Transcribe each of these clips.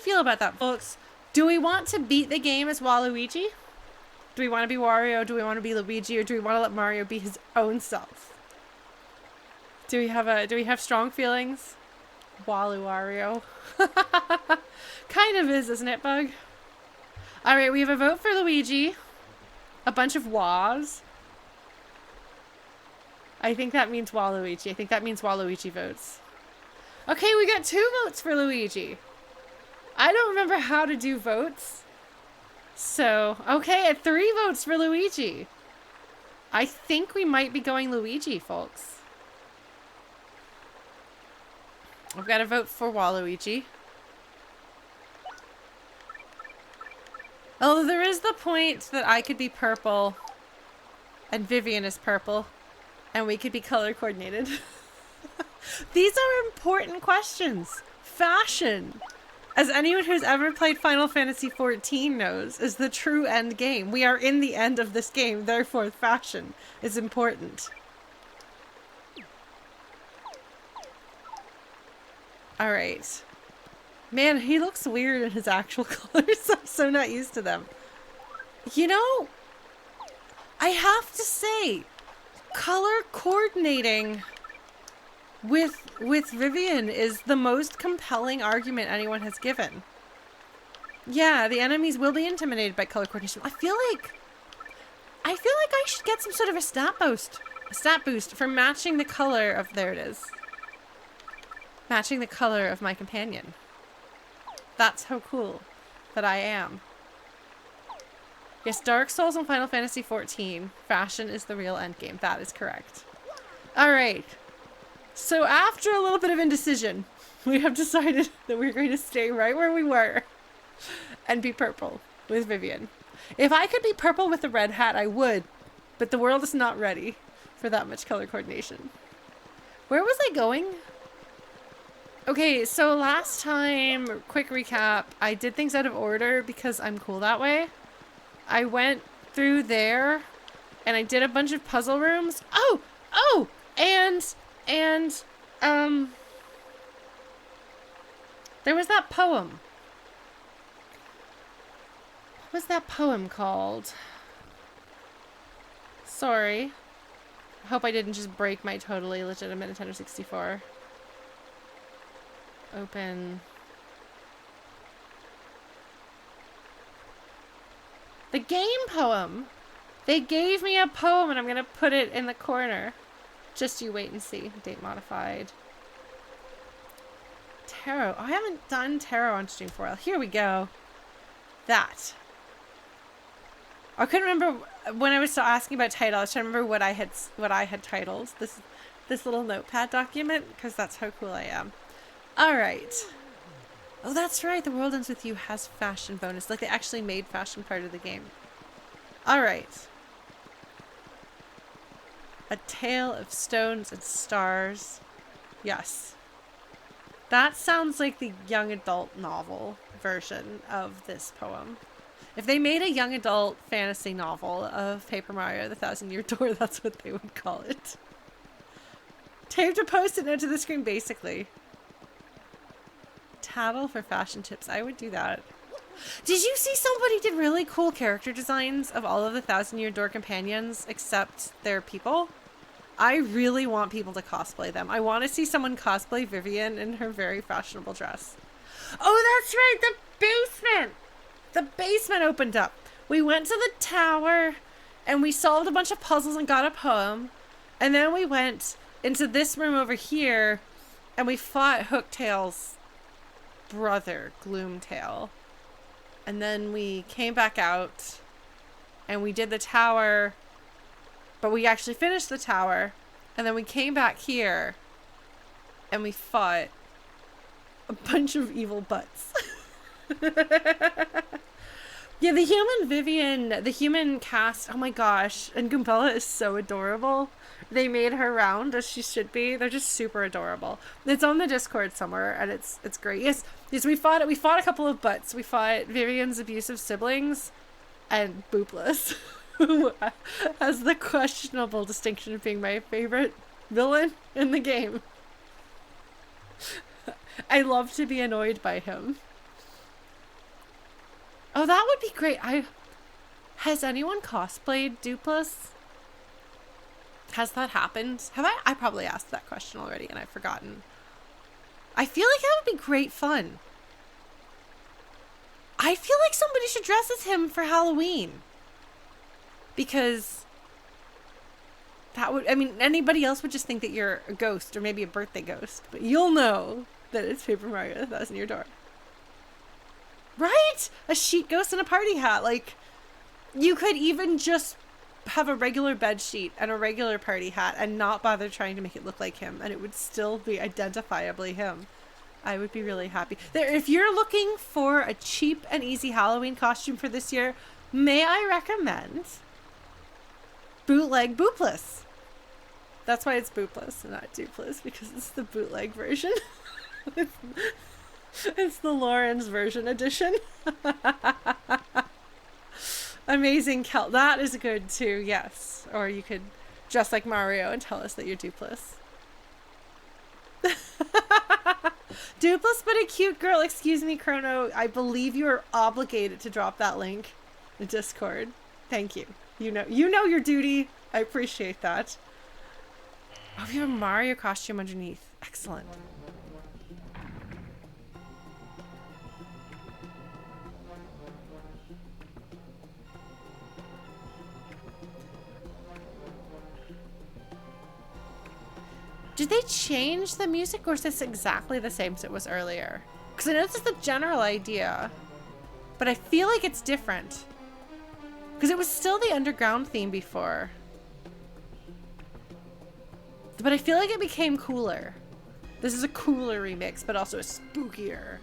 feel about that, folks? Do we want to beat the game as Waluigi? Do we want to be Wario? Do we want to be Luigi? Or do we want to let Mario be his own self? Do we have strong feelings? Wario. Kind of is, isn't it, Bug? Alright, we have a vote for Luigi. A bunch of Wa's. I think that means Waluigi. I think that means Waluigi votes. Okay, we got 2 votes for Luigi. I don't remember how to do votes. So, okay, at 3 votes for Luigi. I think we might be going Luigi, folks. I've got to vote for Waluigi. Although there is the point that I could be purple and Vivian is purple and we could be color coordinated. These are important questions. Fashion, as anyone who's ever played Final Fantasy XIV knows, is the true end game. We are in the end of this game, therefore fashion is important. Alright. Man, he looks weird in his actual colors. I'm so not used to them. You know, I have to say, color coordinating with Vivian is the most compelling argument anyone has given. Yeah, the enemies will be intimidated by color coordination. I feel like I should get some sort of a stat boost for matching the color of, there it is. Matching the color of my companion. That's how cool that I am. Yes, Dark Souls and Final Fantasy XIV. Fashion is the real endgame. That is correct. Alright. So after a little bit of indecision, we have decided that we're going to stay right where we were and be purple with Vivian. If I could be purple with the red hat, I would, but the world is not ready for that much color coordination. Where was I going? Okay, so last time, quick recap, I did things out of order because I'm cool that way. I went through there and I did a bunch of puzzle rooms. Oh, and there was that poem. What was that poem called? Sorry. I hope I didn't just break my totally legitimate Nintendo 64. Open. The game poem! They gave me a poem and I'm gonna put it in the corner. Just you wait and see. Date modified. Tarot. Oh, I haven't done tarot on stream for a while. Here we go. That. I couldn't remember when I was still asking about title. I was trying to remember what I had titled this little notepad document, because that's how cool I am. Alright. Oh, that's right. The World Ends With You has fashion bonus. Like, they actually made fashion part of the game. Alright. A Tale of Stones and Stars. Yes. That sounds like the young adult novel version of this poem. If they made a young adult fantasy novel of Paper Mario the Thousand-Year Door, that's what they would call it. Taped a post-it note to the screen, basically. Tattle for fashion tips. I would do that. Did you see somebody did really cool character designs of all of the Thousand-Year Door companions except their people? I really want people to cosplay them. I want to see someone cosplay Vivian in her very fashionable dress. Oh, that's right! The basement! The basement opened up. We went to the tower and we solved a bunch of puzzles and got a poem. And then we went into this room over here and we fought Hooktail's brother, Gloomtail. And then we came back out and we did the tower, but we actually finished the tower. And then we came back here and we fought a bunch of evil butts. Yeah, the human Vivian, the human cast, oh my gosh, and Goombella is so adorable. They made her round as she should be. They're just super adorable. It's on the Discord somewhere, and it's great. Yes, we fought a couple of butts. We fought Vivian's abusive siblings and Boopless, who has the questionable distinction of being my favorite villain in the game. I love to be annoyed by him. Oh, that would be great. Has anyone cosplayed Dupless? Has that happened? Have I? I probably asked that question already and I've forgotten. I feel like that would be great fun. I feel like somebody should dress as him for Halloween. Because that would, I mean, anybody else would just think that you're a ghost or maybe a birthday ghost. But you'll know that it's Paper Mario that's in your door. Right? A sheet ghost and a party hat. Like, you could even just have a regular bed sheet and a regular party hat and not bother trying to make it look like him, and it would still be identifiably him. I would be really happy. There, if you're looking for a cheap and easy Halloween costume for this year, may I recommend bootleg Boopless. That's why it's Boopless and not Dupless, because it's the bootleg version. It's the Lauren's version edition. Amazing That is good too, yes. Or you could dress like Mario and tell us that you're Dupless. Dupless but a cute girl. Excuse me, Chrono. I believe you are obligated to drop that link in Discord. Thank you. You know your duty. I appreciate that. Oh, you have a Mario costume underneath. Excellent. Did they change the music, or is this exactly the same as it was earlier? Because I know this is the general idea, but I feel like it's different. Because it was still the underground theme before. But I feel like it became cooler. This is a cooler remix, but also a spookier.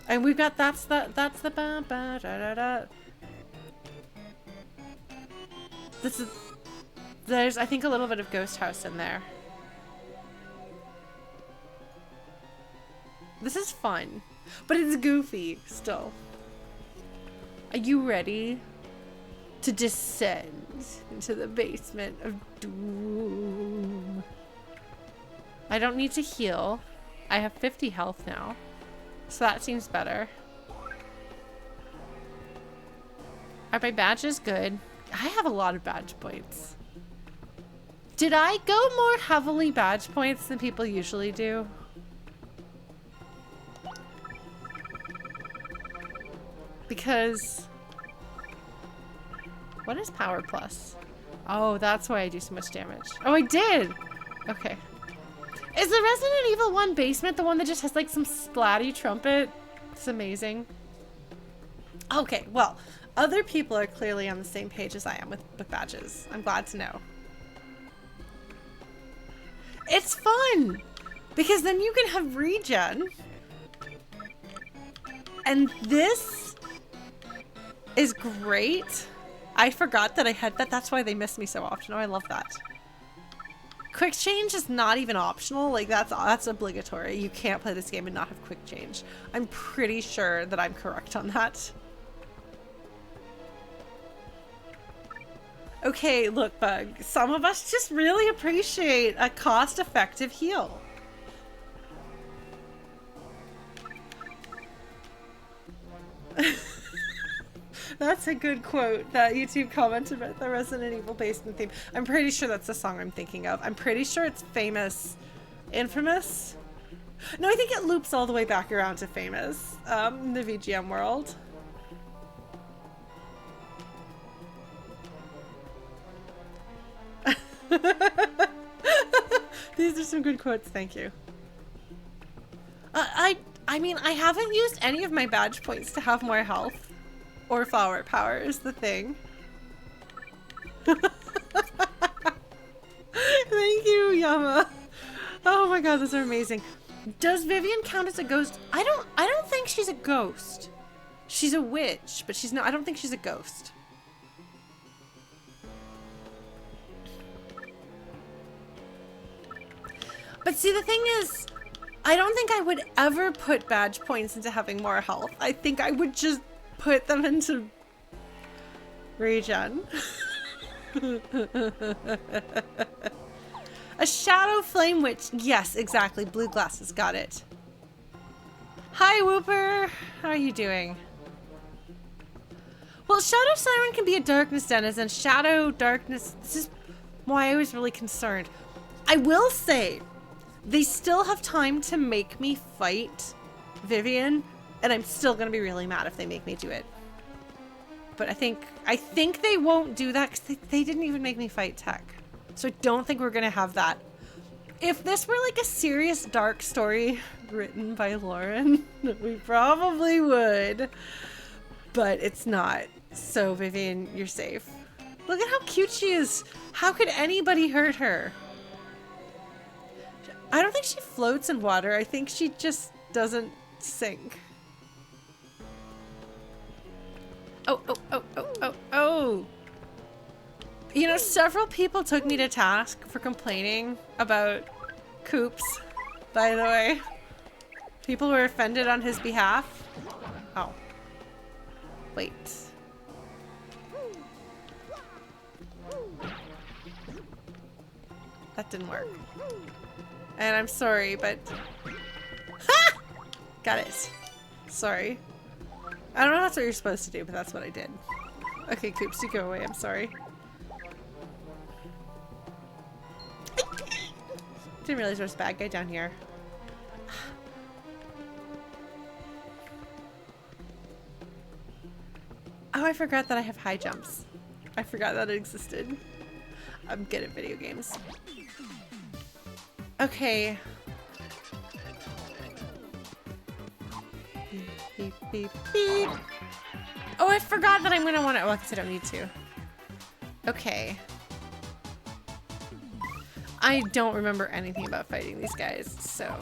And we've got that's the ba ba da da da. There's I think a little bit of Ghost House in there. This is fun, but it's goofy still. Are you ready to descend into the basement of doom? I don't need to heal. I have 50 health now, so that seems better. Are my badges good? I have a lot of badge points. Did I go more heavily badge points than people usually do? Because what is power plus? Oh, that's why I do so much damage. Oh, I did. Okay. Is the Resident Evil 1 basement the one that just has like some splatty trumpet? It's amazing. Okay, well, other people are clearly on the same page as I am with badges. I'm glad to know. It's fun because then you can have regen. And this is great. I forgot that I had that. That's why they miss me so often. Oh, I love that. Quick change is not even optional. Like that's obligatory. You can't play this game and not have quick change. I'm pretty sure that I'm correct on that. Okay, look, Bug. Some of us just really appreciate a cost-effective heal. That's a good quote that YouTube commented about the Resident Evil basement theme. I'm pretty sure that's the song I'm thinking of. I'm pretty sure it's Famous. Infamous? No, I think it loops all the way back around to Famous, in the VGM world. These are some good quotes, thank you. I mean, I haven't used any of my badge points to have more health. Or flower power is the thing. Thank you, Yama. Oh my god, those are amazing. Does Vivian count as a ghost? I don't think she's a ghost. She's a witch, but she's not. I don't think she's a ghost. But see, the thing is, I don't think I would ever put badge points into having more health. I think I would just put them into regen. A shadow flame witch. Yes, exactly. Blue glasses. Got it. Hi, Whooper. How are you doing? Well, Shadow Siren can be a darkness denizen. Shadow darkness. This is why I was really concerned. I will say, they still have time to make me fight Vivian, and I'm still gonna be really mad if they make me do it. But I think they won't do that because they didn't even make me fight Tech. So I don't think we're gonna have that. If this were like a serious dark story written by Lauren, we probably would. But it's not. So Vivian, you're safe. Look at how cute she is. How could anybody hurt her? I don't think she floats in water. I think she just doesn't sink. Oh. You know, several people took me to task for complaining about Coops, by the way. People were offended on his behalf. Oh. Wait. That didn't work. And I'm sorry, but... Ha! Got it. Sorry. I don't know if that's what you're supposed to do, but that's what I did. Okay, Coops, you go away. I'm sorry. Didn't realize there was a bad guy down here. Oh, I forgot that I have high jumps. I forgot that it existed. I'm good at video games. Okay. Beep, beep, beep, beep. Oh, I forgot that I'm gonna want to. Oh, I guess I don't need to. Okay. I don't remember anything about fighting these guys, so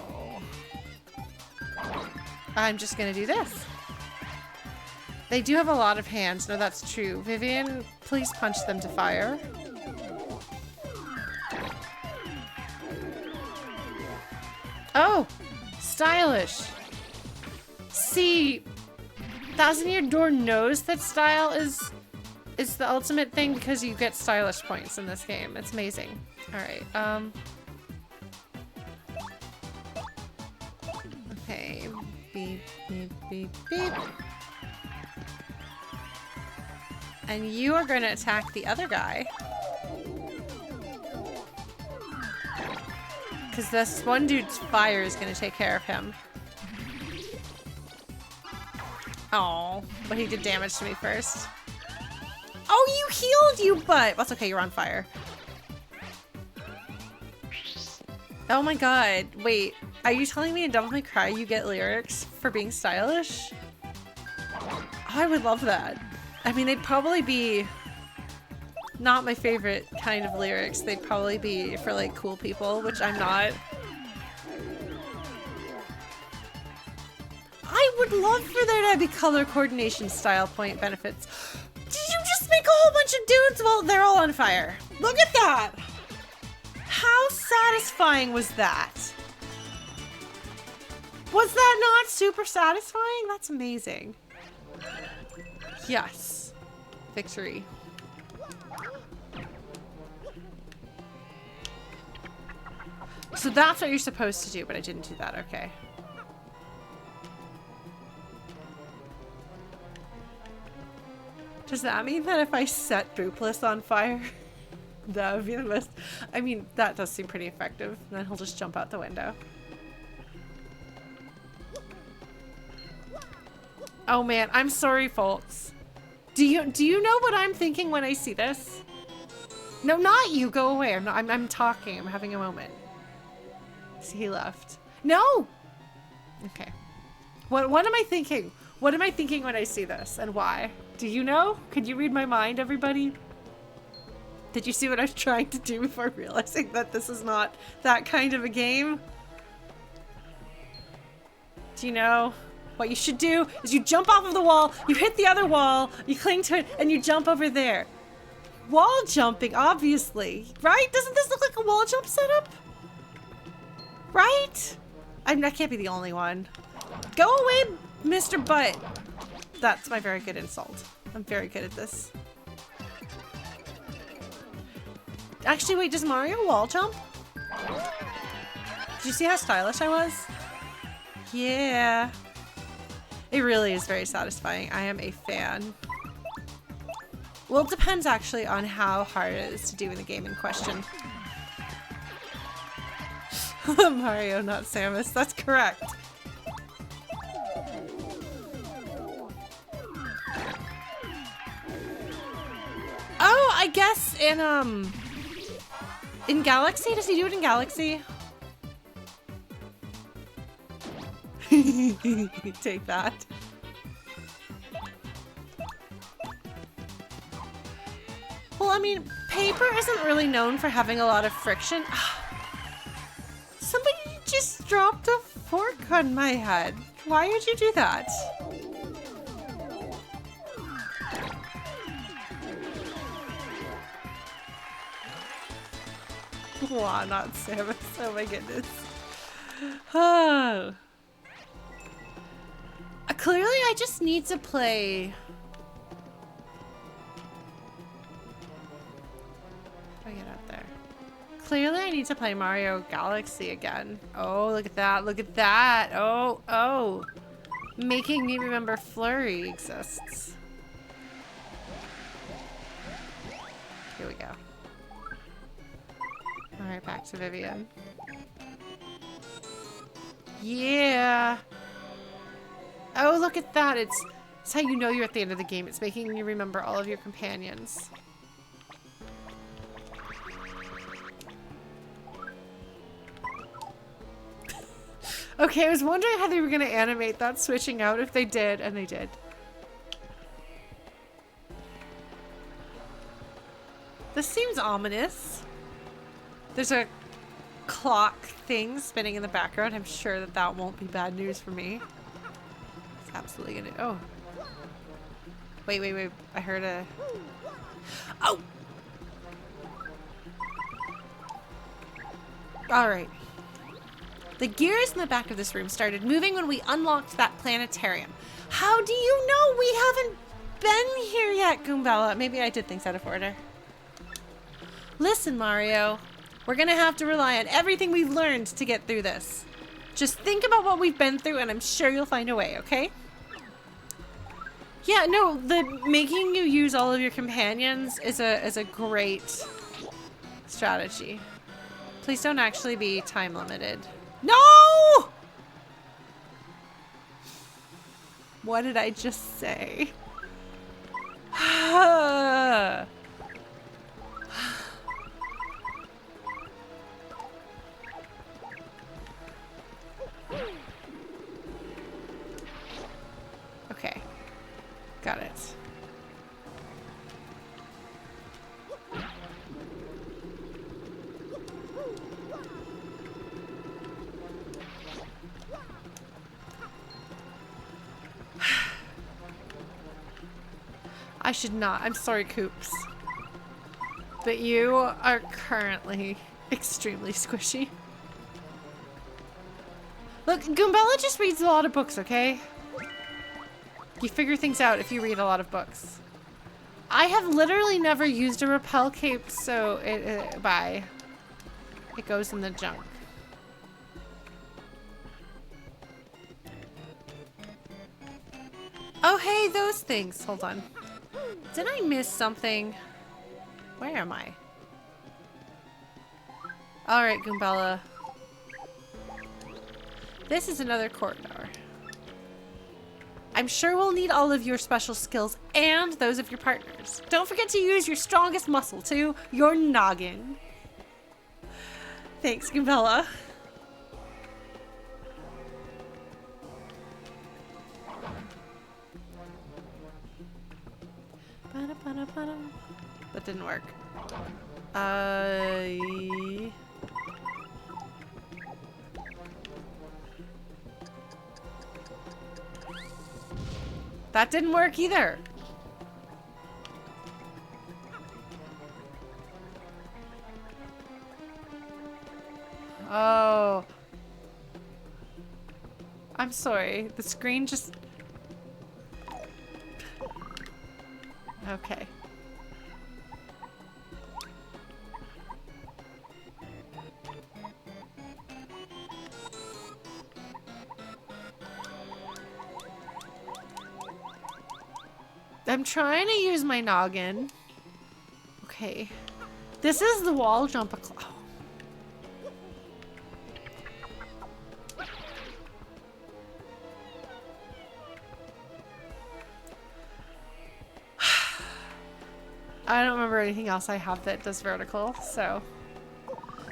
I'm just gonna do this. They do have a lot of hands. No, that's true. Vivian, please punch them to fire. Oh, stylish. See, Thousand Year Door knows that style is the ultimate thing because you get stylish points in this game. It's amazing. All right. Okay. Beep, beep, beep, beep. And you are going to attack the other guy. Because this one dude's fire is going to take care of him. Oh, but he did damage to me first. Oh, you healed, you butt! That's okay, you're on fire. Oh my god. Wait, are you telling me in Devil May Cry you get lyrics for being stylish? Oh, I would love that. I mean, they'd probably be not my favorite kind of lyrics. They'd probably be for like cool people, which I'm not. I would love for there to be color coordination style point benefits. Did you just make a whole bunch of dudes? Well, they're all on fire. Look at that! How satisfying was that? Was that not super satisfying? That's amazing. Yes. Victory. So that's what you're supposed to do, but I didn't do that. Okay. Does that mean that if I set Boopless on fire, that would be the most... I mean, that does seem pretty effective. And then he'll just jump out the window. Oh man, I'm sorry, folks. Do you know what I'm thinking when I see this? No, not you. Go away. I'm talking. I'm having a moment. See, he left. No. Okay. What am I thinking? What am I thinking when I see this, and why? Do you know? Could you read my mind, everybody? Did you see what I was trying to do before realizing that this is not that kind of a game? Do you know? What you should do is you jump off of the wall, you hit the other wall, you cling to it, and you jump over there. Wall jumping, obviously. Right? Doesn't this look like a wall jump setup? Right? I can't be the only one. Go away, Mr. Butt. That's my very good insult. I'm very good at this. Actually, wait, does Mario wall jump? Did you see how stylish I was? Yeah. It really is very satisfying. I am a fan. Well, it depends actually on how hard it is to do in the game in question. Mario, not Samus. That's correct. Oh, I guess in Galaxy? Does he do it in Galaxy? Take that. Well, I mean, Paper isn't really known for having a lot of friction. Somebody just dropped a fork on my head. Why would you do that? Wow, not Samus. Oh my goodness. Oh. Clearly, I just need to play. How do I get up there? Clearly, I need to play Mario Galaxy again. Oh, look at that. Look at that. Oh, oh. Making me remember Flurry exists. Here we go. Alright, back to Vivian. Yeah. Oh, look at that. It's how you know you're at the end of the game. It's making you remember all of your companions. Okay, I was wondering how they were going to animate that switching out if they did, and they did. This seems ominous. There's a clock thing spinning in the background. I'm sure that that won't be bad news for me. It's absolutely gonna. Oh. Wait, wait, wait. I heard a. Oh! Alright. The gears in the back of this room started moving when we unlocked that planetarium. How do you know we haven't been here yet, Goombella? Maybe I did things out of order. Listen, Mario. We're gonna have to rely on everything we've learned to get through this. Just think about what we've been through and I'm sure you'll find a way, okay? Yeah, no, the making you use all of your companions is a great strategy. Please don't actually be time limited. No! What did I just say? Okay. Got it. I should not. I'm sorry, Coops. But you are currently extremely squishy. Look, Goombella just reads a lot of books, okay? You figure things out if you read a lot of books. I have literally never used a repel cape, so it goes in the junk. Oh, hey, those things. Hold on. Did I miss something? Where am I? All right, Goombella. This is another corridor. I'm sure we'll need all of your special skills and those of your partners. Don't forget to use your strongest muscle too, your noggin. Thanks, Goombella. That didn't work. That didn't work either. Oh. I'm sorry. The screen just... Okay. I'm trying to use my noggin. Okay. This is the wall jump. Oh. I don't remember anything else I have that does vertical, so.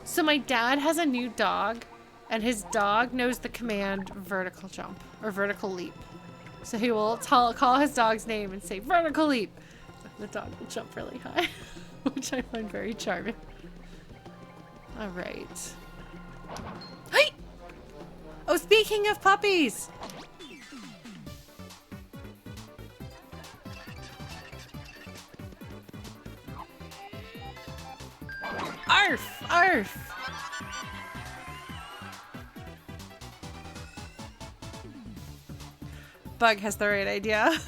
So my dad has a new dog, and his dog knows the command vertical jump, or vertical leap. So he will call his dog's name and say, vertical leap. The dog will jump really high, which I find very charming. All right. Hey! Oh, speaking of puppies! Arf! Arf! Bug has the right idea.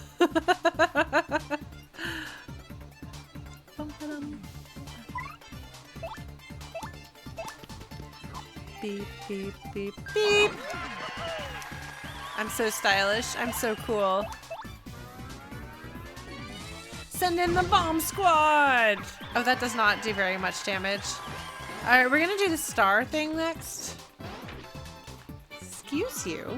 Beep, beep, beep, beep. I'm so stylish. I'm so cool. Send in the bomb squad! Oh, that does not do very much damage. Alright, we're gonna do the star thing next. Excuse you.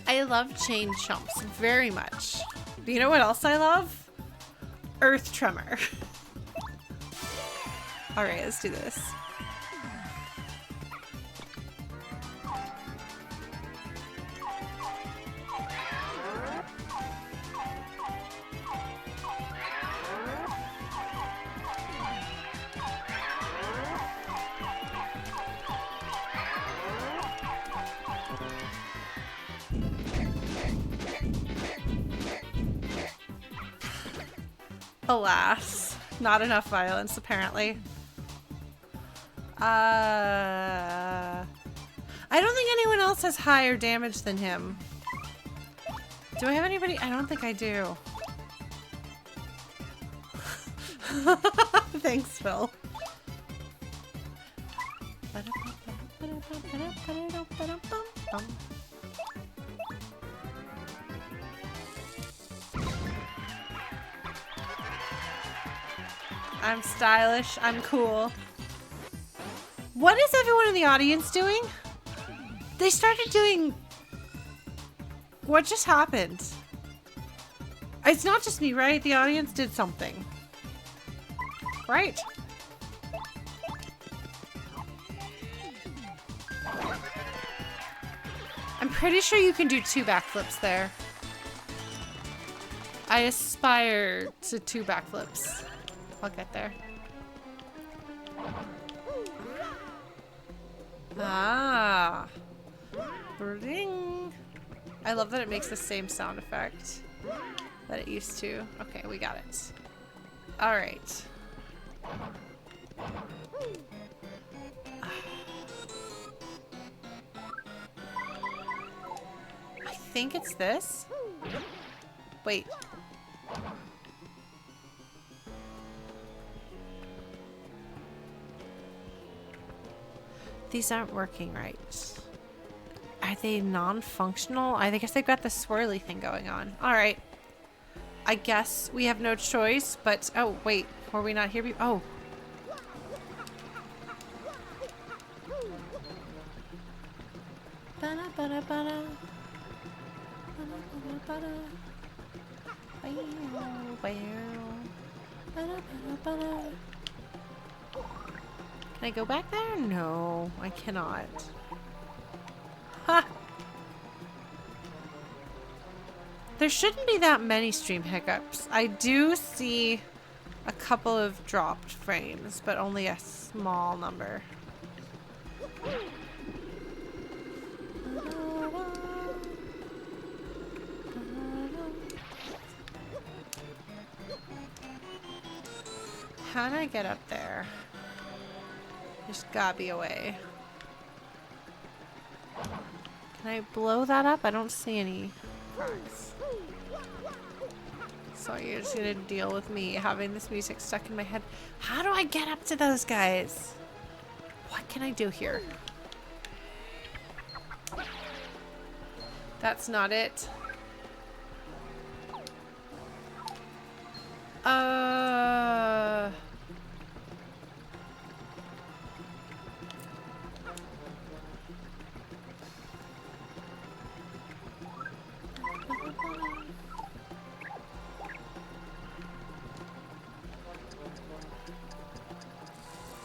I love chain chomps very much. But you know what else I love? Earth tremor. Alright, let's do this. Alas, not enough violence apparently. I don't think anyone else has higher damage than him. Do I have anybody? I don't think I do. Thanks, Phil. I'm stylish. I'm cool. What is everyone in the audience doing? They started doing... What just happened? It's not just me, right? The audience did something. Right? I'm pretty sure you can do 2 backflips there. I aspire to 2 backflips. I'll get there. Ah. Bring. I love that it makes the same sound effect that it used to. Okay, we got it. All right. I think it's this. Wait. These aren't working right. Are they non-functional? I guess they've got the swirly thing going on. All right. I guess we have no choice, but... Oh, wait. Were we not here? Oh. Can I go back there? No, I cannot. Ha! There shouldn't be that many stream hiccups. I do see a couple of dropped frames, but only a small number. How do I get up there? There's gotta be a way. Can I blow that up? I don't see any cracks. So you're just gonna deal with me having this music stuck in my head. How do I get up to those guys? What can I do here? That's not it.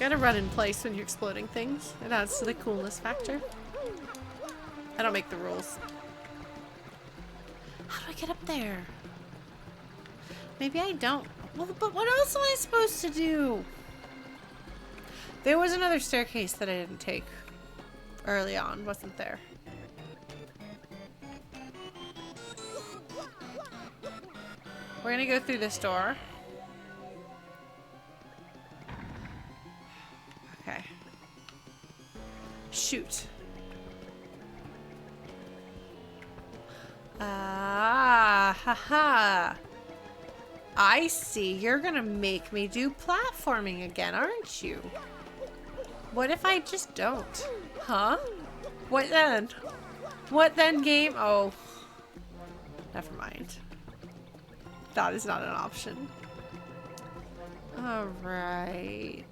Gotta run in place when you're exploding things. It adds to the coolness factor. I don't make the rules. How do I get up there? Maybe I don't. Well, but what else am I supposed to do? There was another staircase that I didn't take early on, wasn't there? We're gonna go through this door. Okay. Shoot. Ah, haha. I see. You're gonna make me do platforming again, aren't you? What if I just don't? Huh? What then? What then, game? Oh. Never mind. That is not an option. Alright.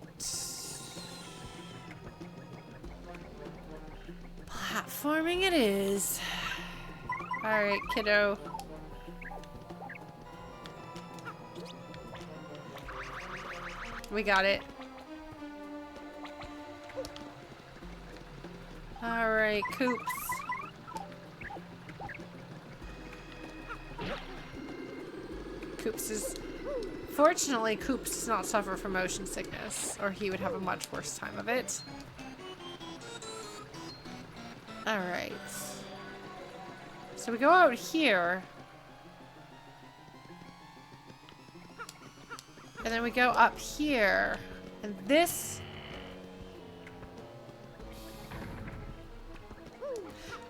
Platforming it is. Alright, kiddo. We got it. Alright, Coops. Coops is... Fortunately, Coops does not suffer from motion sickness, or he would have a much worse time of it. Alright. So we go out here. And then we go up here. And this...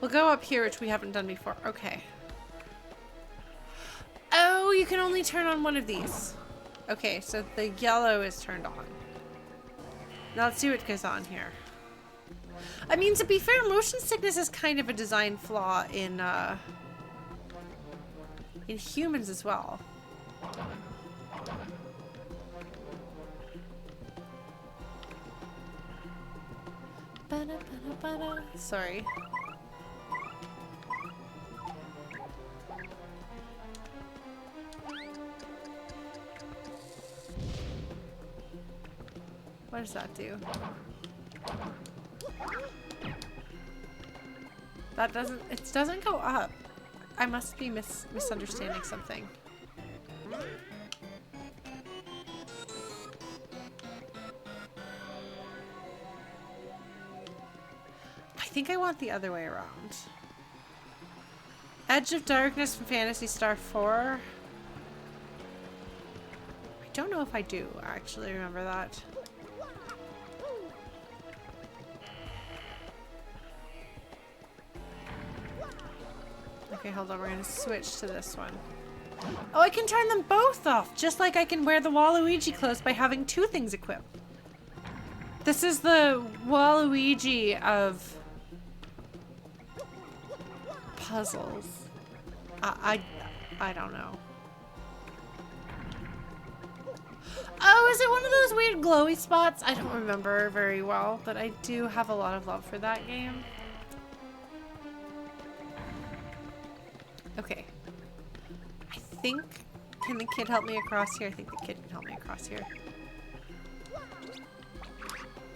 We'll go up here, which we haven't done before. Okay. Oh, you can only turn on one of these. Okay, so the yellow is turned on. Now let's see what goes on here. I mean, to be fair, motion sickness is kind of a design flaw in humans as well. Sorry. What does that do? That doesn't, it doesn't go up. I must be misunderstanding something. I think I want the other way around. Edge of Darkness from Phantasy Star 4. I don't know if I do actually remember that. Okay, hold on. We're going to switch to this one. Oh, I can turn them both off, just like I can wear the Waluigi clothes by having two things equipped. This is the Waluigi of puzzles. I don't know. Oh, is it one of those weird glowy spots? I don't remember very well, but I do have a lot of love for that game. Okay. I think... Can the kid help me across here? I think the kid can help me across here.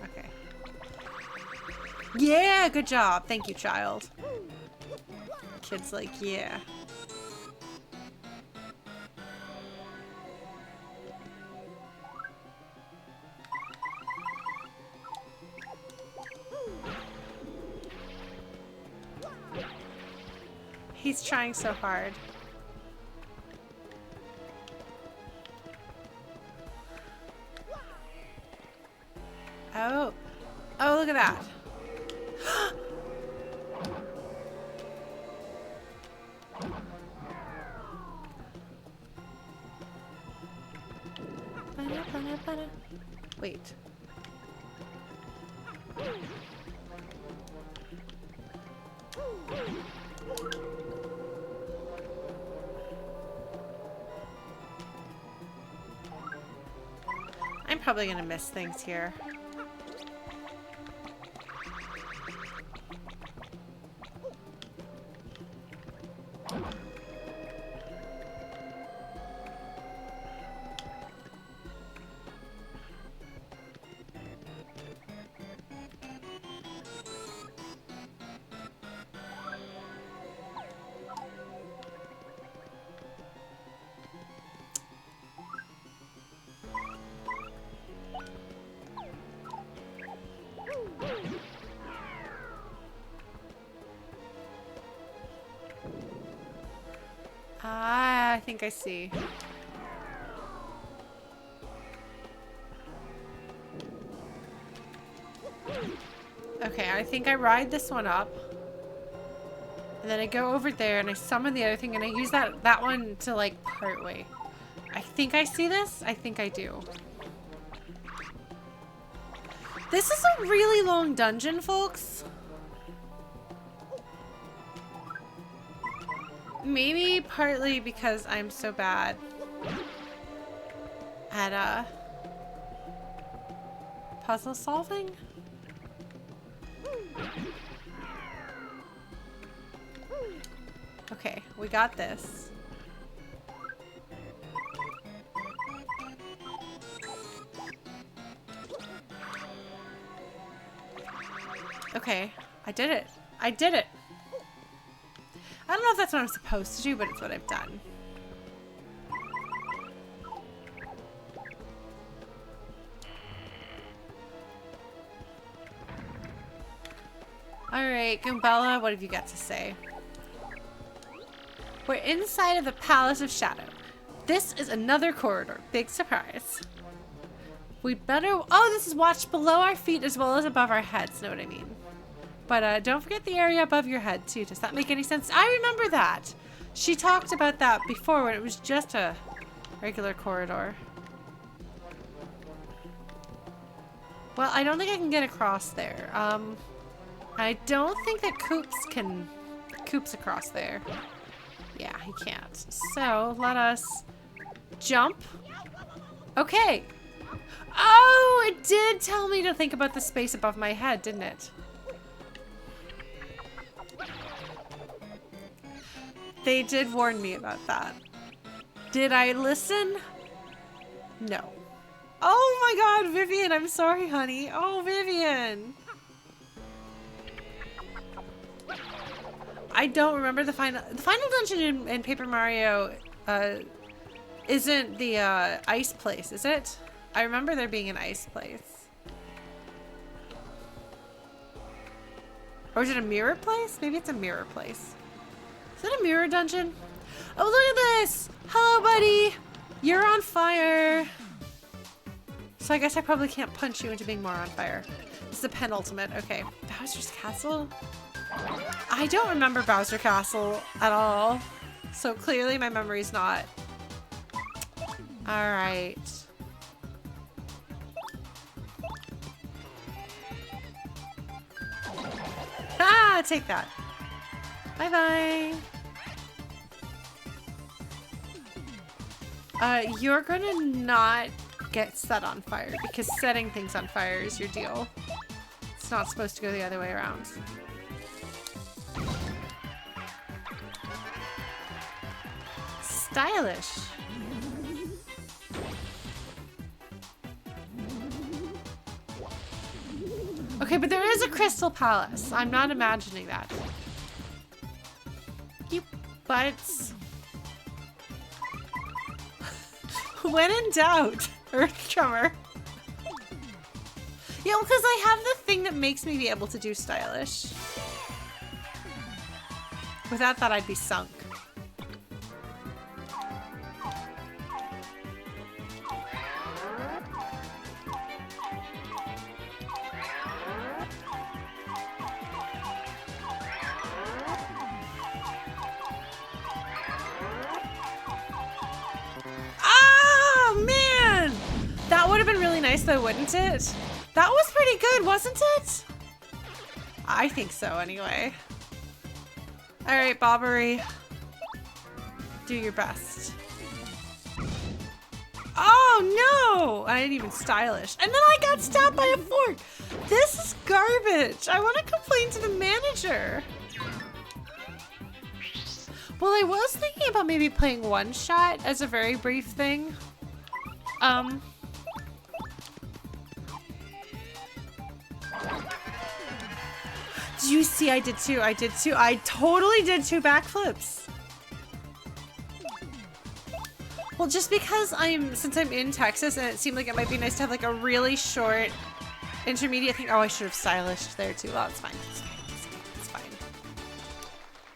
Okay. Yeah, good job. Thank you, child. Kid's like, yeah. He's trying so hard. Oh. Oh, look at that. Wait. I'm probably gonna miss things here. Ah, I think I see. Okay, I think I ride this one up. And then I go over there and I summon the other thing and I use that one to like part way. I think I see this. I think I do. This is a really long dungeon, folks. Maybe partly because I'm so bad at puzzle solving. Okay, we got this. Okay, I did it. I did it. I don't know if that's what I'm supposed to do, but it's what I've done. Alright, Goombella, what have you got to say? We're inside of the Palace of Shadow. This is another corridor. Big surprise. We'd better... Oh, this is watched below our feet as well as above our heads. Know what I mean? But don't forget the area above your head, too. Does that make any sense? I remember that. She talked about that before when it was just a regular corridor. Well, I don't think I can get across there. I don't think that Coop's across there. Yeah, he can't. So, let us jump. Okay. Oh, it did tell me to think about the space above my head, didn't it? They did warn me about that. Did I listen? No. Oh my god, Vivian, I'm sorry, honey. Oh, Vivian. I don't remember the final dungeon in Paper Mario isn't the ice place, is it? I remember there being an ice place. Or is it a mirror place? Maybe it's a mirror place. Is that a mirror dungeon? Oh, look at this! Hello, buddy! You're on fire! So I guess I probably can't punch you into being more on fire. This is the penultimate. Okay. Bowser's Castle? I don't remember Bowser Castle at all. So clearly my memory's not. Alright. Ah! Take that. Bye-bye. You're gonna not get set on fire because setting things on fire is your deal. It's not supposed to go the other way around. Stylish. Okay, but there is a crystal palace. I'm not imagining that. You butts. When in doubt, Earth Tremor. Yeah, because I have the thing that makes me be able to do stylish. Without that, I'd be sunk. Nice though, wouldn't it? That was pretty good, wasn't it? I think so anyway. Alright, Bobbery. Do your best. Oh no! I didn't even stylish. And then I got stabbed by a fork! This is garbage! I want to complain to the manager. Well, I was thinking about maybe playing one shot as a very brief thing. Did you see I did two? I did two. I totally did 2 backflips. Well, just because since I'm in Texas and it seemed like it might be nice to have like a really short intermediate thing. Oh, I should have stylished there too. Well, it's fine. It's fine. It's fine. It's fine.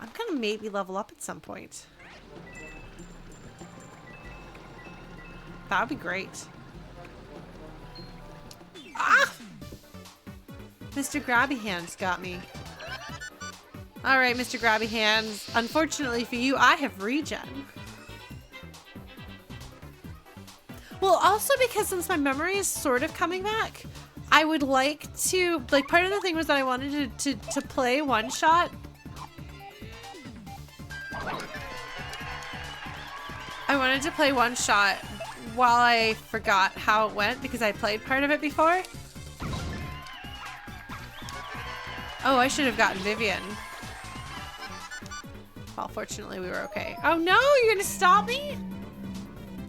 I'm gonna maybe level up at some point. That would be great. Ah! Mr. Grabby Hands got me. All right, Mr. Grabby Hands. Unfortunately for you, I have regen. Well, also because since my memory is sort of coming back, I would like to, like, part of the thing was that I wanted to play one shot. I wanted to play one shot while I forgot how it went because I played part of it before. Oh, I should have gotten Vivian. Well, fortunately we were okay. Oh no, you're gonna stop me?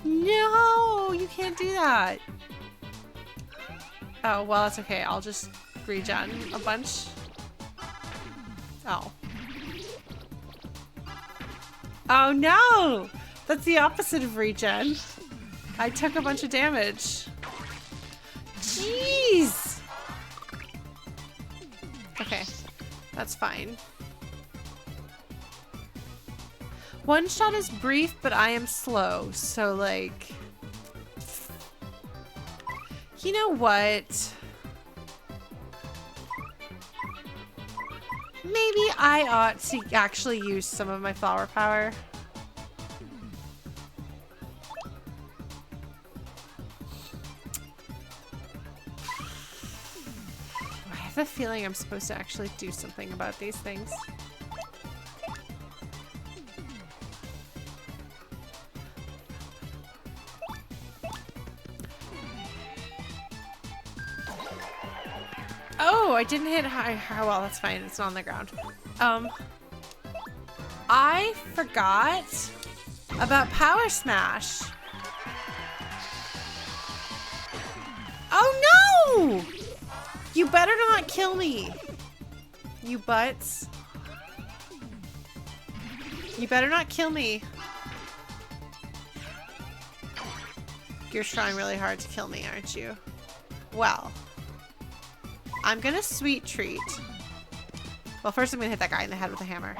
No, you can't do that. Oh, well, that's okay. I'll just regen a bunch. Oh. Oh no! That's the opposite of regen. I took a bunch of damage. Jeez! Okay, that's fine. One shot is brief, but I am slow, so like... You know what? Maybe I ought to actually use some of my flower power. I have a feeling I'm supposed to actually do something about these things. Oh, I didn't hit high. Well, that's fine. It's not on the ground. I forgot about Power Smash. Oh no! You better not kill me. You butts. You better not kill me. You're trying really hard to kill me, aren't you? Well. I'm gonna sweet treat. Well, first I'm gonna hit that guy in the head with a hammer.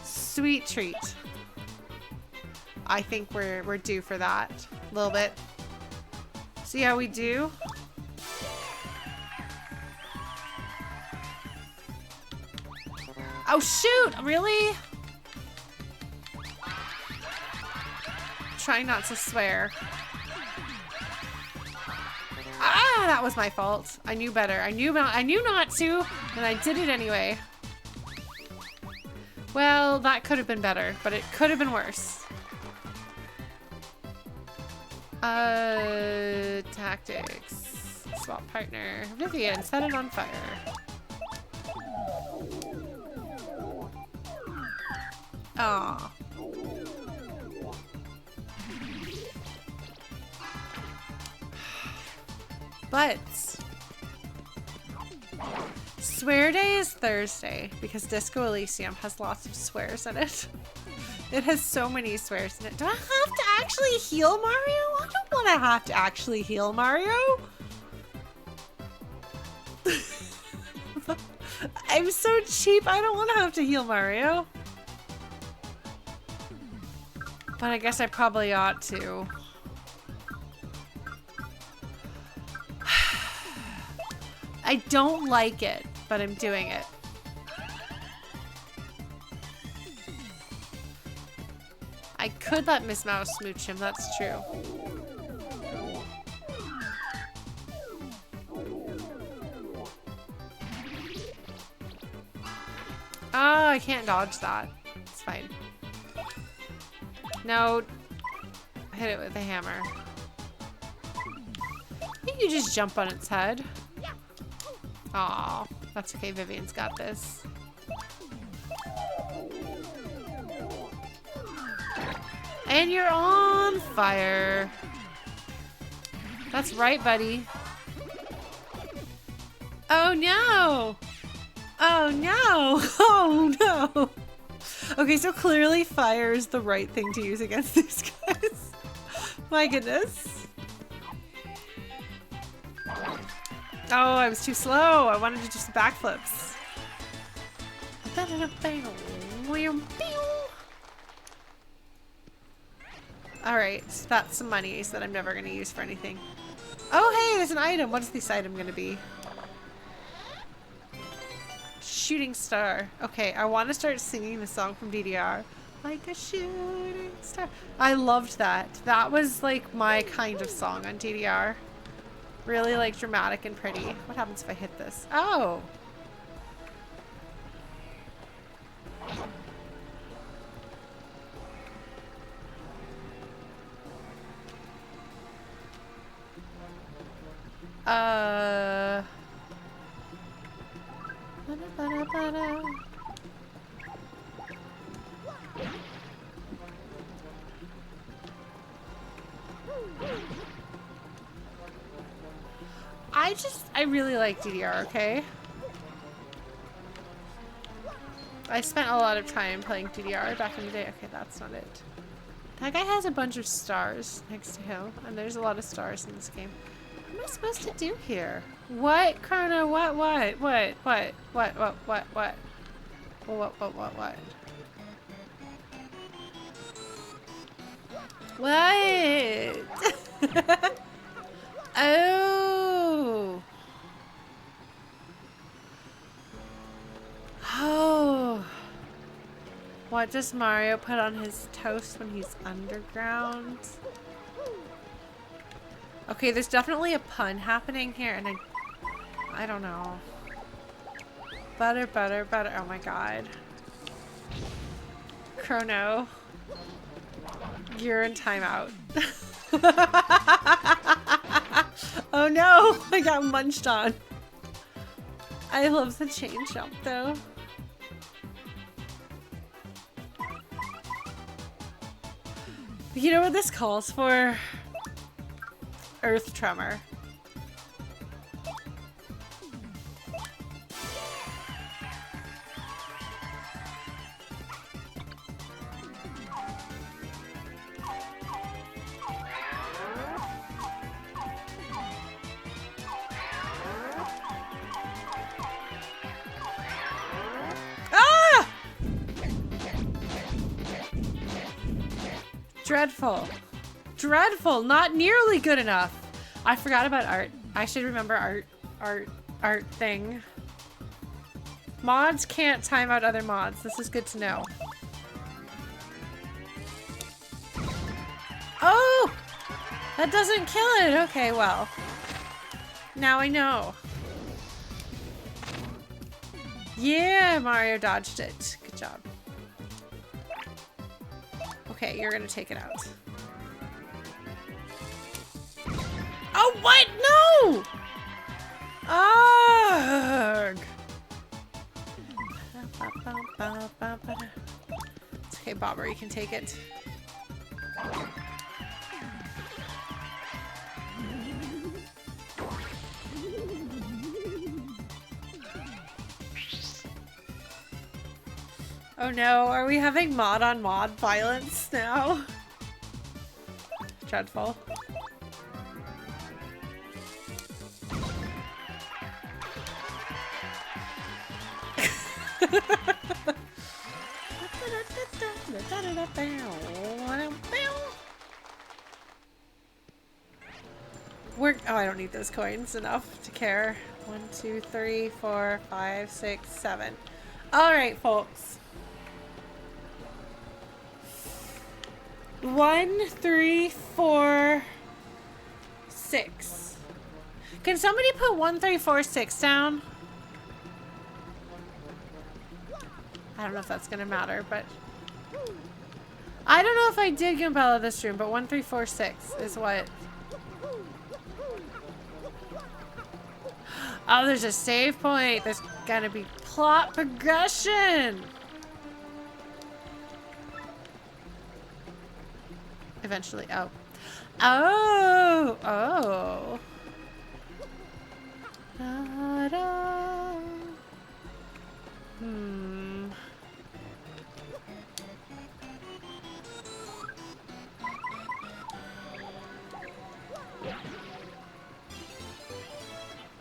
Sweet treat. I think we're due for that. A little bit. See how we do? Oh shoot! Really? Trying not to swear. Ah, that was my fault. I knew better. I knew not to, and I did it anyway. Well, that could have been better, but it could have been worse. Tactics. Swap partner. Vivian, set it on fire. Aw. But Swear Day is Thursday because Disco Elysium has lots of swears in it. It has so many swears in it. Do I have to actually heal Mario? I don't want to have to actually heal Mario. I'm so cheap. I don't want to have to heal Mario. But I guess I probably ought to. I don't like it, but I'm doing it. I could let Miss Mouse smooch him, that's true. Oh, I can't dodge that. It's fine. No. Hit it with a hammer. I think you just jump on its head. Aw, that's okay. Vivian's got this. And you're on fire. That's right, buddy. Oh no! Oh no! Oh no! Okay, so clearly fire is the right thing to use against these guys. My goodness. Oh, I was too slow. I wanted to do some backflips. Alright, that's some monies that I'm never going to use for anything. Oh, hey, there's an item. What is this item going to be? Shooting star. Okay, I want to start singing the song from DDR. Like a shooting star. I loved that. That was like my kind of song on DDR. Really like dramatic and pretty. What happens if I hit this? Oh! I really like DDR, okay? I spent a lot of time playing DDR back in the day. Okay, that's not it. That guy has a bunch of stars next to him, and there's a lot of stars in this game. What am I supposed to do here? What, Chrono? What? Oh. Oh. What does Mario put on his toast when he's underground? Okay, there's definitely a pun happening here, and I don't know. Butter, butter, butter. Oh my god. Chrono. You're in timeout. Oh no! I got munched on. I love the chain jump though. You know what this calls for? Earth tremor. Ah! Dreadful. Dreadful. Not nearly good enough. I forgot about art. I should remember art thing. Mods can't time out other mods. This is good to know. Oh! That doesn't kill it. Okay, well. Now I know. Yeah, Mario dodged it. Good job. Okay, you're gonna take it out. Oh, what? No! Ugh. It's okay, Bobber, you can take it. Oh no, are we having mod on mod violence now? Dreadful. Oh, I don't need those coins enough to care. 1, 2, 3, 4, 5, 6, 7. All right, folks. 1, 3, 4, 6. Can somebody put 1, 3, 4, 6 down? I don't know if that's gonna matter, but I don't know if I did Goombella this room, but 1, 3, 4, 6 is what. Oh, there's a save point. There's gonna be plot progression. Eventually. Oh. Oh. Oh. Da, da. Hmm.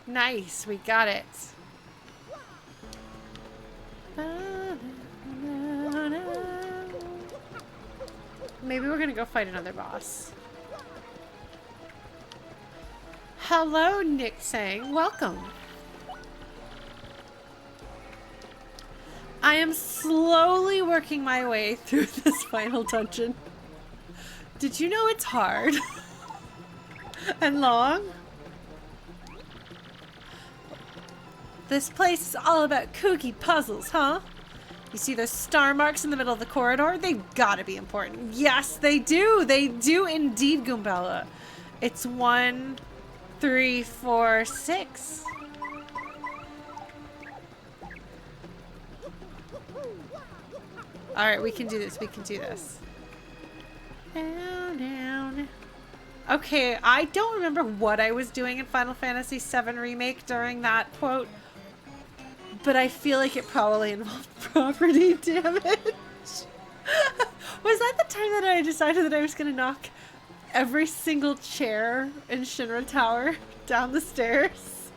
Nice, we got it. Maybe Maybe we're gonna go fight another boss. Hello, Nick Sang. Welcome. I am slowly working my way through this final dungeon. Did you know it's hard? And long? This place is all about kooky puzzles, huh? You see those star marks in the middle of the corridor? They've gotta be important. Yes, they do! They do indeed, Goombella. It's 1, 3, 4, 6. Alright, we can do this. We can do this. Down, down. Okay, I don't remember what I was doing in Final Fantasy VII Remake during that quote, but I feel like it probably involved property damage. Was that the time that I decided that I was going to knock every single chair in Shinra Tower down the stairs?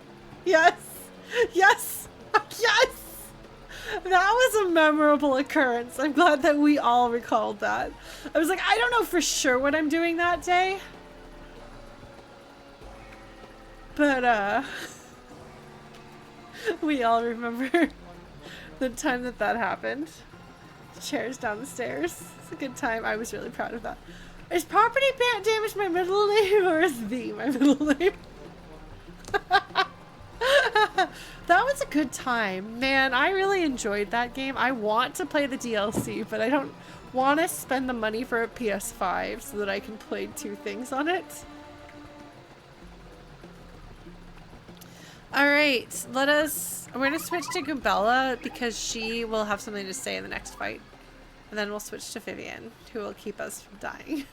Yes! Yes! Yes! That was a memorable occurrence. I'm glad that we all recalled that. I was like, I don't know for sure what I'm doing that day. But, we all remember the time that that happened. Chairs down the stairs. It's a good time. I was really proud of that. Is property damage my middle name or is the my middle name? That was a good time. Man, I really enjoyed that game. I want to play the DLC, but I don't want to spend the money for a PS5 so that I can play 2 things on it. Alright, we're going to switch to Goombella because she will have something to say in the next fight. And then we'll switch to Vivian, who will keep us from dying.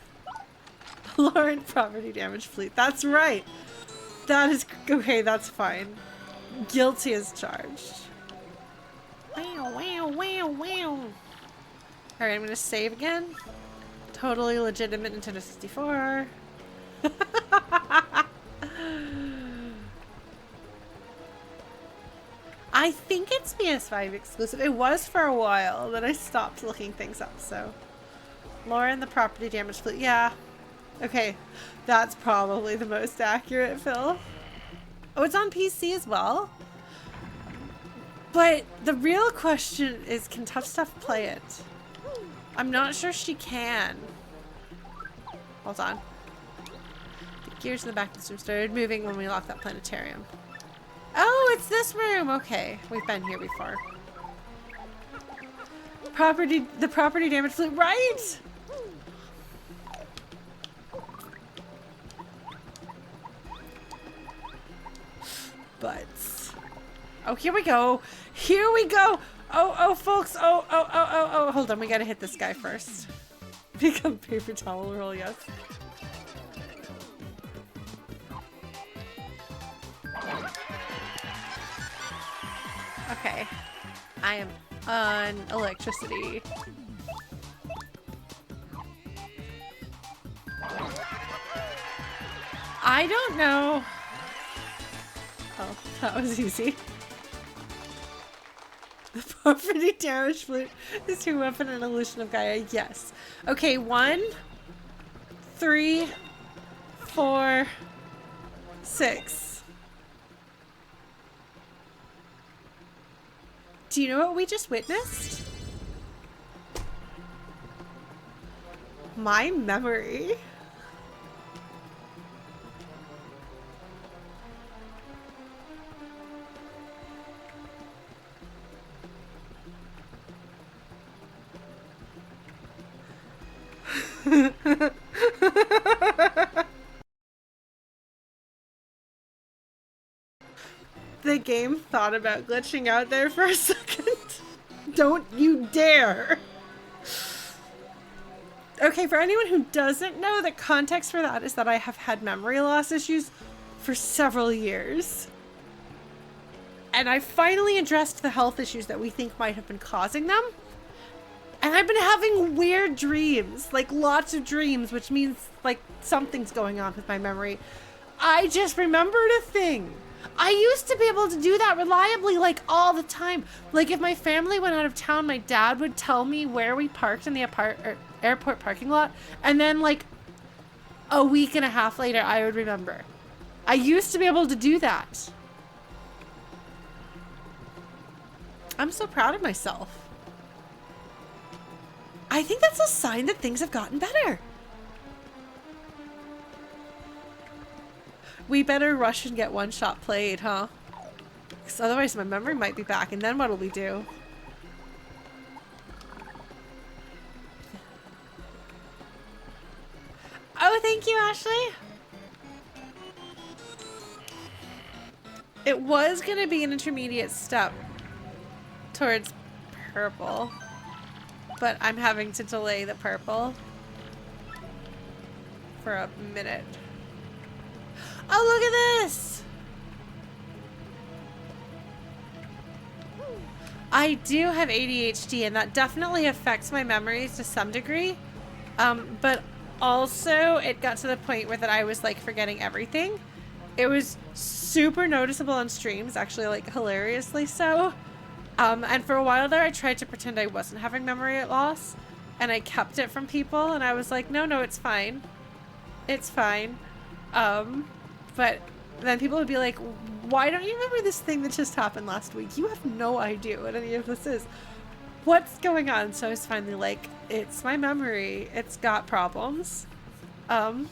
Lauren, property damage fleet. That's right. That is okay, that's fine. Guilty as charged. Wow, wow, wow, wow. Alright, I'm gonna save again. Totally legitimate Nintendo 64. I think it's PS5 exclusive. It was for a while, then I stopped looking things up, so. Lauren, the property damage fleet. Yeah. Okay, that's probably the most accurate, Phil. Oh, it's on PC as well? But the real question is, can Tough Stuff play it? I'm not sure she can. Hold on. The gears in the back of this room started moving when we locked that planetarium. Oh, it's this room! Okay, we've been here before. The property damage fleet, right? But oh, here we go. Here we go. Oh, folks. Oh. Hold on, we gotta hit this guy first. Become paper towel roll, yes. Okay. I am on electricity. I don't know. Oh, that was easy. The property damage flute is your weapon and illusion of Gaia. Yes. Okay, 1, 3, 4, 6. Do you know what we just witnessed? My memory. The game thought about glitching out there for a second. Don't you dare! Okay, for anyone who doesn't know, the context for that is that I have had memory loss issues for several years. And I finally addressed the health issues that we think might have been causing them. And I've been having weird dreams, like lots of dreams, which means like something's going on with my memory. I just remembered a thing. I used to be able to do that reliably, like, all the time. Like, if my family went out of town, my dad would tell me where we parked in the airport parking lot, and then, like, a week and a half later, I would remember. I used to be able to do that. I'm so proud of myself. I think that's a sign that things have gotten better. We better rush and get one shot played, huh? Because otherwise my memory might be back, and then what'll we do? Oh, thank you, Ashley. It was gonna be an intermediate step towards purple, but I'm having to delay the purple for a minute. Oh, look at this! I do have ADHD, and that definitely affects my memories to some degree. But also, it got to the point where that I was, like, forgetting everything. It was super noticeable on streams, actually, like, hilariously so. And for a while there, I tried to pretend I wasn't having memory loss, and I kept it from people, and I was like, no, it's fine. It's fine. But then people would be like, why don't you remember this thing that just happened last week? You have no idea what any of this is. What's going on? So I was finally like, it's my memory. It's got problems. Hopefully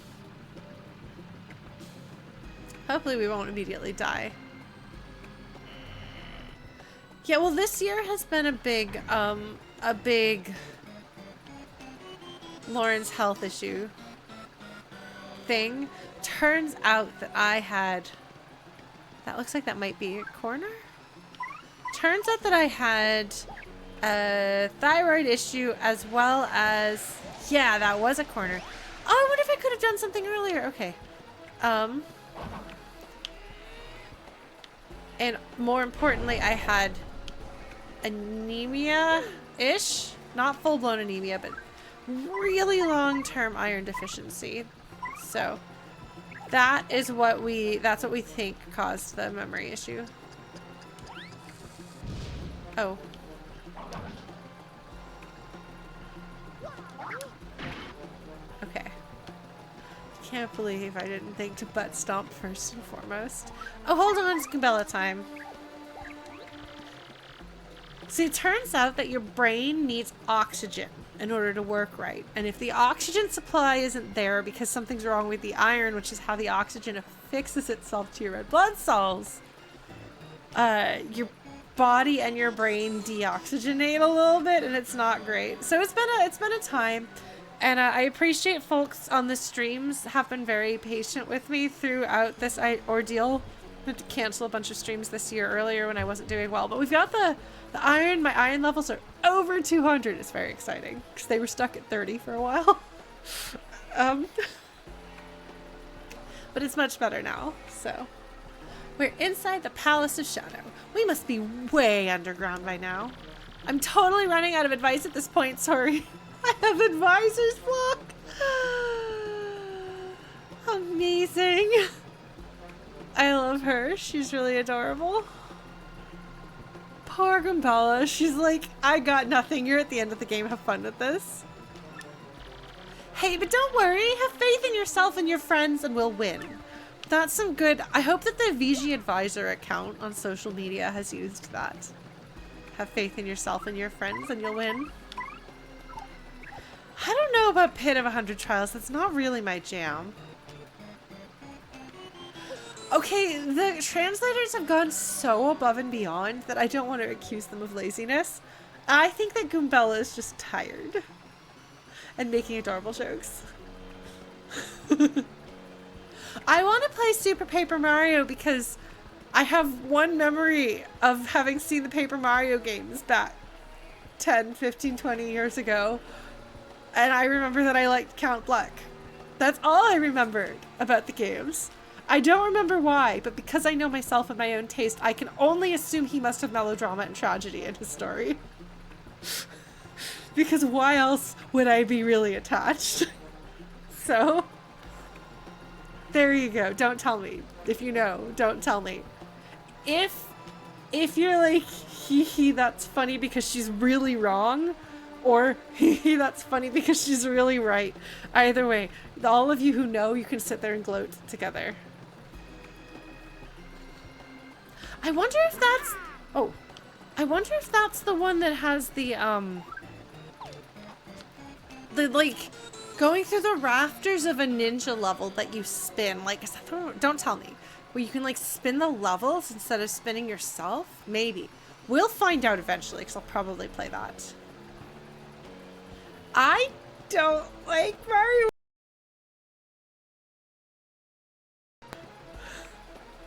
we won't immediately die. Yeah, well, this year has been a big Lauren's health issue thing. Turns out that I had, that looks like that might be a corner. Turns out that I had a thyroid issue as well as, yeah, that was a corner. Oh, I wonder if I could have done something earlier. Okay. And more importantly, I had anemia-ish, not full-blown anemia, but really long-term iron deficiency. So that's what we think caused the memory issue. Oh. Okay. Can't believe I didn't think to butt stomp first and foremost. Oh, hold on, it's Goombella time. See, it turns out that your brain needs oxygen in order to work right. And if the oxygen supply isn't there because something's wrong with the iron, which is how the oxygen affixes itself to your red blood cells, your body and your brain deoxygenate a little bit, and it's not great. So it's been a time, and I appreciate folks on the streams have been very patient with me throughout this ordeal. I had to cancel a bunch of streams this year earlier when I wasn't doing well, but we've got the iron. My iron levels are over 200. It's very exciting because they were stuck at 30 for a while. But it's much better now. So we're inside the Palace of Shadow. We must be way underground by now. I'm totally running out of advice at this point. Sorry. I have advisor's block. Amazing. I love her. She's really adorable. Poor Goombella. She's like, I got nothing. You're at the end of the game. Have fun with this. Hey, but don't worry. Have faith in yourself and your friends and we'll win. That's some good... I hope that the VG Advisor account on social media has used that. Have faith in yourself and your friends and you'll win. I don't know about Pit of 100 Trials. That's not really my jam. Okay, the translators have gone so above and beyond that I don't want to accuse them of laziness. I think that Goombella is just tired and making adorable jokes. I want to play Super Paper Mario because I have one memory of having seen the Paper Mario games back 10, 15, 20 years ago. And I remember that I liked Count Bleck. That's all I remembered about the games. I don't remember why, but because I know myself and my own taste, I can only assume he must have melodrama and tragedy in his story. Because why else would I be really attached? So, there you go. Don't tell me. If you know, don't tell me. if you're like, hee, that's funny because she's really wrong, or hee, that's funny because she's really right. Either way, all of you who know, you can sit there and gloat together. I wonder if that's... Oh. I wonder if that's the one that has the, like, going through the rafters of a ninja level that you spin. Like, don't tell me. Where you can, like, spin the levels instead of spinning yourself? Maybe. We'll find out eventually, because I'll probably play that. I don't like Mario.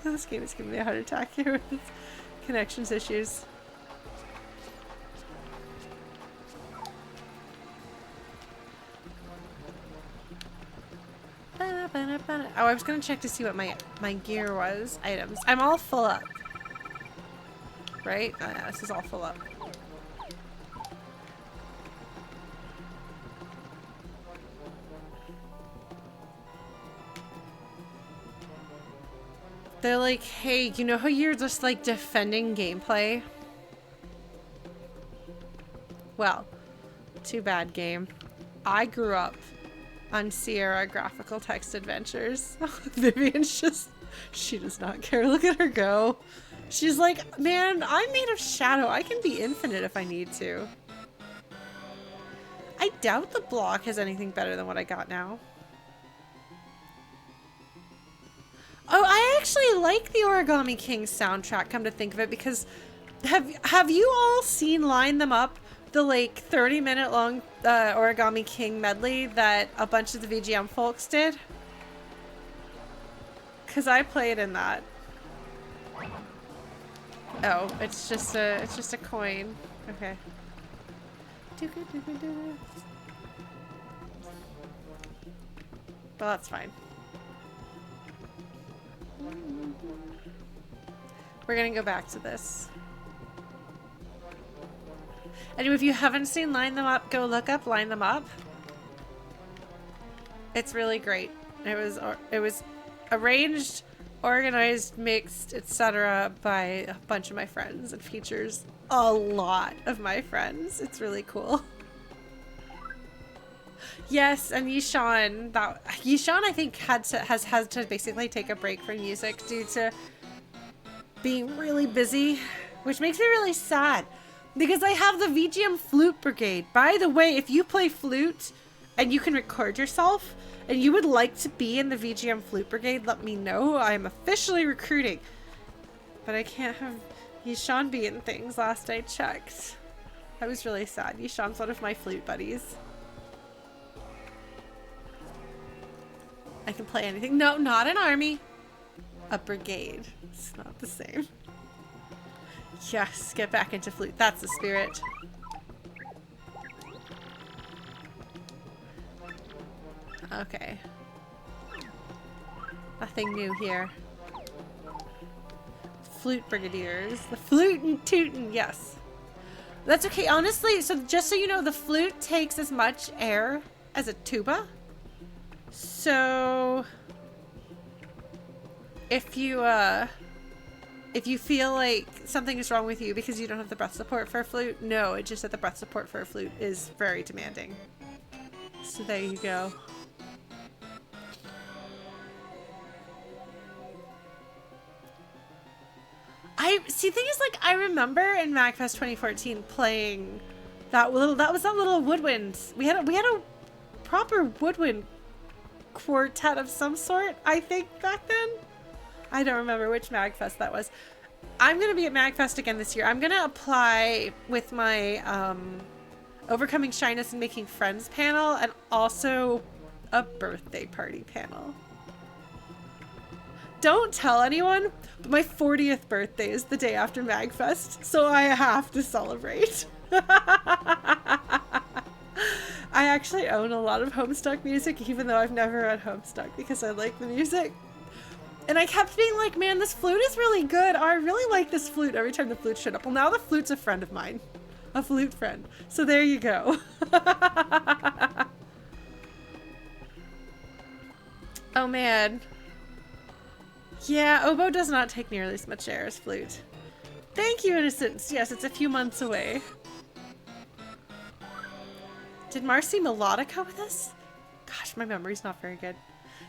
This game is giving me a heart attack here with its connections issues. Oh, I was gonna check to see what my gear was. Items. I'm all full up. Right? Oh, yeah, this is all full up. They're like, hey, you know how you're just like defending gameplay? Well, too bad, game. I grew up on Sierra Graphical Text Adventures. Vivian's just, she does not care. Look at her go. She's like, man, I'm made of shadow. I can be infinite if I need to. I doubt the block has anything better than what I got now. Oh, I actually like the Origami King soundtrack, come to think of it, because have you all seen Line Them Up? The like 30-minute long Origami King medley that a bunch of the VGM folks did? Cause I played in that. Oh, it's just a coin. Okay. Well, that's fine. We're gonna go back to this. Anyway, if you haven't seen Line Them Up, go look up Line Them Up. It's really great. It was arranged, organized, mixed, etc. by a bunch of my friends and features a lot of my friends. It's really cool. Yes, and Yishan, I think has had to basically take a break from music due to being really busy, which makes me really sad. Because I have the VGM Flute Brigade. By the way, if you play flute and you can record yourself and you would like to be in the VGM Flute Brigade, let me know. I am officially recruiting. But I can't have Yishan be in things last I checked. I was really sad. Yishan's one of my flute buddies. I can play anything. No, not an army. A brigade. It's not the same. Yes, get back into flute. That's the spirit. Okay. Nothing new here. Flute brigadiers. The flute and tootin', yes. That's okay, honestly, so just so you know, the flute takes as much air as a tuba. So if you feel like something is wrong with you because you don't have the breath support for a flute, no, it's just that the breath support for a flute is very demanding. So there you go. See, thing is, like, I remember in MagFest 2014 playing that little woodwind. We had a proper woodwind quartet of some sort, I think, back then. I don't remember which MagFest that was. I'm gonna be at MagFest again this year. I'm gonna apply with my Overcoming Shyness and Making Friends panel, and also a birthday party panel. Don't tell anyone, but my 40th birthday is the day after MagFest, so I have to celebrate. I actually own a lot of Homestuck music, even though I've never read Homestuck, because I like the music. And I kept being like, man, this flute is really good. Oh, I really like this flute every time the flute showed up. Well, now the flute's a friend of mine. A flute friend. So there you go. Oh, man. Yeah, oboe does not take nearly as much air as flute. Thank you, Innocence. Yes, it's a few months away. Did Marcy Melodica with us? Gosh, my memory's not very good.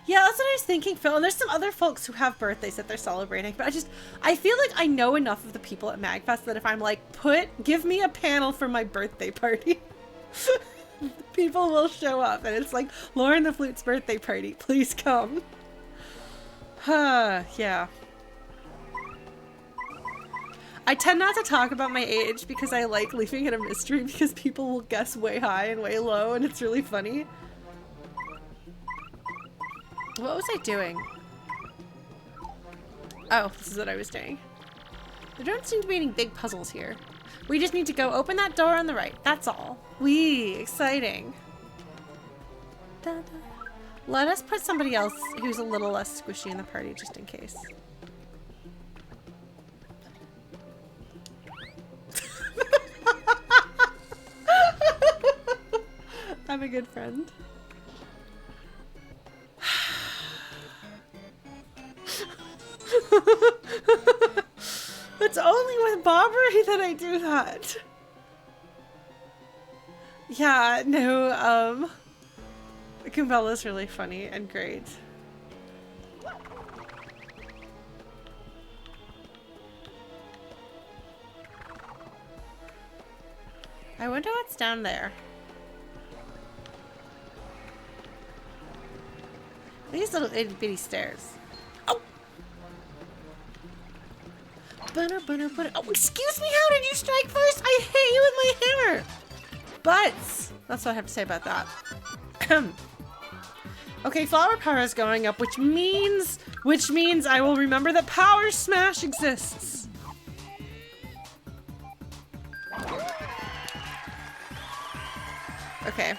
Yeah, that's what I was thinking, Phil. And there's some other folks who have birthdays that they're celebrating. But I feel like I know enough of the people at MagFest that if I'm like, give me a panel for my birthday party, people will show up. And it's like, Lauren the Flute's birthday party. Please come. Yeah. I tend not to talk about my age because I like leaving it a mystery because people will guess way high and way low and it's really funny. What was I doing? Oh, this is what I was doing. There don't seem to be any big puzzles here. We just need to go open that door on the right. That's all. Wee, exciting. Da, da. Let us put somebody else who's a little less squishy in the party just in case. I'm a good friend. It's only with Bobbery that I do that. Yeah, no, Goombella's really funny and great. I wonder what's down there. These little itty bitty stairs. Oh! Oh, excuse me, how did you strike first? I hit you with my hammer! Butts! That's what I have to say about that. Okay, flower power is going up, which means I will remember that Power Smash exists. Okay.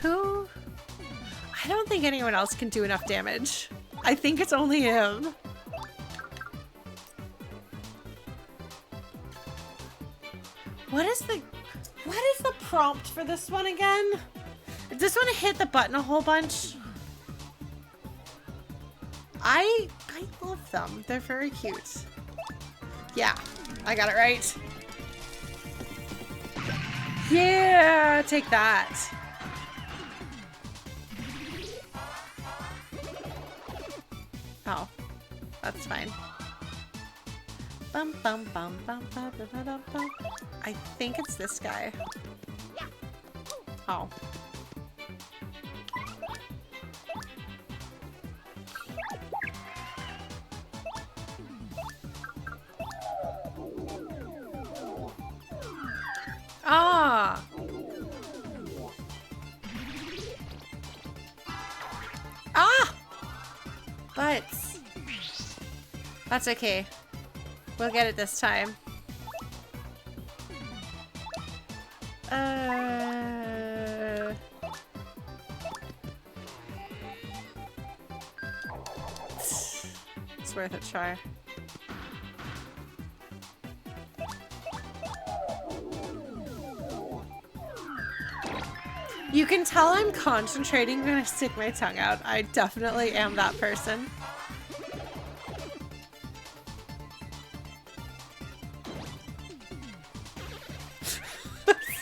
Who? I don't think anyone else can do enough damage. I think it's only him. What is the prompt for this one again? I just want to hit the button a whole bunch. I love them. They're very cute. Yeah, I got it right. Yeah, take that. Oh, that's fine. Bum, bum, bum, bum, bum, bum, bum, bum. I think it's this guy. Oh. Ah! Ah! Butts. That's okay. We'll get it this time. It's worth a try. You can tell I'm concentrating when I stick my tongue out. I definitely am that person.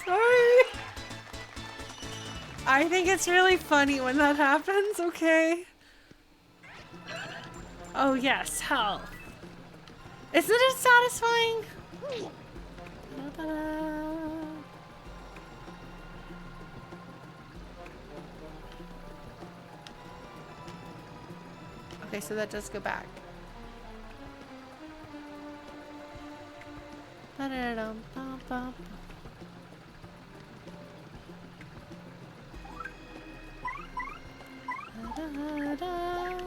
Sorry. I think it's really funny when that happens, okay? Oh yes, hell. Isn't it satisfying? Ta-da. Okay, so that does go back. Ba-da-dum-bum-bum. Da-da-da.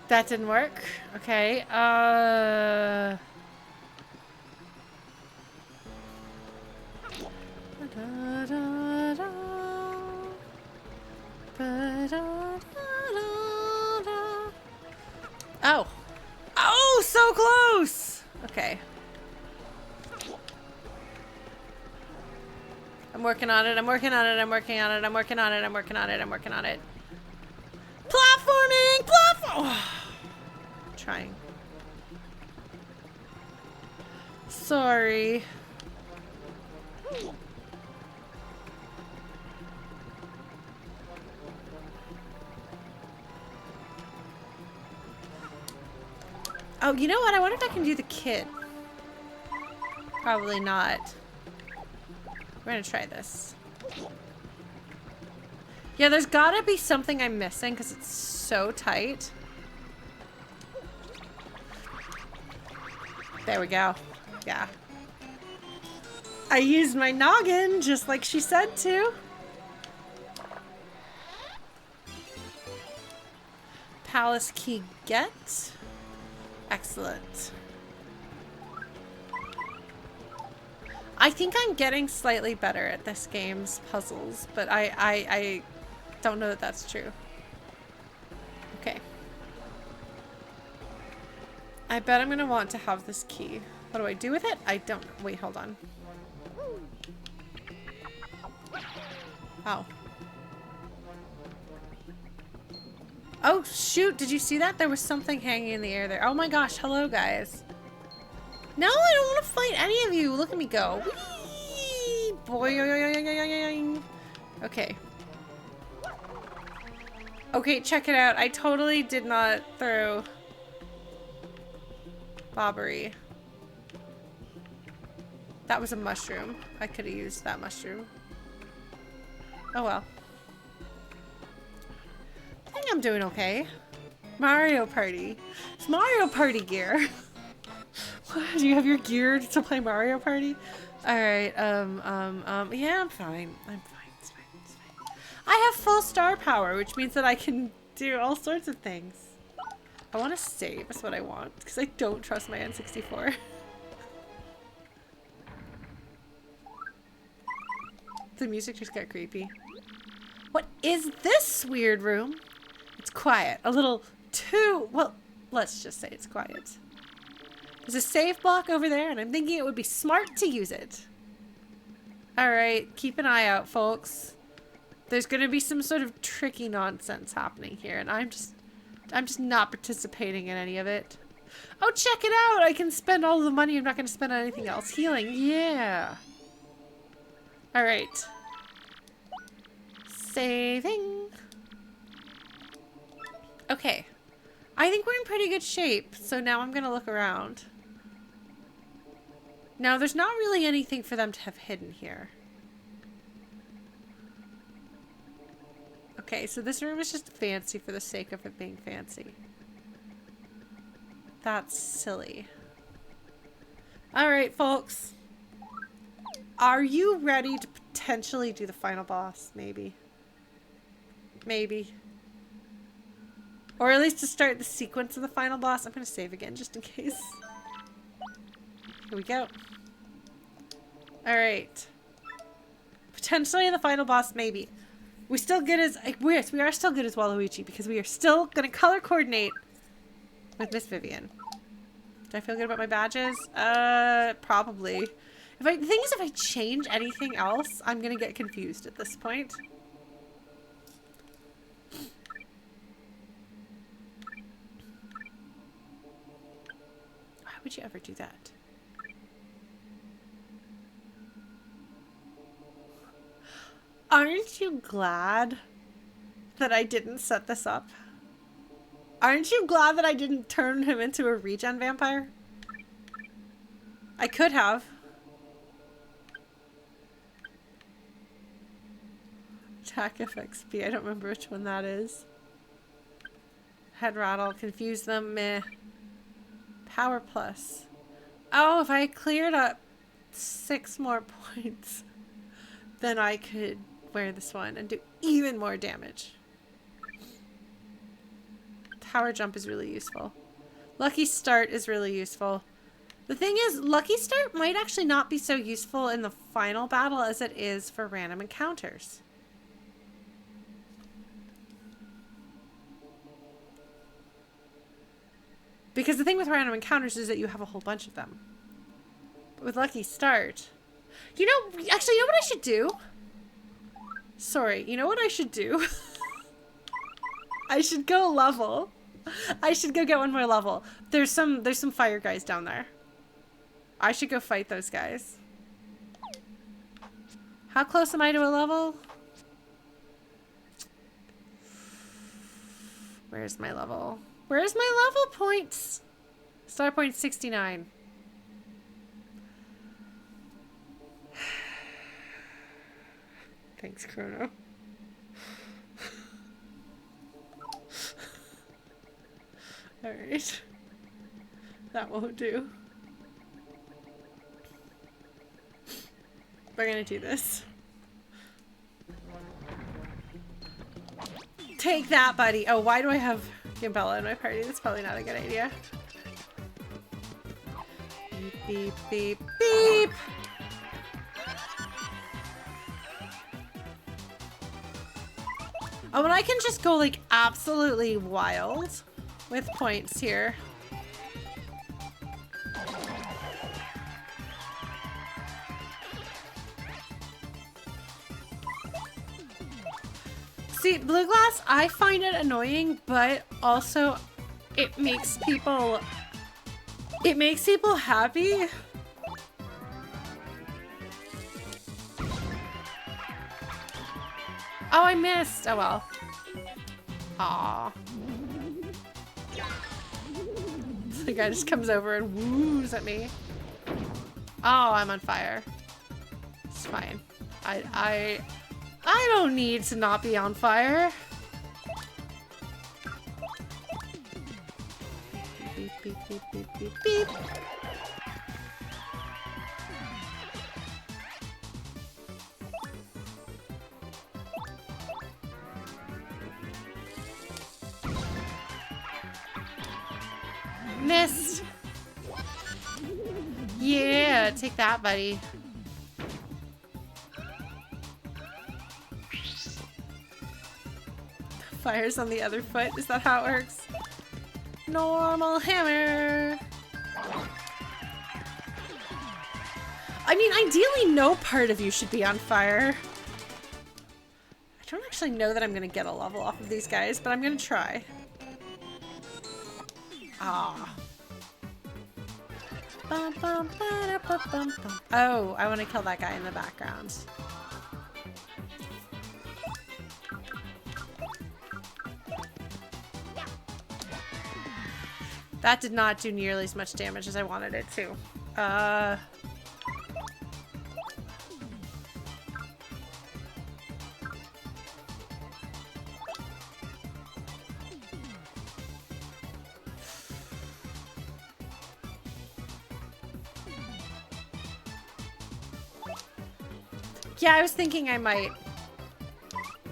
That didn't work. Okay. Oh. Oh, so close! Okay. I'm working on it, I'm working on it, I'm working on it, I'm working on it, I'm working on it, I'm working on it. Platforming! Platform! Trying. Sorry. Oh, you know what? I wonder if I can do the kid. Probably not. We're gonna try this. Yeah, there's gotta be something I'm missing because it's so tight. There we go. Yeah. I used my noggin just like she said to. Palace key get. Excellent. I think I'm getting slightly better at this game's puzzles, but I don't know that that's true. Okay. I bet I'm gonna want to have this key. What do I do with it? I don't know. Wait, hold on. Oh. Oh, shoot. Did you see that? There was something hanging in the air there. Oh my gosh. Hello, guys. No, I don't want to fight any of you. Look at me go. Whee! Boing. Okay. Okay, check it out. I totally did not throw Bobbery. That was a mushroom. I could have used that mushroom. Oh well. I think I'm doing okay. Mario Party. It's Mario Party gear. Do you have your gear to play Mario Party? Alright, yeah, I'm fine. I'm fine. It's fine. It's fine. I have full star power, which means that I can do all sorts of things. I want to save, is what I want, because I don't trust my N64. The music just got creepy. What is this weird room? It's quiet. A little too... Well, let's just say it's quiet. There's a save block over there, and I'm thinking it would be smart to use it. Alright, keep an eye out, folks. There's going to be some sort of tricky nonsense happening here, and I'm just not participating in any of it. Oh, check it out! I can spend all of the money I'm not going to spend on anything else. Healing, yeah. Alright. Saving. Okay. I think we're in pretty good shape, so now I'm going to look around. Now, there's not really anything for them to have hidden here. Okay, so this room is just fancy for the sake of it being fancy. That's silly. Alright, folks. Are you ready to potentially do the final boss? Maybe. Maybe. Or at least to start the sequence of the final boss. I'm going to save again just in case. Here we go. Alright. Potentially the final boss, maybe. We still good as... we are still good as Waluigi because we are still going to color coordinate with Miss Vivian. Do I feel good about my badges? Probably. The thing is, if I change anything else, I'm going to get confused at this point. Why would you ever do that? Aren't you glad that I didn't set this up? Aren't you glad that I didn't turn him into a regen vampire? I could have. Attack FXP. I don't remember which one that is. Head rattle. Confuse them. Meh. Power plus. Oh, if I cleared up 6 more points, then I could wear this one and do even more damage. Tower jump is really useful. Lucky start is really useful. The thing is, Lucky start might actually not be so useful in the final battle as it is for random encounters. Because the thing with random encounters is that you have a whole bunch of them. But with Lucky Start... You know, actually, you know what I should do? Sorry, you know what I should do? I should go level. I should go get one more level. There's some fire guys down there. I should go fight those guys. How close am I to a level? Where's my level? Where's my level points? Star point 69. Thanks, Chrono. Alright. That won't do. We're gonna do this. Take that, buddy. Oh, why do I have Goombella in my party? That's probably not a good idea. Beep, beep, beep, beep! Oh, and I can just go, like, absolutely wild with points here. See, blue glass, I find it annoying, but also it makes people happy. Oh, I missed. Oh, well. Aw. The guy just comes over and woos at me. Oh, I'm on fire. It's fine. I don't need to not be on fire. Beep, beep, beep, beep, beep, beep. Missed. Yeah, take that, buddy. Fire's on the other foot. Is that how it works? Normal hammer. I mean, ideally, no part of you should be on fire. I don't actually know that I'm going to get a level off of these guys, but I'm going to try. Ah. Oh, I want to kill that guy in the background. That did not do nearly as much damage as I wanted it to. Yeah, I was thinking I might...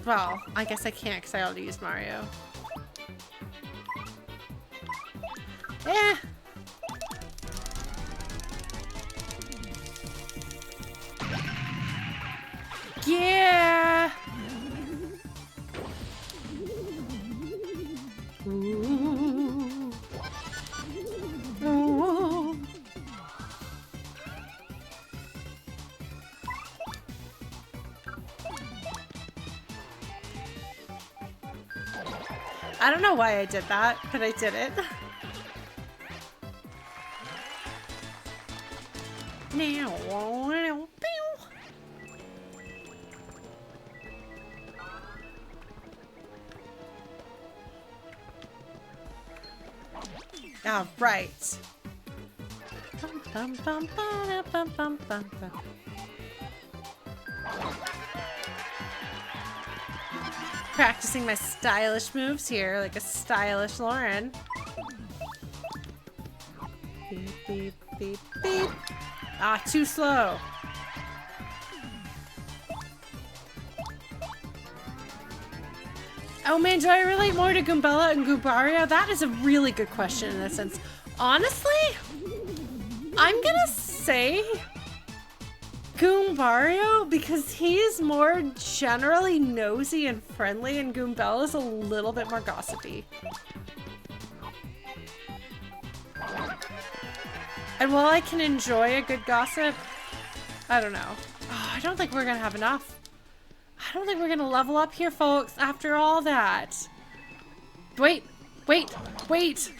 Well, I guess I can't because I already used Mario. Yeah. Yeah. Ooh. Ooh. I don't know why I did that, but I did it. All right. Practicing my stylish moves here, like a stylish Lauren. Beep, beep, beep, beep. Ah, too slow. Oh man, do I relate more to Goombella and Goombario? That is a really good question in that sense. Honestly, I'm gonna say Goombario because he is more generally nosy and friendly and Goombella is a little bit more gossipy. And while I can enjoy a good gossip, I don't know. Oh, I don't think we're gonna have enough. I don't think we're gonna level up here, folks, after all that. Wait, wait, wait.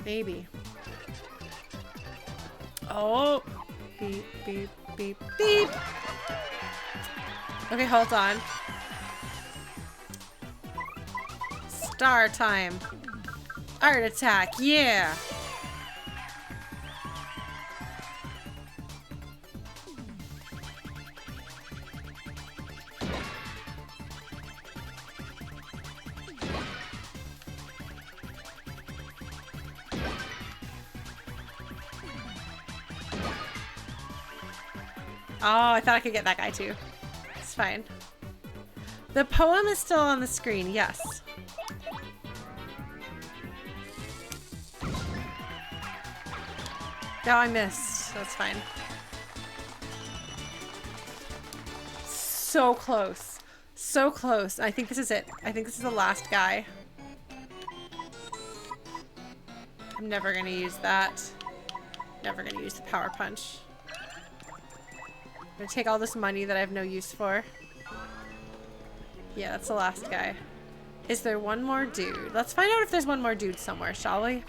Maybe. Oh. Beep, beep, beep, beep. Okay, hold on. Star time. Art attack, yeah. Oh, I thought I could get that guy too. It's fine. The poem is still on the screen, yes. No, I missed. That's fine. So close. So close. I think this is it. I think this is the last guy. I'm never gonna use that. Never gonna use the power punch. I'm gonna take all this money that I have no use for. Yeah, that's the last guy. Is there one more dude? Let's find out if there's one more dude somewhere, shall we?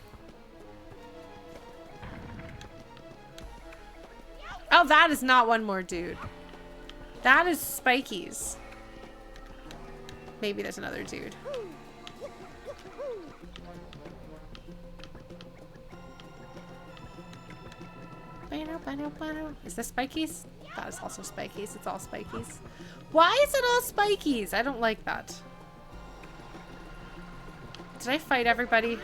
Oh, that is not one more dude. That is Spiky's. Maybe there's another dude. Is this Spiky's? That is also Spiky's. It's all Spiky's. Why is it all Spiky's? I don't like that. Did I fight everybody?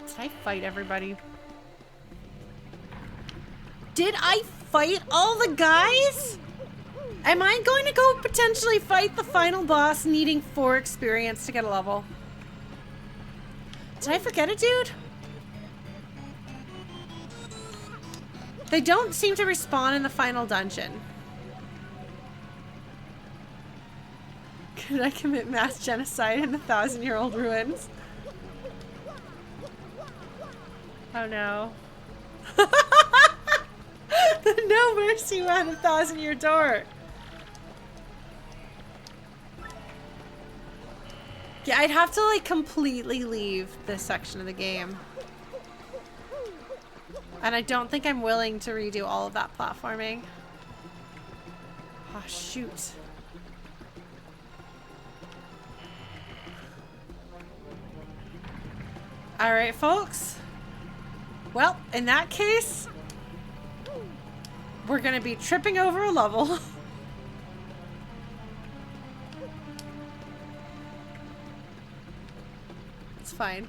Did I fight everybody? Did I fight all the guys? Am I going to go potentially fight the final boss needing 4 experience to get a level? Did I forget a dude? They don't seem to respawn in the final dungeon. Could I commit mass genocide in the 1,000-year-old ruins? Oh no. The no mercy man, 1,000-year door. Yeah, I'd have to like completely leave this section of the game. And I don't think I'm willing to redo all of that platforming. Oh, shoot. All right, folks. Well, in that case, we're gonna be tripping over a level. It's fine.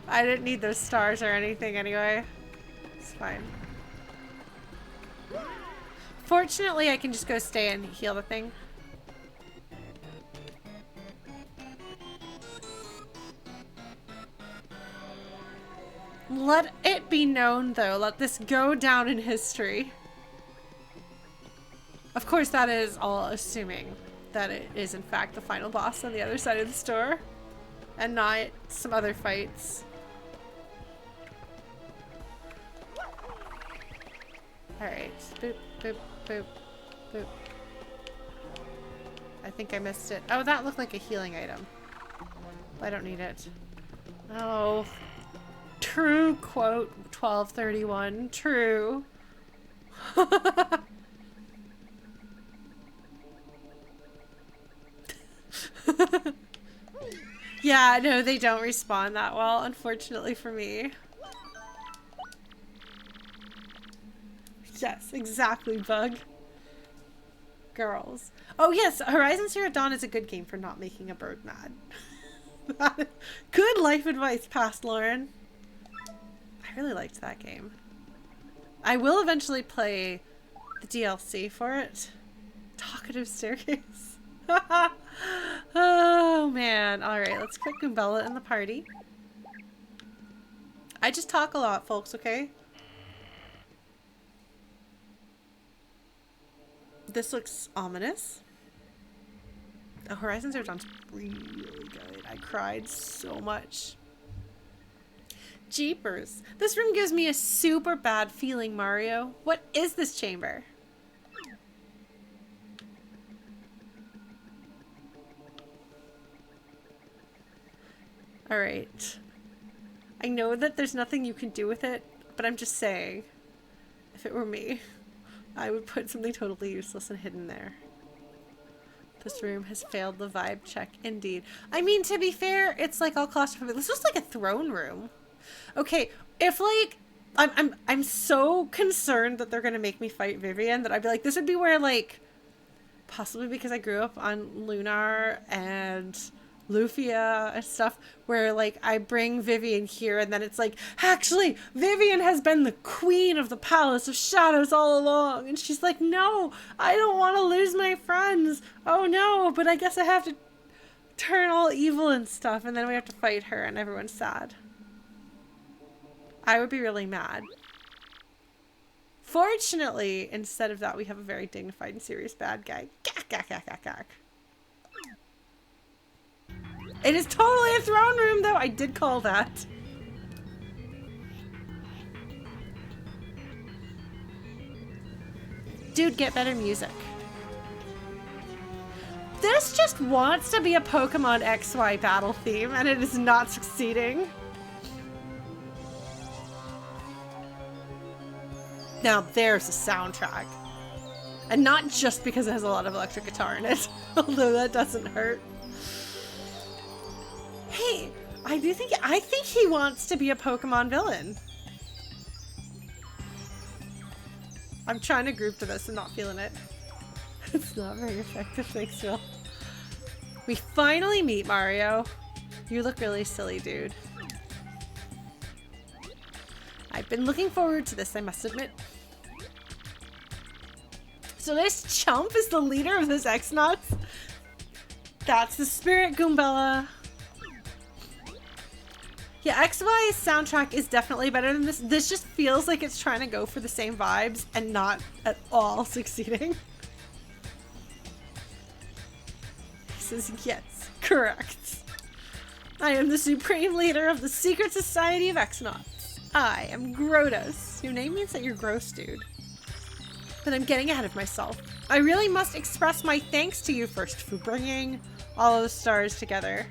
I didn't need those stars or anything anyway. It's fine. Fortunately, I can just go stay and heal the thing. Let it be known, though. Let this go down in history. Of course, that is all assuming that it is, in fact, the final boss on the other side of the store. And not some other fights. Alright. Boop, boop, boop, boop. I think I missed it. Oh, that looked like a healing item. I don't need it. Oh. True quote 1231. True. Yeah, no, they don't respond that well, unfortunately for me. Yes, exactly, Bug. Girls. Oh yes, Horizon Zero Dawn is a good game for not making a bird mad. Good life advice, past Lauren. I really liked that game. I will eventually play the DLC for it. Talkative Staircase. Oh man. Alright, let's put Goombella in the party. I just talk a lot, folks, okay? This looks ominous. Oh, Horizon Zero Dawn's really good. I cried so much. Jeepers. This room gives me a super bad feeling, Mario. What is this chamber? Alright. I know that there's nothing you can do with it, but I'm just saying, if it were me, I would put something totally useless and hidden there. This room has failed the vibe check, indeed. I mean, to be fair, it's like all claustrophobic. This was like a throne room. Okay, if like, I'm so concerned that they're gonna make me fight Vivian that I'd be like, this would be where like, possibly because I grew up on Lunar and Lufia and stuff, where like I bring Vivian here and then it's like, actually Vivian has been the queen of the Palace of Shadows all along, and she's like, no, I don't want to lose my friends, oh no, but I guess I have to turn all evil and stuff, and then we have to fight her and everyone's sad. I would be really mad. Fortunately, instead of that, we have a very dignified and serious bad guy. Gak, gak, gak, gak, gak. It is totally a throne room, though. I did call that. Dude, get better music. This just wants to be a Pokemon XY battle theme, and it is not succeeding. Now, there's a soundtrack. And not just because it has a lot of electric guitar in it, although that doesn't hurt. Hey, I think he wants to be a Pokemon villain. I'm trying to group to this and not feeling it. It's not very effective, thanks, Phil. We finally meet Mario. You look really silly, dude. I've been looking forward to this, I must admit. So this chump is the leader of this X-Nauts? That's the spirit, Goombella. Yeah, XY's soundtrack is definitely better than this. This just feels like it's trying to go for the same vibes and not at all succeeding. He says, yes, correct. I am the supreme leader of the secret society of X-Nauts. I am Grodus. Your name means that you're gross, dude. But I'm getting ahead of myself. I really must express my thanks to you first for bringing all of the stars together.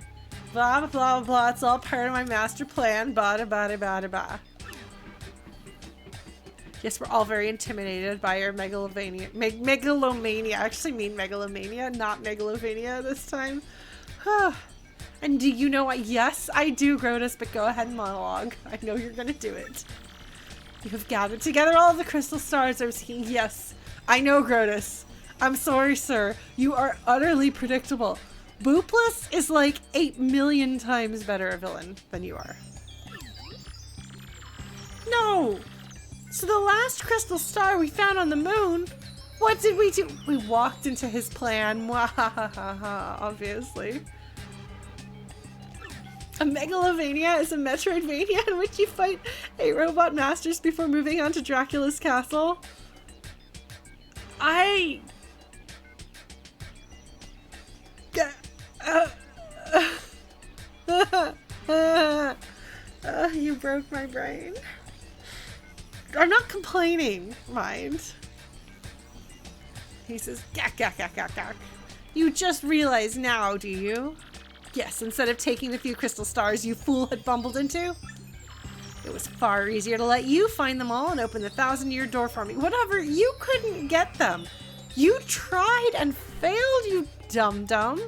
Blah, blah, blah, blah. It's all part of my master plan. Bada, bada, bada, bada. Yes, we're all very intimidated by your megalomania. Megalomania. I actually mean megalomania, not megalovania this time. And do you know what? Yes, I do, Grodus, but go ahead and monologue. I know you're gonna do it. You have gathered together all of the crystal stars I was seeking. Yes, I know, Grodus. I'm sorry, sir. You are utterly predictable. Boopless is like 8 million times better a villain than you are. No! So the last crystal star we found on the moon, what did we do? We walked into his plan. Mwahahaha, obviously. A Megalovania is a Metroidvania in which you fight 8 robot masters before moving on to Dracula's castle. You broke my brain. I'm not complaining, mind. He says, gak, gak, gak, gak, gak. You just realize now, do you? Yes, instead of taking the few crystal stars you fool had bumbled into. It was far easier to let you find them all and open the 1,000-year door for me. Whatever, you couldn't get them. You tried and failed, you dum-dum.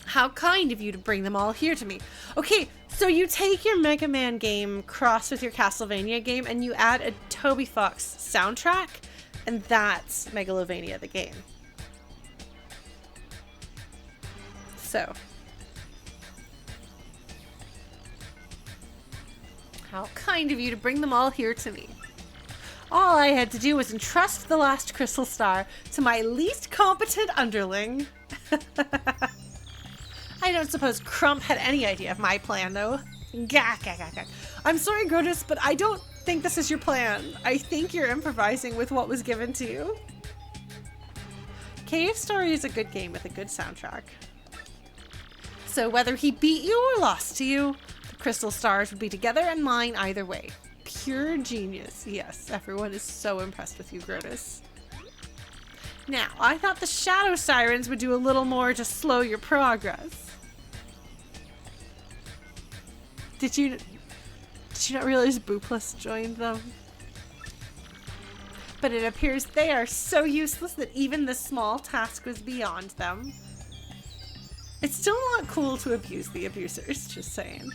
How kind of you to bring them all here to me. Okay, so you take your Mega Man game cross with your Castlevania game and you add a Toby Fox soundtrack, and that's Megalovania the game. So, how kind of you to bring them all here to me. All I had to do was entrust the last crystal star to my least competent underling. I don't suppose Crump had any idea of my plan, though. Gak, gak, gak, gak. I'm sorry, Grodus, but I don't think this is your plan. I think you're improvising with what was given to you. Cave Story is a good game with a good soundtrack. So whether he beat you or lost to you, the crystal stars would be together and mine either way. Pure genius. Yes, everyone is so impressed with you, Grodus. Now, I thought the shadow sirens would do a little more to slow your progress. Did you not realize Boopless joined them? But it appears they are so useless that even this small task was beyond them. It's still not cool to abuse the abusers, just saying.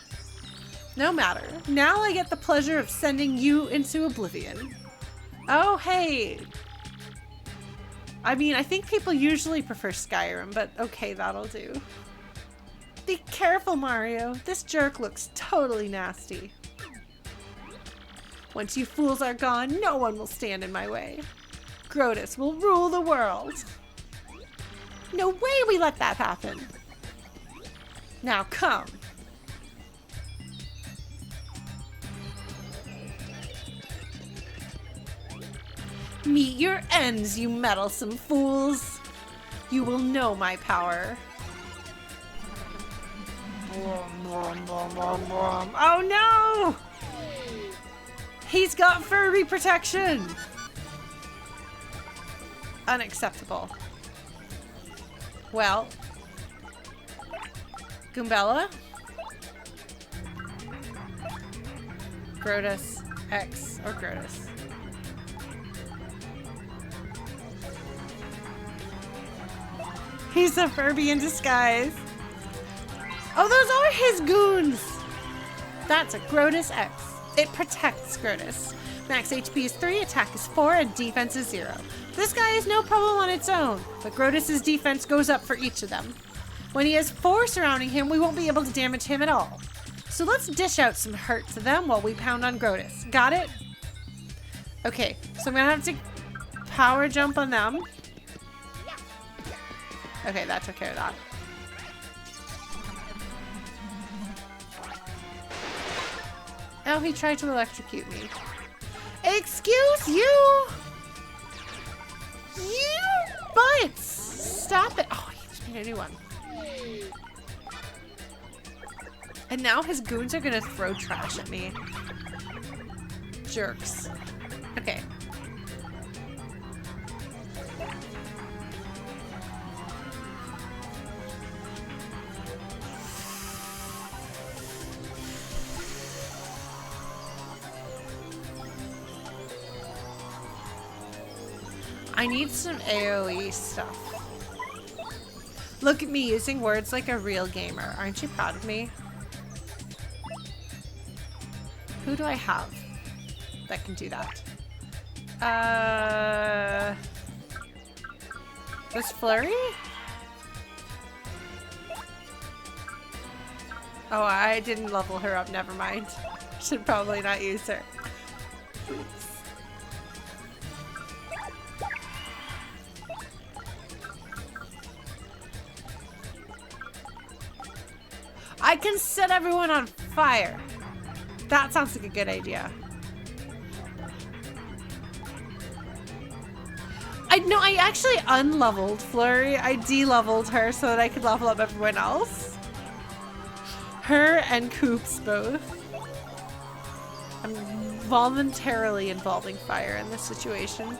No matter. Now I get the pleasure of sending you into oblivion. Oh, hey. I mean, I think people usually prefer Skyrim, but okay, that'll do. Be careful, Mario. This jerk looks totally nasty. Once you fools are gone, no one will stand in my way. Grodus will rule the world. No way we let that happen. Now come. Meet your ends, you meddlesome fools. You will know my power. Oh no! He's got furry protection! Unacceptable. Well. Goombella? Grodus X or Grodus. He's a Furby in disguise. Oh, those are his goons! That's a Grodus X. It protects Grodus. Max HP is 3, attack is 4, and defense is 0. This guy is no problem on its own, but Grodus's defense goes up for each of them. When he has 4 surrounding him, we won't be able to damage him at all. So let's dish out some hurt to them while we pound on Grodus. Got it? Okay, so I'm gonna have to power jump on them. Okay, that took care of that. Oh, he tried to electrocute me. Excuse you! You butts! Stop it! Oh, he just made a new one. And now his goons are gonna throw trash at me. Jerks. Okay. I need some AoE stuff. Look at me using words like a real gamer. Aren't you proud of me? Who do I have that can do that? Was Flurry? Oh, I didn't level her up. Never mind. Should probably not use her. Oops. I can set everyone on fire. That sounds like a good idea. I actually unleveled Flurry. I de-leveled her so that I could level up everyone else. Her and Koops both. I'm voluntarily involving fire in this situation.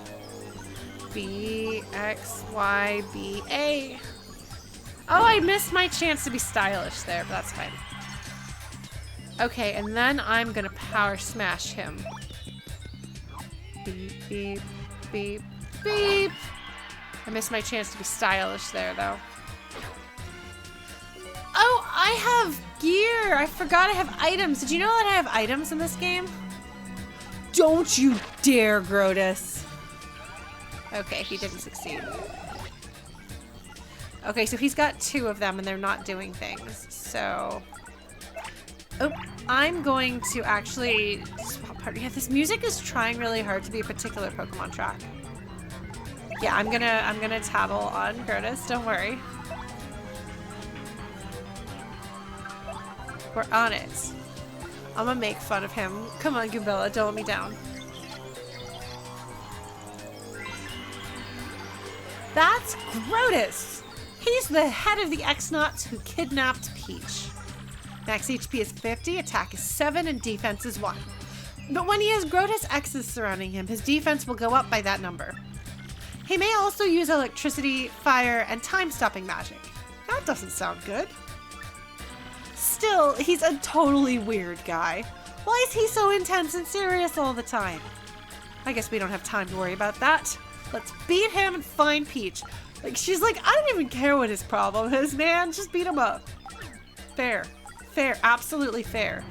B, X, Y, B, A. Oh, I missed my chance to be stylish there, but that's fine. Okay, and then I'm gonna power smash him. Beep, beep, beep, beep. I missed my chance to be stylish there, though. Oh, I have gear. I forgot I have items. Did you know that I have items in this game? Don't you dare, Grodus. Okay, he didn't succeed. Okay, so he's got 2 of them and they're not doing things. So, oh, I'm going to actually swap part. Yeah, this music is trying really hard to be a particular Pokemon track. Yeah, I'm gonna tattle on Grodus. Don't worry. We're on it. I'm gonna make fun of him. Come on, Goombella, don't let me down. That's Grodus. He's the head of the X-Nauts who kidnapped Peach. Max HP is 50, attack is 7, and defense is 1. But when he has Grodus X's surrounding him, his defense will go up by that number. He may also use electricity, fire, and time-stopping magic. That doesn't sound good. Still, he's a totally weird guy. Why is he so intense and serious all the time? I guess we don't have time to worry about that. Let's beat him and find Peach. Like, she's like, I don't even care what his problem is, man. Just beat him up. Fair. Fair. Absolutely fair.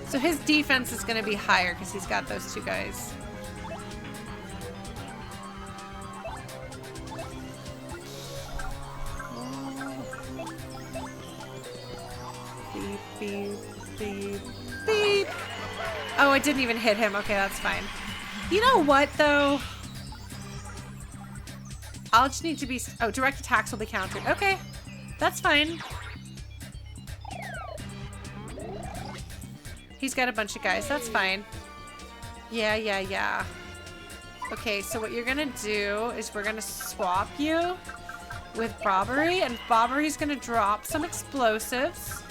So his defense is going to be higher because he's got those two guys. Beep, beep, beep, beep. Oh, I didn't even hit him. Okay, that's fine. You know what, though? I'll just need to be... Oh, direct attacks will be countered. Okay, that's fine. He's got a bunch of guys. That's fine. Yeah. Okay, so what you're gonna do is we're gonna swap you with Bobbery, and Bobbery's gonna drop some explosives.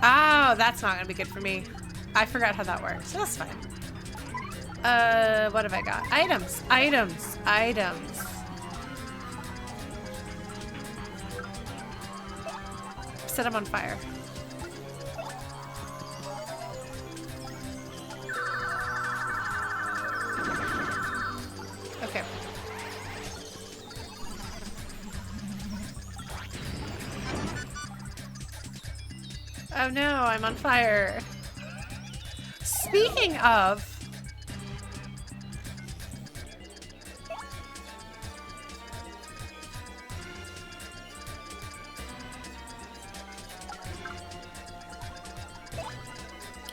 Oh, that's not gonna be good for me. I forgot how that works. So that's fine. What have I got? Items. Set him on fire. Okay. Oh no, I'm on fire. Speaking of...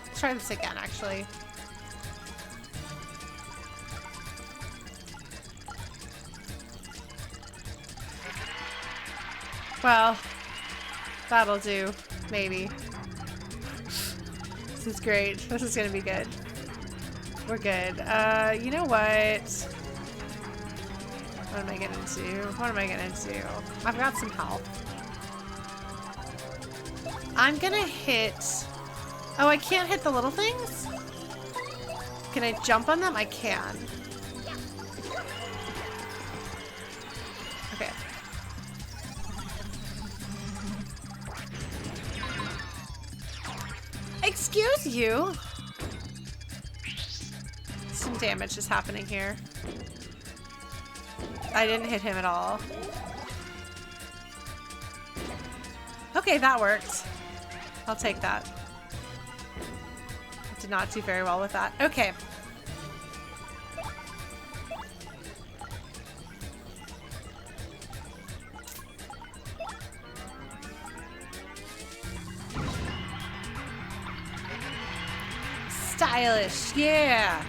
Let's try this again, actually. Well, that'll do. Maybe. This is great. This is gonna be good. We're good. You know what? What am I getting into? I've got some health. I'm gonna hit... Oh, I can't hit the little things? Can I jump on them? I can. Okay. Excuse you. Some damage is happening here. I didn't hit him at all. Okay, that worked. I'll take that. Did not do very well with that. Okay. Stylish, yeah.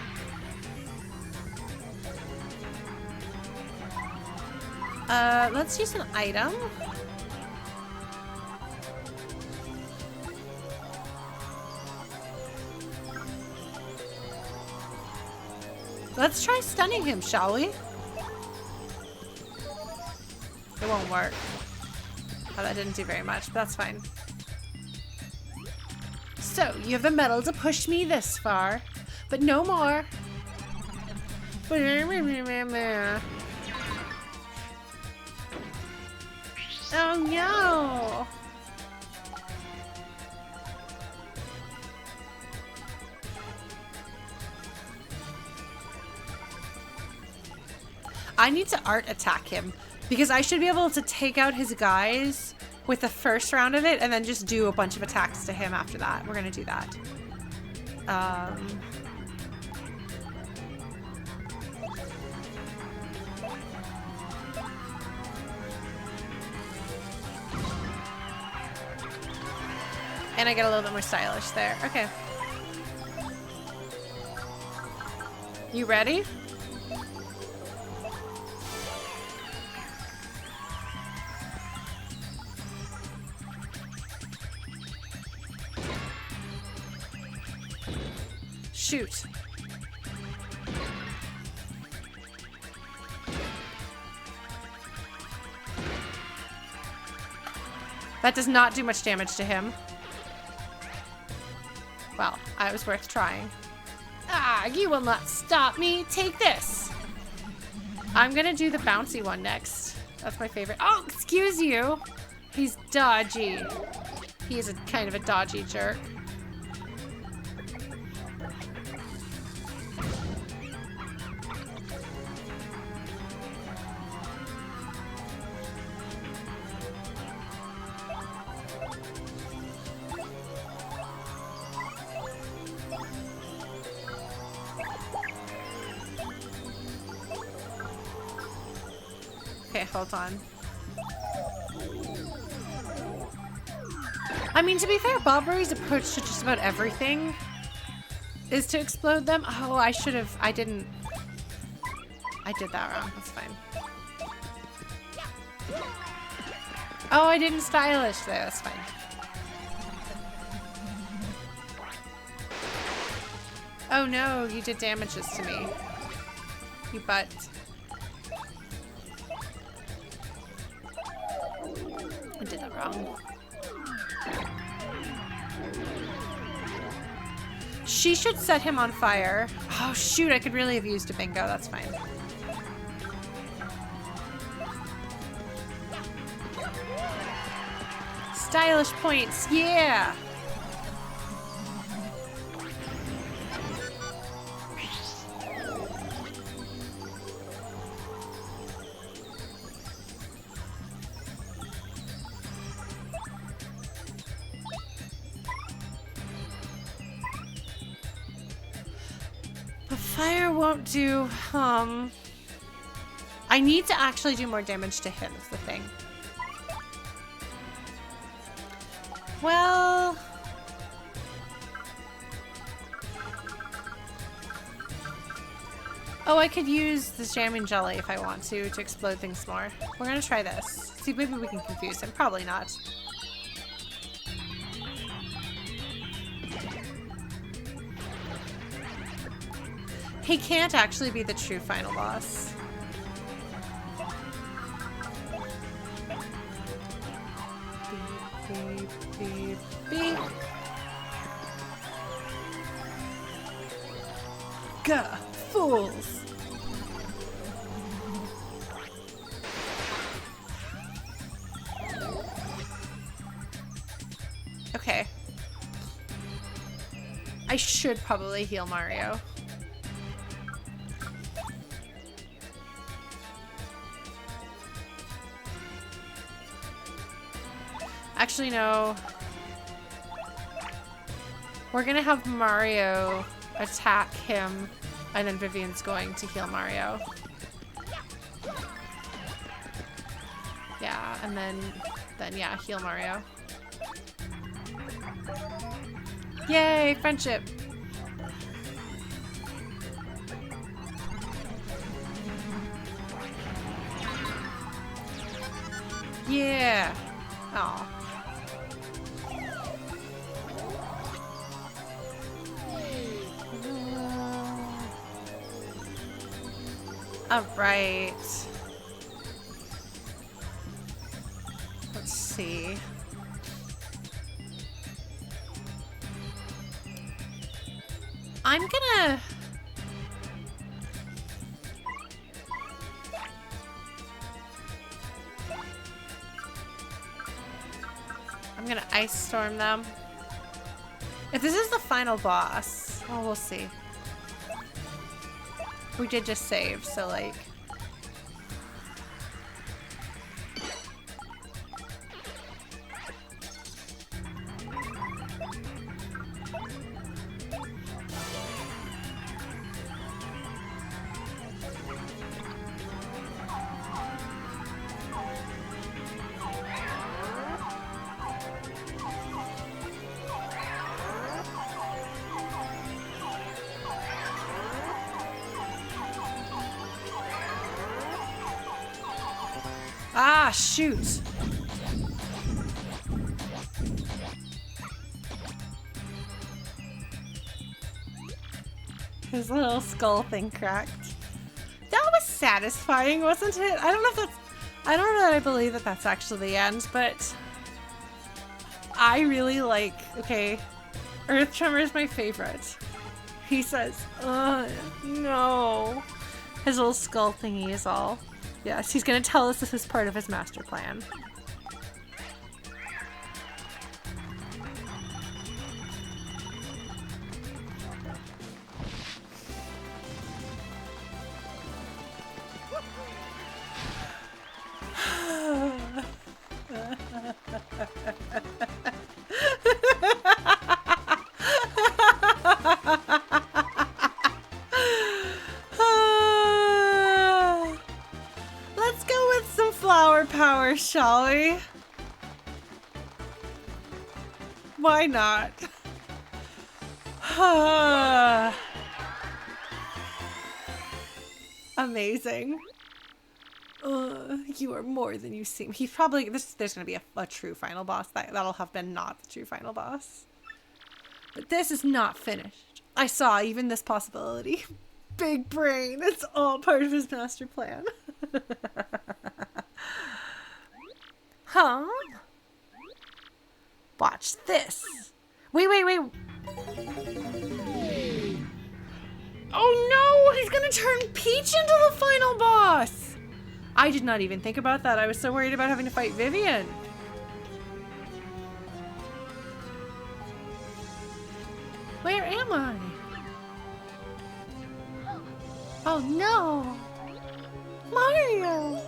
Let's use an item. Let's try stunning him, shall we? It won't work. Oh, that didn't do very much, but that's fine. So, you have the metal to push me this far, but no more. Oh no! I need to art attack him because I should be able to take out his guys with the first round of it and then just do a bunch of attacks to him after that. We're gonna do that. And I get a little bit more stylish there. Okay. You ready? shoot. That does not do much damage to him. Well, it was worth trying. Ah, you will not stop me. Take this. I'm gonna do the bouncy one next. That's my favorite. Oh, excuse you. He's dodgy. He is a kind of a dodgy jerk. Okay, hold on. I mean, to be fair, Bobberry's approach to just about everything is to explode them. Oh, I should have. I didn't. I did that wrong. That's fine. Oh, I didn't stylish there. That's fine. Oh no, you did damages to me. You butt. I did that wrong. She should set him on fire. Oh shoot, I could really have used a bingo. That's fine. Stylish points, yeah! The fire won't do, I need to actually do more damage to him is the thing. Well... Oh, I could use this jamming jelly if I want to explode things more. We're gonna try this. See, maybe we can confuse him. Probably not. He can't actually be the true final boss. Beep, beep, beep, beep. Gah, fools! Okay. I should probably heal Mario. Actually, no. We're gonna have Mario attack him, and then Vivian's going to heal Mario. Yeah, and then yeah, heal Mario. Yay, friendship! Yeah! Aw. Alright. Let's see. I'm gonna... ice storm them. If this is the final boss, well, we'll see. We did just save, so like... Ah, shoot. His little skull thing cracked. That was satisfying, wasn't it? I don't know if that's... I don't know that I believe that that's actually the end, but... I really like... Okay. Earth Tremor is my favorite. He says, no. His little skull thingy is all... Yes, he's gonna tell us this is part of his master plan. Let's go with some flower power, shall we? Why not? Amazing. You are more than you seem. He's probably... There's going to be a true final boss. That'll have been not the true final boss. But this is not finished. I saw even this possibility. Big brain. It's all part of his master plan. Huh? Watch this. Wait. Oh no! He's gonna turn Peach into the final boss! I did not even think about that. I was so worried about having to fight Vivian. Where am I? Oh no! Mario!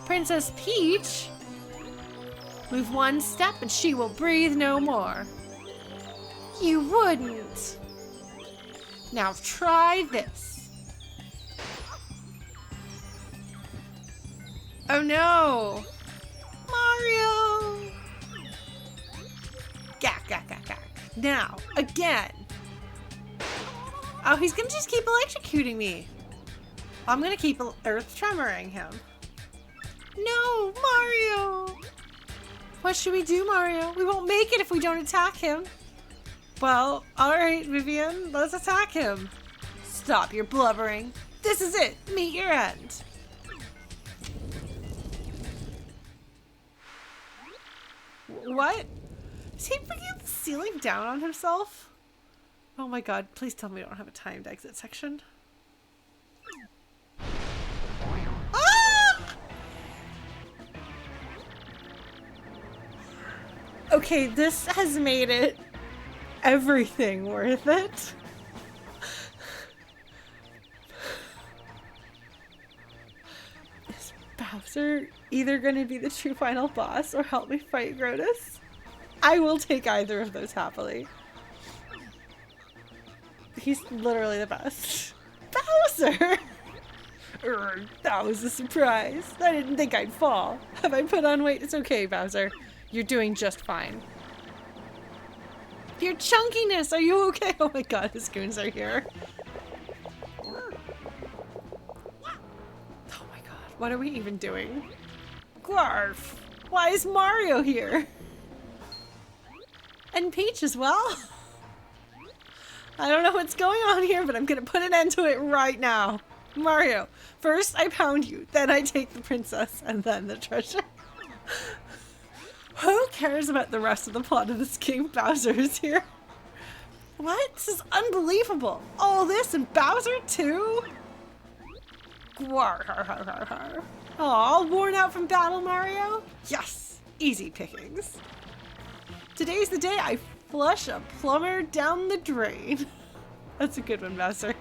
Princess Peach? Move one step and she will breathe no more. You wouldn't. Now try this. Oh no! Mario! Gak. Now, again. Oh, he's gonna just keep electrocuting me. I'm gonna keep earth tremoring him. No, Mario! What should we do, Mario? We won't make it if we don't attack him. Well, alright, Vivian, let's attack him. Stop your blubbering. This is it. Meet your end. What? Is he bringing the ceiling down on himself? Oh my god, please tell me we don't have a timed exit section. Ah! Okay, this has made it everything worth it. Is Bowser either going to be the true final boss or help me fight Grodus? I will take either of those happily. He's literally the best. Bowser! That was a surprise. I didn't think I'd fall. Have I put on weight? It's okay, Bowser. You're doing just fine. Your chunkiness, are you okay? Oh my god, his goons are here. Oh my god, what are we even doing? Gwarf! Why is Mario here? And Peach as well? I don't know what's going on here, but I'm gonna put an end to it right now. Mario, first I pound you, then I take the princess, and then the treasure. Who cares about the rest of the plot of this game? Bowser is here. What? This is unbelievable. All this and Bowser too? Aw, all worn out from battle, Mario? Yes, easy pickings. Today's the day I flush a plumber down the drain. That's a good one, Bowser.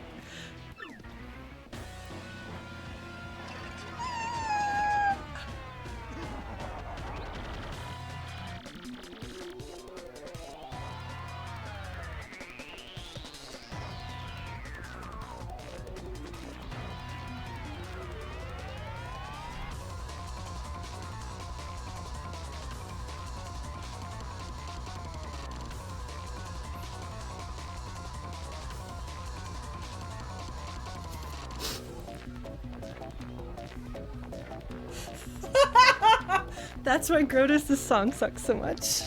That's why Grodus' song sucks so much.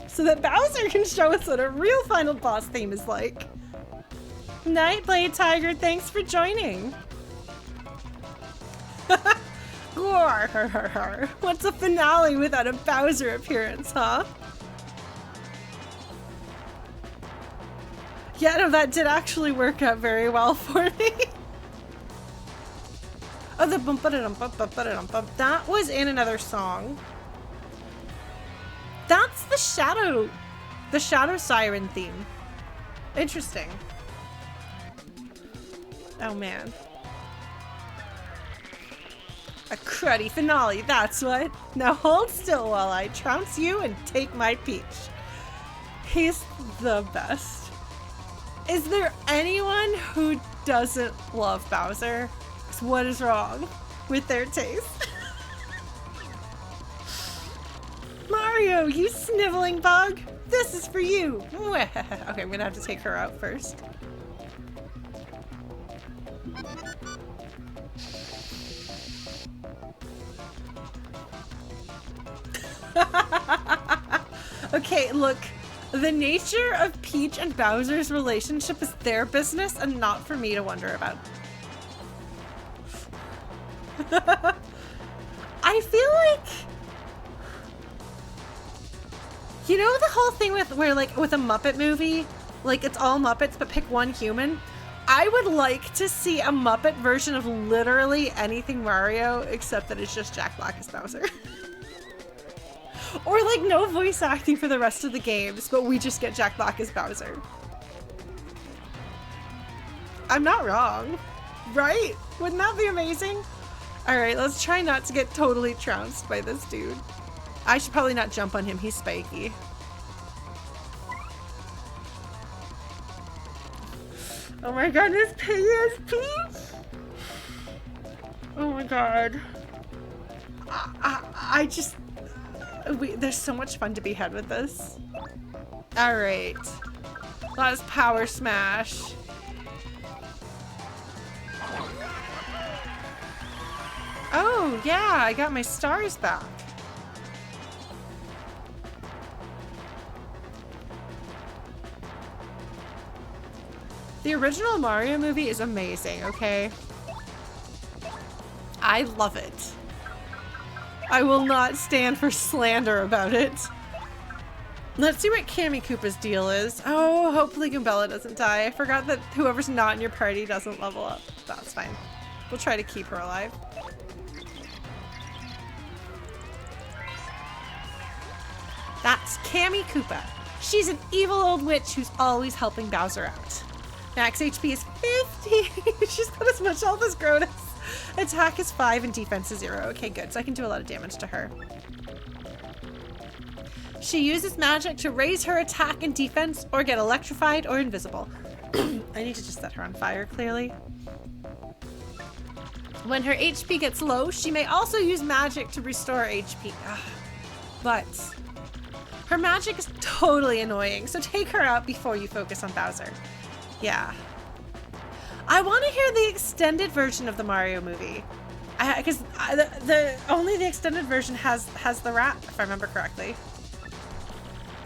So that Bowser can show us what a real final boss theme is like. Nightblade Tiger, thanks for joining. What's a finale without a Bowser appearance, huh? Yeah, no, that did actually work out very well for me. Oh, the bump bump. That was in another song. That's the Shadow Siren theme. Interesting. Oh man. A cruddy finale, that's what. Now hold still while I trounce you and take my peach. He's the best. Is there anyone who doesn't love Bowser? 'Cause what is wrong with their taste? Mario, you sniveling bug! This is for you! Okay, I'm gonna have to take her out first. Okay, look. The nature of Peach and Bowser's relationship is their business and not for me to wonder about. I feel like... You know the whole thing with where like with a Muppet movie, like it's all Muppets but pick one human? I would like to see a Muppet version of literally anything Mario except that it's just Jack Black as Bowser. Or like no voice acting for the rest of the games, but we just get Jack Black as Bowser. I'm not wrong, right? Wouldn't that be amazing? All right, let's try not to get totally trounced by this dude. I should probably not jump on him, he's spiky. Oh my goodness, Piggy is Peach! Oh my god. I just... there's so much fun to be had with this. Alright. Let's power smash. Oh, yeah, I got my stars back. The original Mario movie is amazing, okay? I love it. I will not stand for slander about it. Let's see what Cammy Koopa's deal is. Oh, hopefully Goombella doesn't die. I forgot that whoever's not in your party doesn't level up. That's fine. We'll try to keep her alive. That's Cammy Koopa. She's an evil old witch who's always helping Bowser out. Max HP is 50. She's got as much health as Grodus. Attack is 5 and defense is 0. Okay, good. So I can do a lot of damage to her. She uses magic to raise her attack and defense or get electrified or invisible. I need to just set her on fire, clearly. When her HP gets low, she may also use magic to restore HP. Ugh. But her magic is totally annoying, so take her out before you focus on Bowser. Yeah. I want to hear the extended version of the Mario movie. Because only the extended version has the rap, if I remember correctly.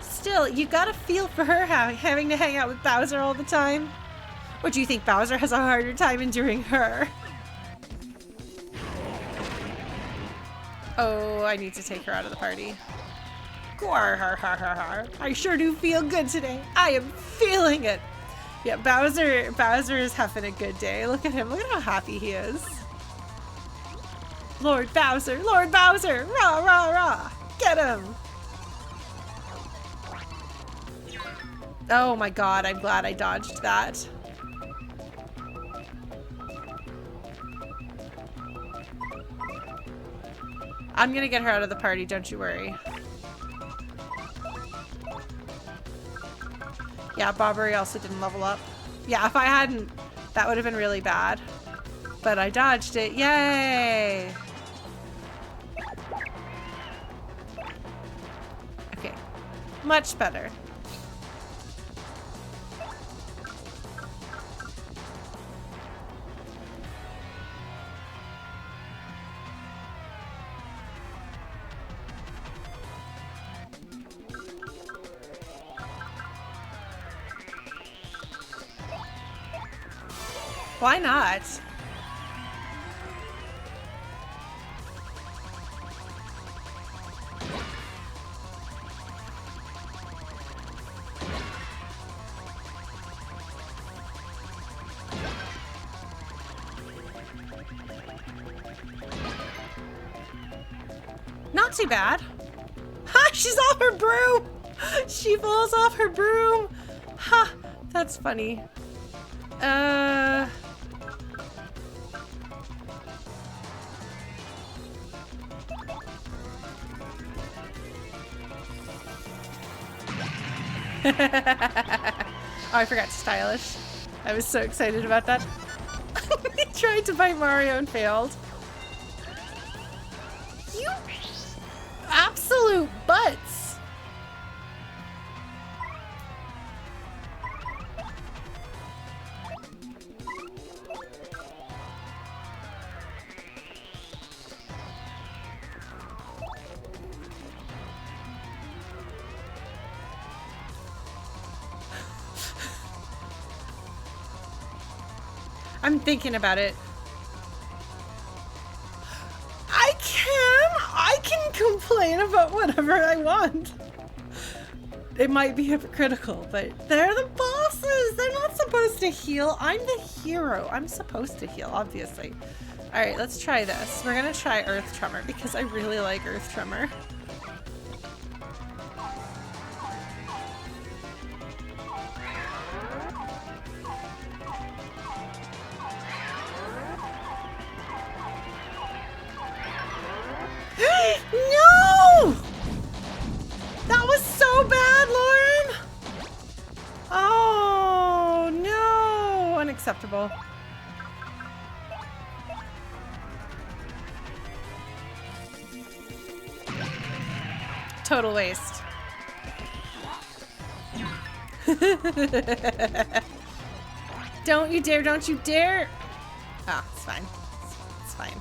Still, you gotta feel for her having to hang out with Bowser all the time. Or do you think Bowser has a harder time enduring her? Oh, I need to take her out of the party. I sure do feel good today. I am feeling it. Yeah, Bowser is having a good day. Look at him. Look at how happy he is. Lord Bowser! Lord Bowser! Rah, rah, rah! Get him! Oh my god, I'm glad I dodged that. I'm gonna get her out of the party, don't you worry. Yeah, Bobbery also didn't level up. Yeah, if I hadn't, that would have been really bad. But I dodged it. Yay! Okay. Much better. Why not? Not too bad. Ha! She's off her broom! She falls off her broom! Ha! That's funny. Oh, I forgot to stylish. I was so excited about that. He tried to bite Mario and failed. You absolute butts! I'm thinking about it. I can complain about whatever I want. It might be hypocritical, but they're the bosses. They're not supposed to heal. I'm the hero. I'm supposed to heal, obviously. All right, let's try this. We're gonna try Earth Tremor because I really like Earth Tremor. No! That was so bad, Lauren! Oh, no! Unacceptable. Total waste. Don't you dare, don't you dare! Ah, it's fine. It's fine.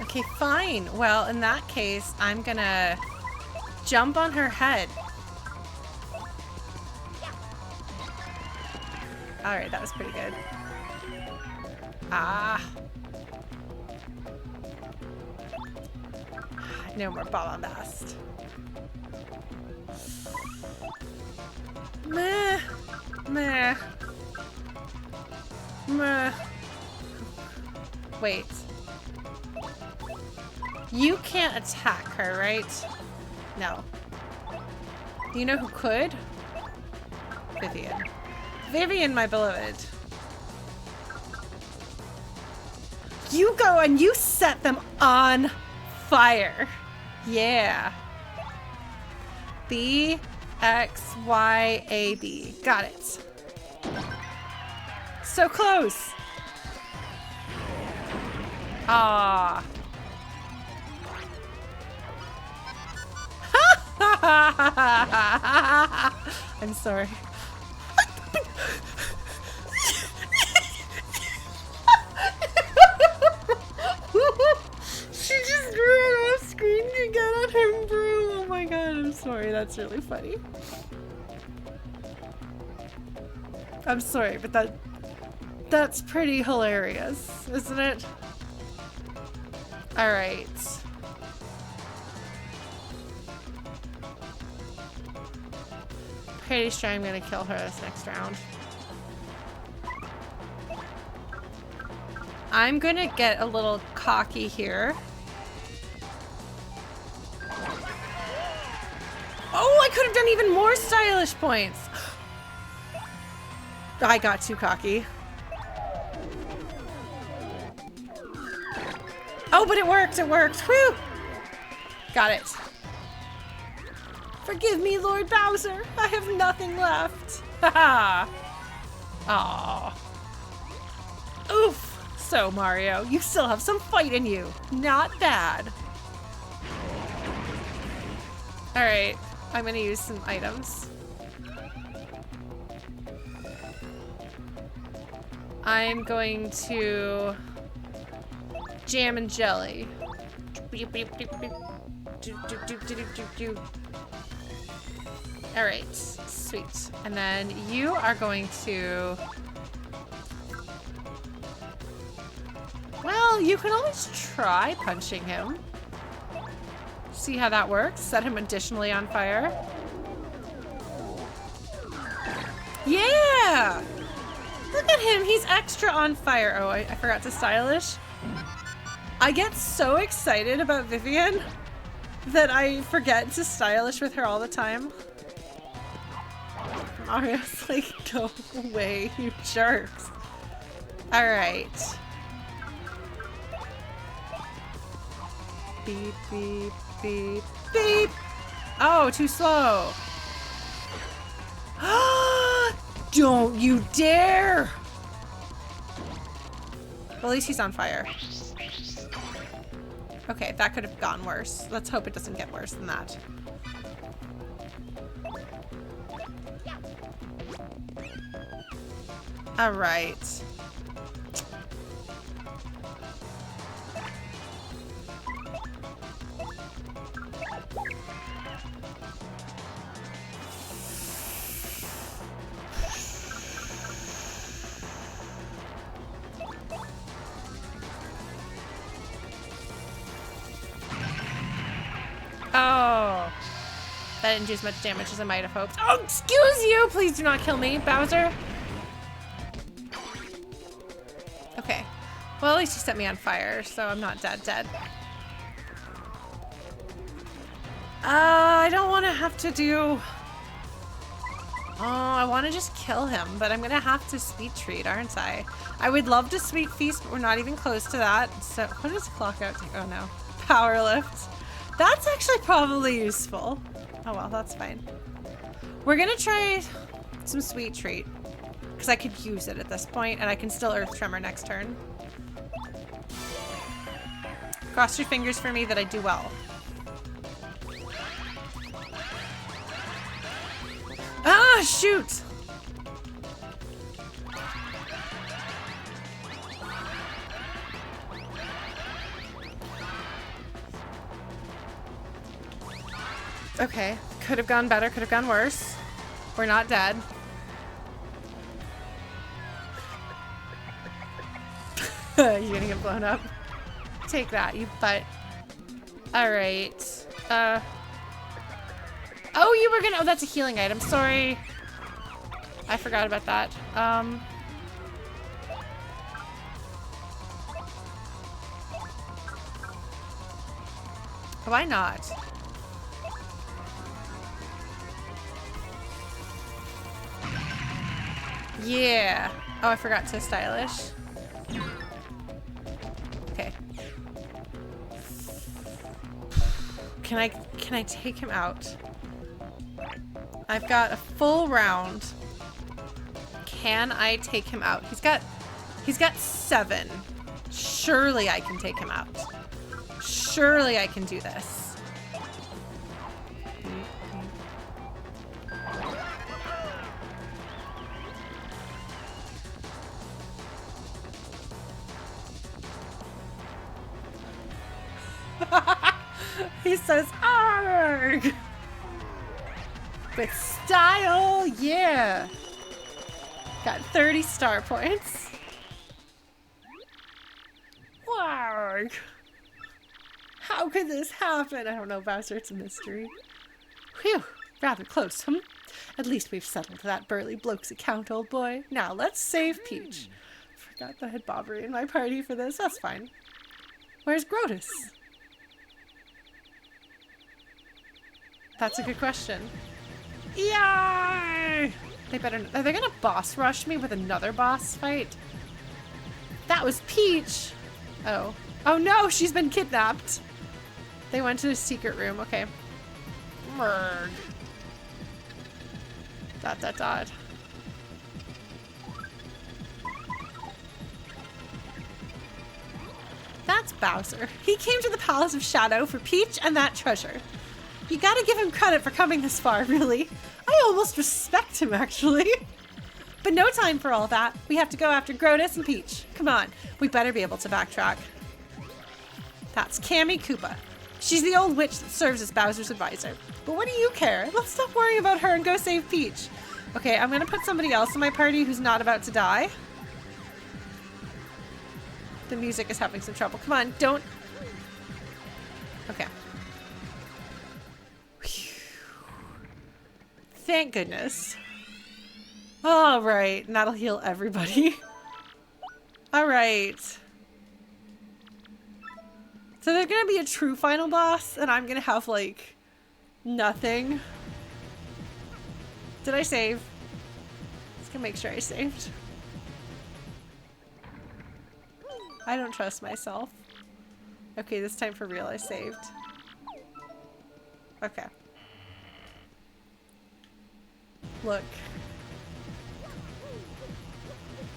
Okay, fine. Well, in that case, I'm gonna jump on her head. Alright, that was pretty good. Ah. No more bombast. Meh. Meh. Meh. Wait. You can't attack her, right? No. You know who could? Vivian. Vivian, my beloved. You go and you set them on fire. Yeah. B, X, Y, A, B. Got it. So close. Ah. I'm sorry. She just drew it off screen to get on her broom. Oh my god, I'm sorry. That's really funny. I'm sorry, but that's pretty hilarious, isn't it? All right. Pretty sure I'm gonna kill her this next round. I'm gonna get a little cocky here. Oh, I could have done even more stylish points. I got too cocky. Oh, but it worked, it worked. Whew! Got it. Forgive me, Lord Bowser. I have nothing left. Haha. Aww. Oof. So, Mario, you still have some fight in you. Not bad. Alright, I'm gonna use some items. I'm going to jam and jelly. Alright, sweet. And then you are going to Well, you can always try punching him. See how that works. Set him additionally on fire. Yeah! Look at him. He's extra on fire. Oh, I forgot to stylish. I get so excited about Vivian that I forget to stylish with her all the time. Mario's like, go away, you jerks. Alright. Beep, beep, beep, beep. Oh, too slow. Don't you dare! Well, at least he's on fire. Okay, that could have gone worse. Let's hope it doesn't get worse than that. All right. Oh, that didn't do as much damage as I might have hoped. Oh, excuse you! Please do not kill me, Bowser. Okay. Well, at least he set me on fire, so I'm not dead. I don't want to have to do... Oh, I want to just kill him, but I'm going to have to sweet treat, aren't I? I would love to sweet feast, but we're not even close to that. So, what does clock out take? Oh, no. Power lift. That's actually probably useful. Oh, well, that's fine. We're going to try some sweet treat. Because I could use it at this point, and I can still Earth Tremor next turn. Cross your fingers for me that I do well. Ah, shoot! Okay, could have gone better, could have gone worse. We're not dead. You're gonna get blown up. Take that, you butt. Alright. Oh, you were gonna... Oh, that's a healing item. Sorry. I forgot about that. Why not? Yeah. Oh, I forgot to stylish. Okay. Can I take him out? I've got a full round. Can I take him out? He's got 7. Surely I can take him out. Surely I can do this. He says, "Arg!" With style, yeah. Got 30 star points. Arg! How could this happen? I don't know, Bowser. It's a mystery. Whew, rather close, huh? At least we've settled that burly bloke's account, old boy. Now let's save Peach. Forgot that I had Bobbery in my party for this. That's fine. Where's Grodus? That's a good question. Yay! They better... Are they gonna boss rush me with another boss fight? That was Peach! Oh. Oh no, she's been kidnapped! They went to the secret room, okay. Murg. Dot. That's Bowser. He came to the Palace of Shadow for Peach and that treasure. You gotta give him credit for coming this far, really. I almost respect him, actually. But no time for all that. We have to go after Grodus and Peach. Come on, we better be able to backtrack. That's Cammy Koopa. She's the old witch that serves as Bowser's advisor. But what do you care? Let's stop worrying about her and go save Peach. Okay, I'm gonna put somebody else in my party who's not about to die. The music is having some trouble. Come on, don't. Okay. Whew. Thank goodness. All right, and that'll heal everybody. All right. So there's gonna be a true final boss, and I'm gonna have like nothing. Did I save? Just gonna make sure I saved. I don't trust myself. Okay, this time for real I saved. Okay. Look.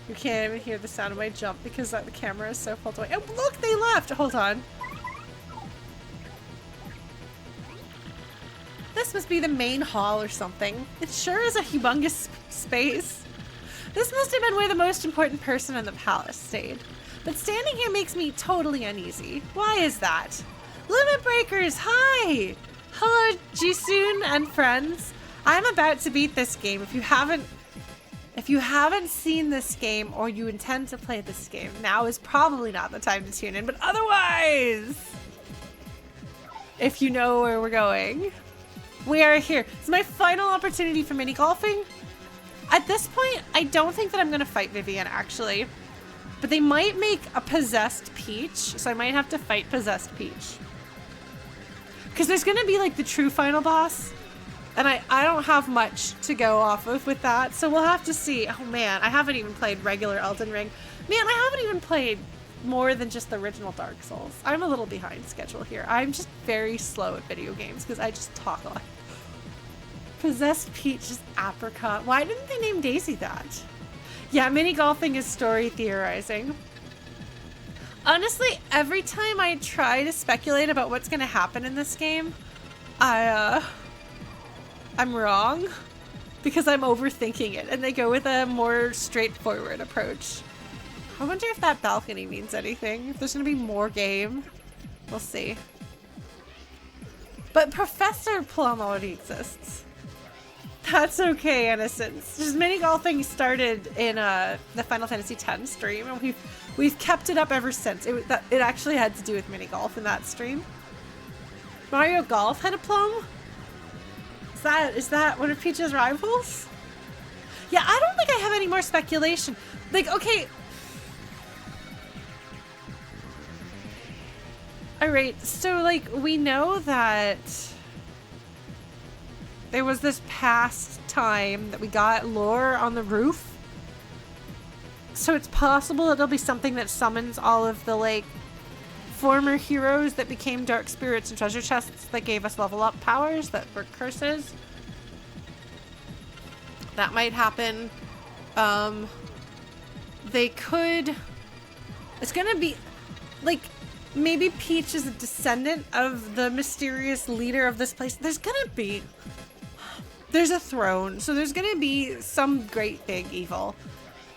You can't even hear the sound of my jump because the camera is so pulled away. Oh, look, they left! Hold on. This must be the main hall or something. It sure is a humongous space. This must have been where the most important person in the palace stayed. But standing here makes me totally uneasy. Why is that? Limit Breakers, hi! Hello, Jisoon and friends. I'm about to beat this game. If you haven't seen this game or you intend to play this game, now is probably not the time to tune in, but otherwise, if you know where we're going, we are here. It's my final opportunity for mini golfing. At this point, I don't think that I'm gonna fight Vivian actually, but they might make a possessed Peach, so I might have to fight possessed Peach. Because there's gonna be like the true final boss. And I don't have much to go off of with that, so we'll have to see. Oh man, I haven't even played regular Elden Ring. Man, I haven't even played more than just the original Dark Souls. I'm a little behind schedule here. I'm just very slow at video games because I just talk a lot. Possessed Peach is apricot. Why didn't they name Daisy that? Yeah, mini golfing is story theorizing. Honestly, every time I try to speculate about what's gonna happen in this game, I'm wrong because I'm overthinking it and they go with a more straightforward approach. I wonder if that balcony means anything. If there's gonna be more game, we'll see. But Professor Plum already exists. That's okay, Innocence. Just mini golfing started in the Final Fantasy X stream and we've kept it up ever since. It actually had to do with mini golf in that stream. Mario Golf had a plum? Is that one of Peach's rivals? Yeah, I don't think I have any more speculation. Like, okay. Alright, so like we know that there was this past time that we got lore on the roof. So it's possible that there'll be something that summons all of the like former heroes that became dark spirits and treasure chests that gave us level up powers that were curses. That might happen. They could... It's gonna be... Like, maybe Peach is a descendant of the mysterious leader of this place. There's gonna be... There's a throne, so there's gonna be some great big evil.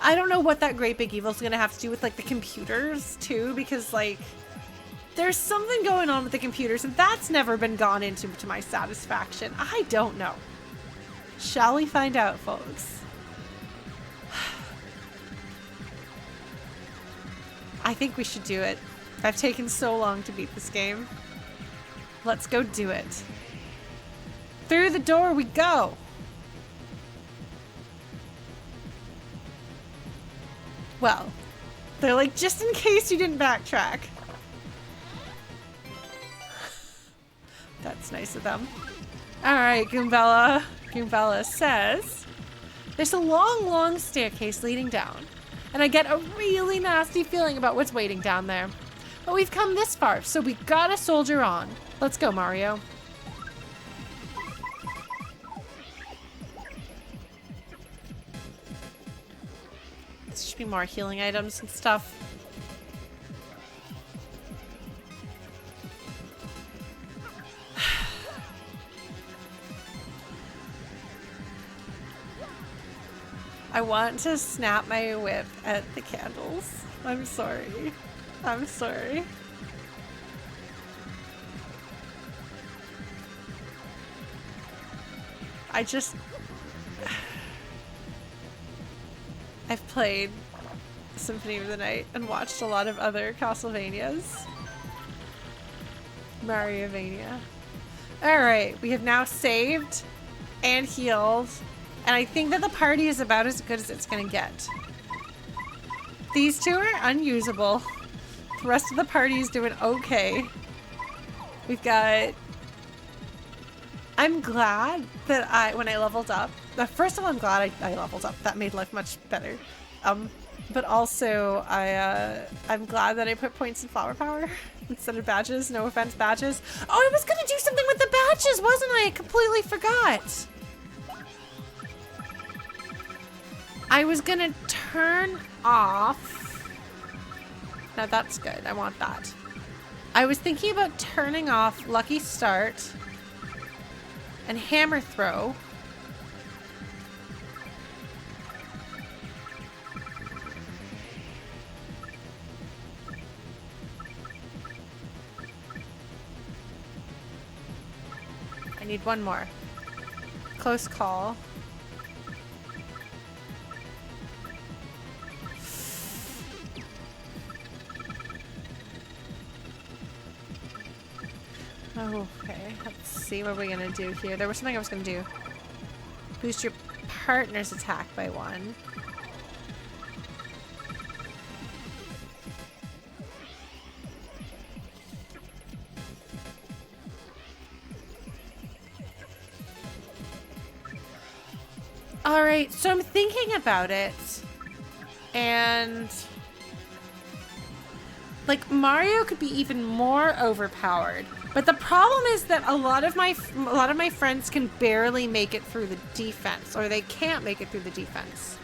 I don't know what that great big evil is gonna have to do with, like, the computers, too, because, like... There's something going on with the computers, and that's never been gone into to my satisfaction. I don't know. Shall we find out, folks? I think we should do it. I've taken so long to beat this game. Let's go do it. Through the door we go! Well, they're like, just in case you didn't backtrack. That's nice of them. Alright, Goombella. Goombella says, there's a long, long staircase leading down, and I get a really nasty feeling about what's waiting down there. But we've come this far, so we gotta soldier on. Let's go, Mario. There should be more healing items and stuff. I want to snap my whip at the candles. I'm sorry. I'm sorry. I've played Symphony of the Night and watched a lot of other Castlevanias. Mariovania. Alright, we have now saved and healed. And I think that the party is about as good as it's gonna get. These two are unusable. The rest of the party is doing okay. We've got... I'm glad that when I leveled up... First of all, I'm glad I leveled up. That made life much better. But also, I'm glad that I put points in flower power instead of badges. No offense, badges. Oh, I was gonna do something with the badges, wasn't I? I completely forgot. I was gonna turn off... Now that's good. I want that. I was thinking about turning off Lucky Start and Hammer Throw. I need one more. Close call. Okay, let's see what we're gonna do here. There was something I was gonna do. Boost your partner's attack by 1. Alright, so I'm thinking about it. And... like, Mario could be even more overpowered. But the problem is that a lot of my friends can barely make it through the defense, or they can't make it through the defense.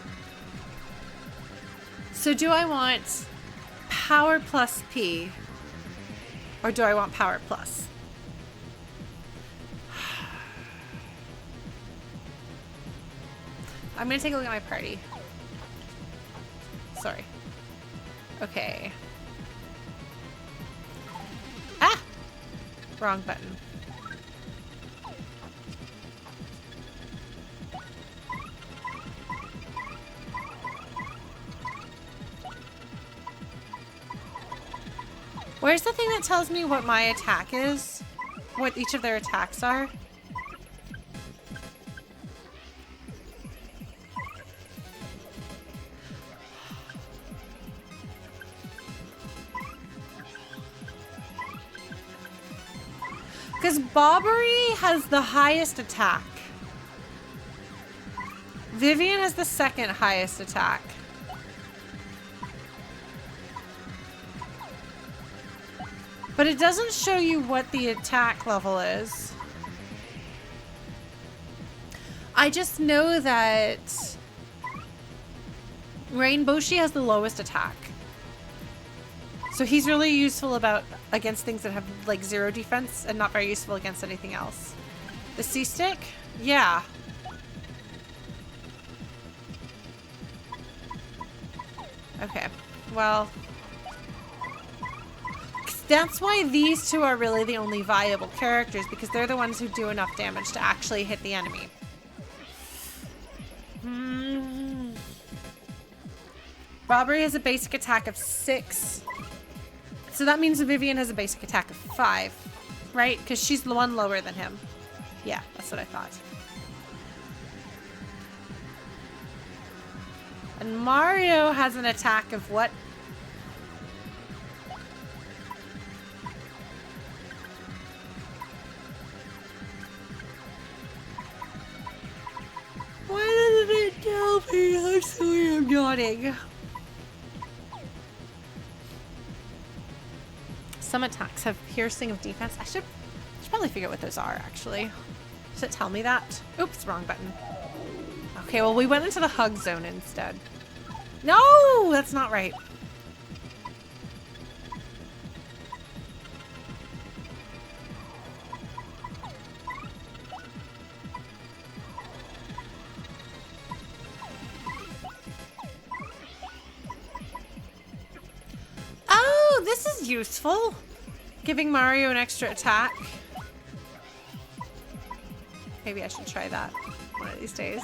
So do I want power plus P, or do I want power plus? I'm gonna take a look at my party. Sorry. Okay. Ah! Wrong button. Where's the thing that tells me what my attack is? What each of their attacks are? Because Bobbery has the highest attack. Vivian has the second highest attack. But it doesn't show you what the attack level is. I just know that Rainbowshi has the lowest attack. So he's really useful against things that have like 0 defense and not very useful against anything else. The C-Stick? Yeah. Okay. Well, that's why these two are really the only viable characters, because they're the ones who do enough damage to actually hit the enemy. Bobbery has a basic attack of 6. So that means Vivian has a basic attack of 5, right? Because she's the one lower than him. Yeah, that's what I thought. And Mario has an attack of what? Why doesn't it tell me? I'm sorry, I'm yawning. Some attacks have piercing of defense. I should probably figure out what those are, actually. Does it tell me that? Oops, wrong button. Okay, well, we went into the hug zone instead. No, that's not right. Oh, this is useful. Giving Mario an extra attack. Maybe I should try that one of these days.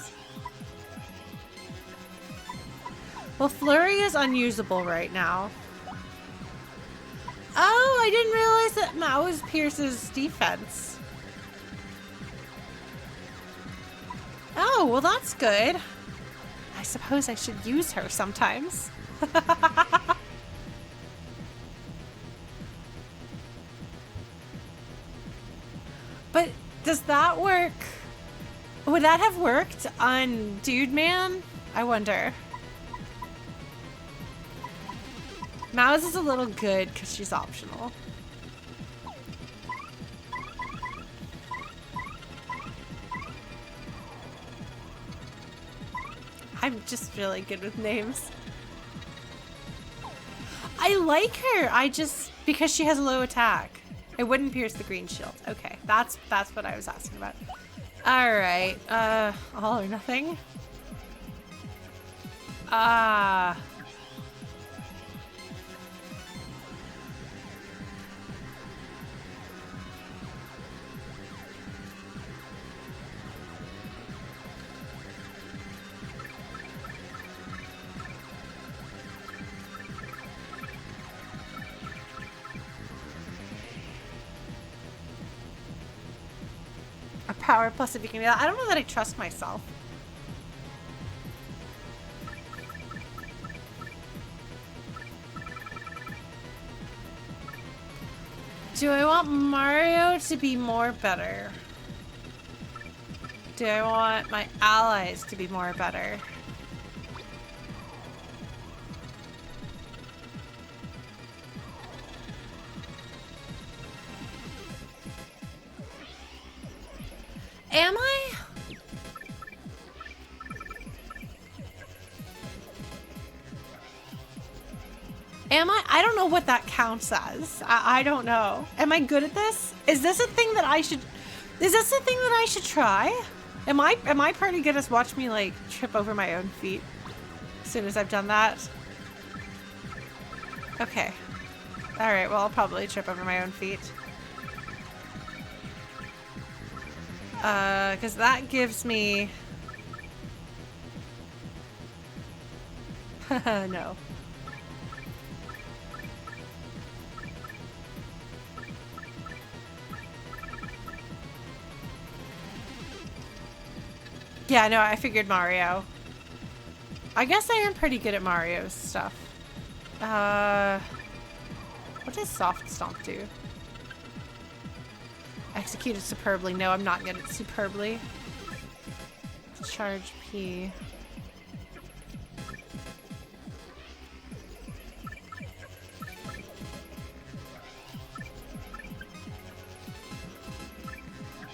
Well, Flurry is unusable right now. Oh, I didn't realize that Mouse pierces defense. Oh, well that's good. I suppose I should use her sometimes. But does that work? Would that have worked on Dude Man? I wonder. Mouse is a little good because she's optional. I'm just really good with names. I like her. I just, because she has a low attack. It wouldn't pierce the green shield. Okay, that's what I was asking about. All right, all or nothing. A power plus if you can do that. I don't know that I trust myself. Do I want Mario to be more better? Do I want my allies to be more better? Am I? Am I? I don't know what that counts as. I don't know. Am I good at this? Is this a thing that I should... Is this a thing that I should try? Am I pretty good at watch me like trip over my own feet as soon as I've done that? Okay. Alright, well I'll probably trip over my own feet. Because that gives me... No. Yeah, no, I figured Mario. I guess I am pretty good at Mario's stuff. What does Soft Stomp do? Executed superbly. No, I'm not good at superbly. Charge P.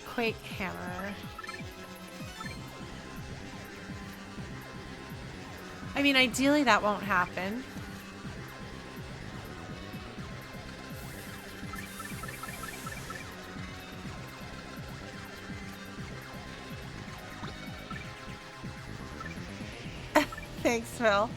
Quake Hammer. I mean, ideally that won't happen. Thanks, Phil.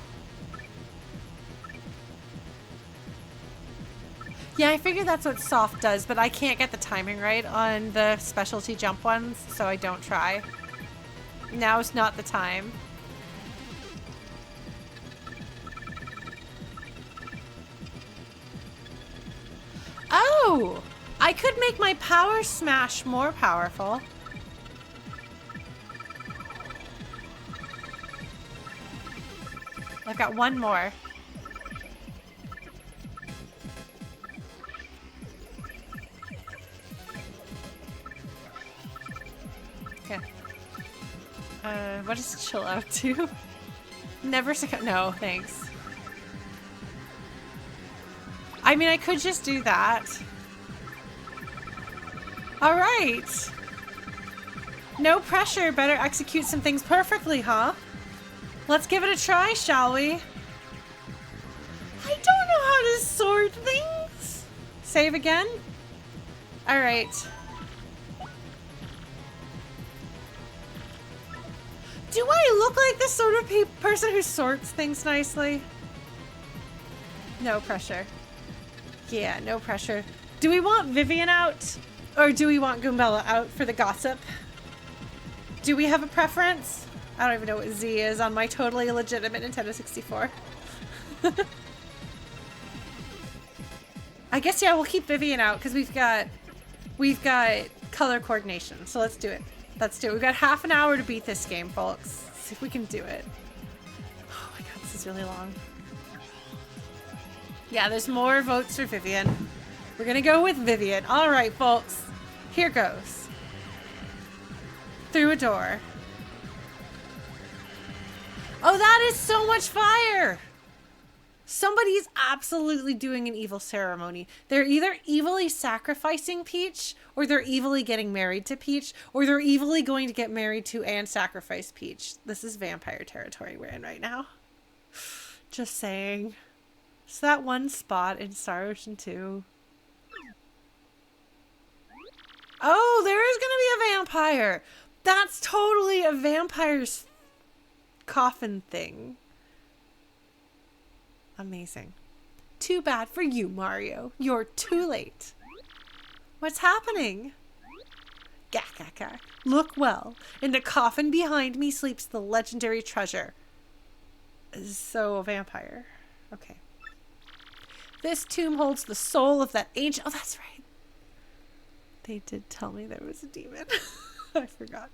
Yeah, I figured that's what Soft does, but I can't get the timing right on the specialty jump ones, so I don't try. Now's not the time. Oh! I could make my power smash more powerful. I've got one more. Okay. What does chill out do? Never succumb. No, thanks. I mean, I could just do that. All right. No pressure. Better execute some things perfectly, huh? Let's give it a try, shall we? I don't know how to sort things. Save again? All right. Do I look like the sort of person who sorts things nicely? No pressure. Yeah, no pressure. Do we want Vivian out? Or do we want Goombella out for the gossip? Do we have a preference? I don't even know what Z is on my totally illegitimate Nintendo 64. I guess, yeah, we'll keep Vivian out because we've got color coordination. So let's do it. Let's do it. We've got half an hour to beat this game, folks. Let's see if we can do it. Oh my god, this is really long. Yeah, there's more votes for Vivian. We're gonna go with Vivian. All right, folks. Here goes. Through a door. Oh, that is so much fire! Somebody's absolutely doing an evil ceremony. They're either evilly sacrificing Peach, or they're evilly getting married to Peach, or they're evilly going to get married to and sacrifice Peach. This is vampire territory we're in right now. Just saying. It's that one spot in Star Ocean 2. Oh, there is going to be a vampire! That's totally a vampire's coffin thing. Amazing. Too bad for you, Mario. You're too late. What's happening? Gak, gak, gak. Look well. In the coffin behind me sleeps the legendary treasure. So, a vampire. Okay. This tomb holds the soul of that ancient... Oh, that's right. They did tell me there was a demon. I forgot.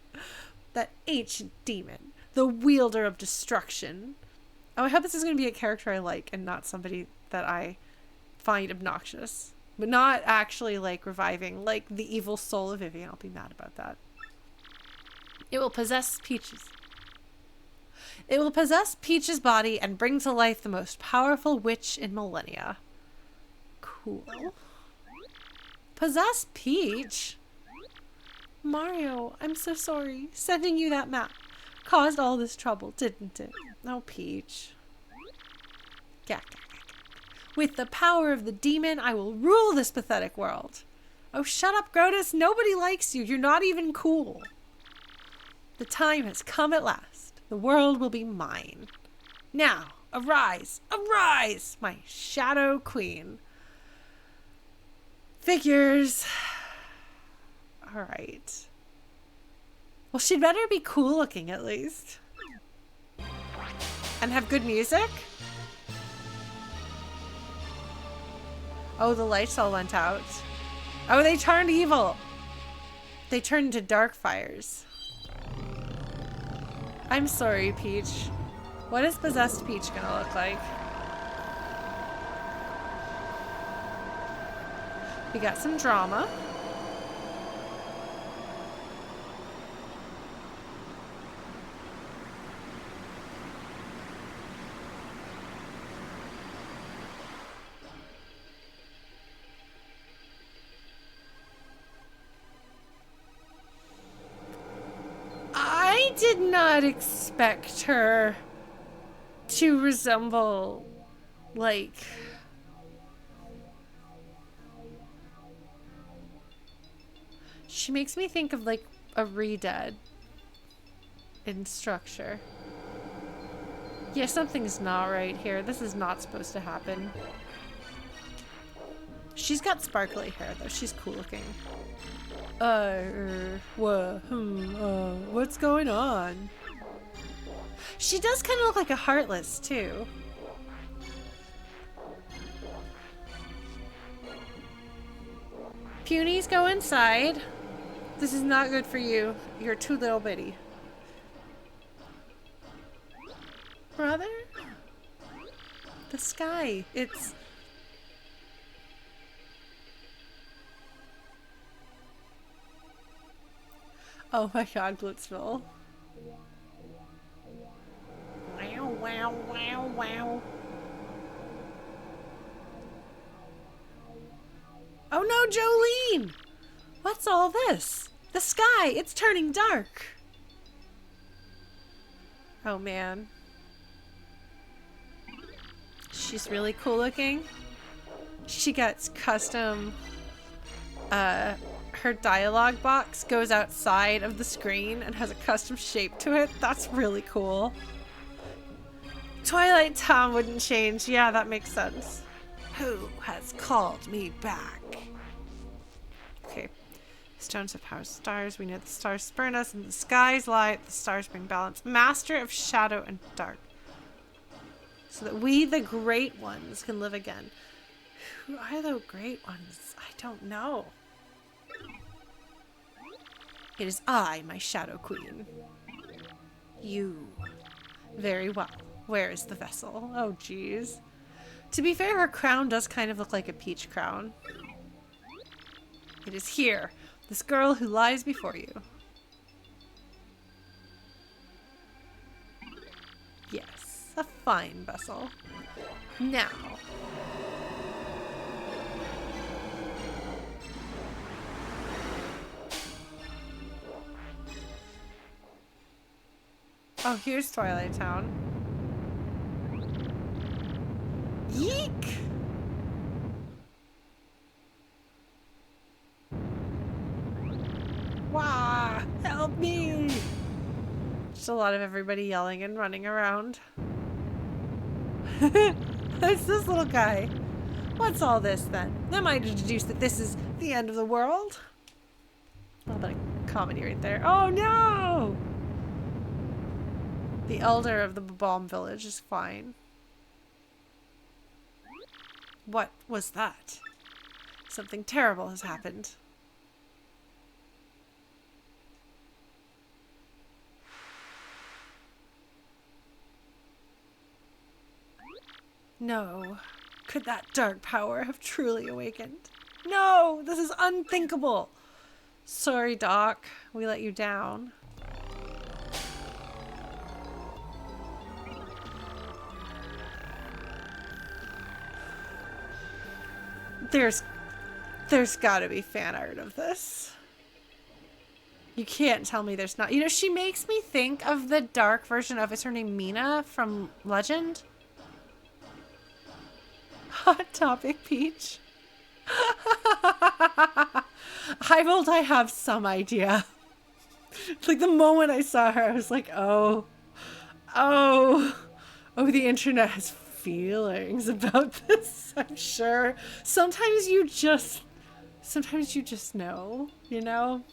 That ancient demon. The wielder of destruction. Oh, I hope this is going to be a character I like and not somebody that I find obnoxious. But not actually, like, reviving, like, the evil soul of Vivian. I'll be mad about that. It will possess Peach's. It will possess Peach's body and bring to life the most powerful witch in millennia. Cool. Possess Peach? Mario, I'm so sorry. Sending you that map caused all this trouble, didn't it? Oh, Peach. Gak, gak, gak. With the power of the demon, I will rule this pathetic world. Oh, shut up, Grodus. Nobody likes you. You're not even cool. The time has come at last. The world will be mine. Now, arise, arise, my shadow queen. Figures. All right. Well, she'd better be cool looking at least. And have good music? Oh, the lights all went out. Oh, they turned evil. They turned into dark fires. I'm sorry, Peach. What is possessed Peach gonna look like? We got some drama. I did not expect her to resemble, like... She makes me think of, like, a Redead in structure. Yeah, something's not right here. This is not supposed to happen. She's got sparkly hair, though. She's cool looking. What's going on? She does kind of look like a Heartless, too. Punies, go inside. This is not good for you. You're too little bitty. Brother? The sky. It's... Oh my god, Blitzville. Wow, wow, wow, wow. Oh no, Jolene! What's all this? The sky, it's turning dark. Oh man. She's really cool looking. She gets custom, her dialogue box goes outside of the screen and has a custom shape to it. That's really cool. Twilight Town wouldn't change. Yeah, that makes sense. Who has called me back? Okay. Stones have power stars. We know the stars spurn us, and the skies light. The stars bring balance. Master of shadow and dark. So that we, the great ones, can live again. Who are the great ones? I don't know. It is I, my shadow queen. You. Very well. Where is the vessel? Oh, jeez. To be fair, her crown does kind of look like a peach crown. It is here. This girl who lies before you. Yes, a fine vessel. Now. Oh, here's Twilight Town. Yeek! Wah! Help me! Just a lot of everybody yelling and running around. It's this little guy. What's all this then? Am I to deduce that this is the end of the world? A little bit of comedy right there. Oh no! The elder of the Balm village is fine. What was that? Something terrible has happened. No. Could that dark power have truly awakened? No! This is unthinkable! Sorry, Doc. We let you down. There's gotta be fan art of this. You can't tell me there's not. You know, she makes me think of the dark version of, is her name Mina from Legend? Hot Topic Peach. I have some idea. Like the moment I saw her, I was like, oh, the internet has feelings about this, I'm sure. Sometimes you just know, you know?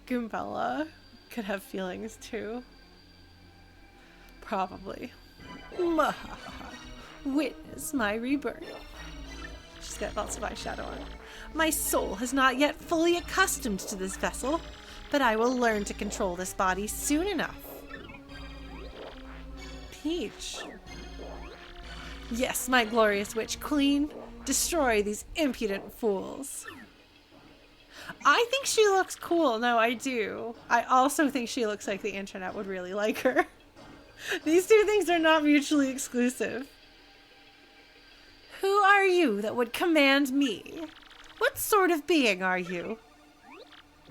Goombella could have feelings too. Probably. Witness my rebirth. She's got lots of eyeshadow on. My soul has not yet fully accustomed to this vessel, but I will learn to control this body soon enough. Peach. Yes, my glorious witch queen. Destroy these impudent fools. I think she looks cool. No, I do. I also think she looks like the internet would really like her. These two things are not mutually exclusive. Who are you that would command me? What sort of being are you?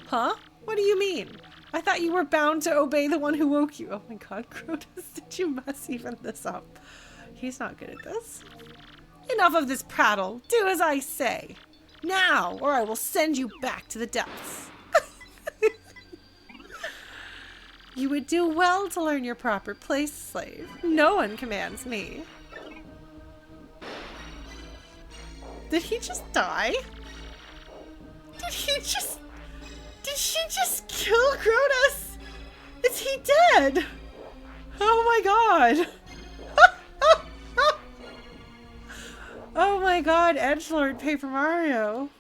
Huh? What do you mean? I thought you were bound to obey the one who woke you. Oh my god, Grodus, did you mess even this up? He's not good at this. Enough of this prattle. Do as I say. Now, or I will send you back to the depths. You would do well to learn your proper place, slave. No one commands me. Did he just die? Did she just kill Grodus? Is he dead? Oh my god. Oh my god, edgelord Paper Mario.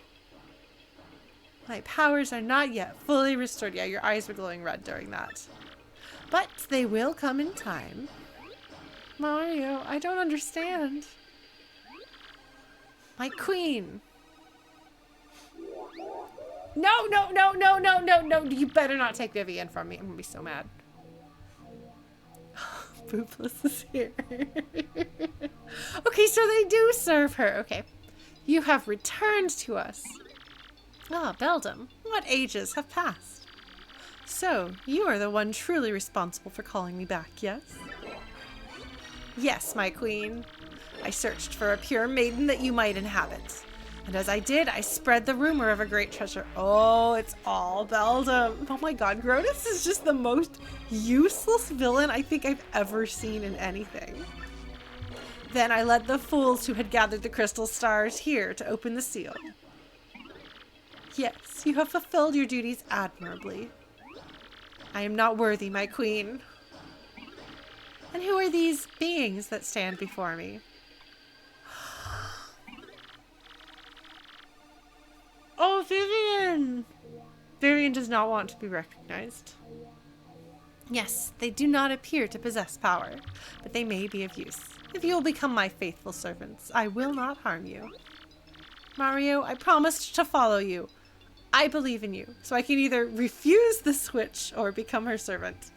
My powers are not yet fully restored. Yeah, your eyes were glowing red during that. But they will come in time. Mario, I don't understand. My queen. No. You better not take Vivian from me. I'm gonna be so mad. Boopless is here. Okay, so they do serve her. Okay. You have returned to us. Ah, Beldam, what ages have passed? So, you are the one truly responsible for calling me back, yes? Yes, my queen. I searched for a pure maiden that you might inhabit. And as I did, I spread the rumor of a great treasure. Oh, it's all Beldam. Oh my god, Grodus is just the most useless villain I think I've ever seen in anything. Then I led the fools who had gathered the crystal stars here to open the seal. Yes, you have fulfilled your duties admirably. I am not worthy, my queen. And who are these beings that stand before me? Oh, Vivian! Vivian does not want to be recognized. Yes, they do not appear to possess power, but they may be of use. If you will become my faithful servants, I will not harm you. Mario, I promised to follow you. I believe in you, so I can either refuse the switch or become her servant.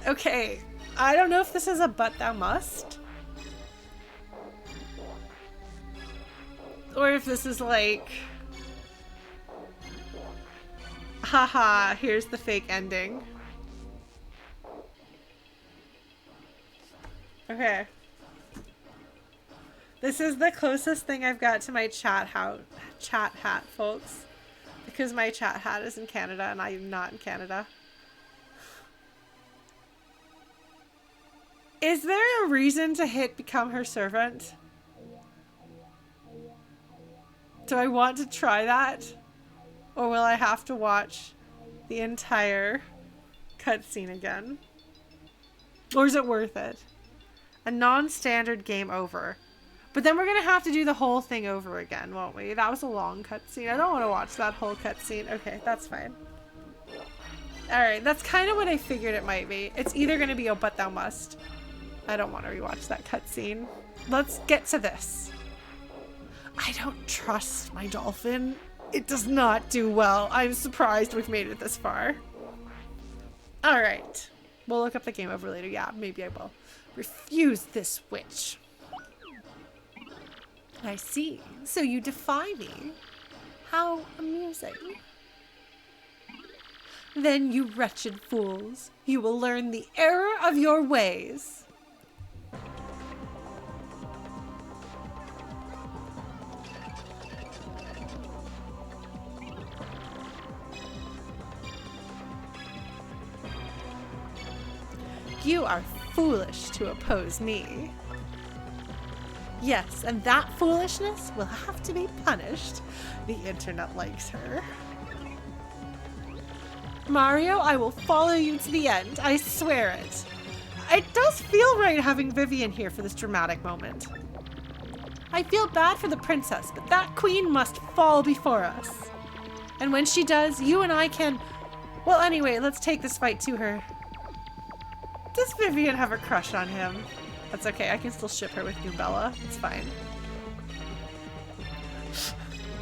Okay, I don't know if this is a but thou must. Or if this is like, haha, here's the fake ending. Okay. This is the closest thing I've got to my chat hat, folks. Because my chat hat is in Canada and I am not in Canada. Is there a reason to hit become her servant? Do I want to try that? Or will I have to watch the entire cutscene again? Or is it worth it? A non-standard game over. But then we're going to have to do the whole thing over again, won't we? That was a long cutscene. I don't want to watch that whole cutscene. Okay, that's fine. Alright, that's kind of what I figured it might be. It's either going to be a but thou must. I don't want to rewatch that cutscene. Let's get to this. I don't trust my dolphin. It does not do well. I'm surprised we've made it this far. Alright. We'll look up the game over later. Yeah, maybe I will. Refuse this witch. I see. So you defy me. How amusing. Then, you wretched fools, you will learn the error of your ways. You are foolish to oppose me. Yes, and that foolishness will have to be punished. The internet likes her. Mario, I will follow you to the end. I swear it. It does feel right having Vivian here for this dramatic moment. I feel bad for the princess, but that queen must fall before us. And when she does, you and I can... Well, anyway, let's take this fight to her. Does Vivian have a crush on him? That's okay, I can still ship her with Goombella. It's fine.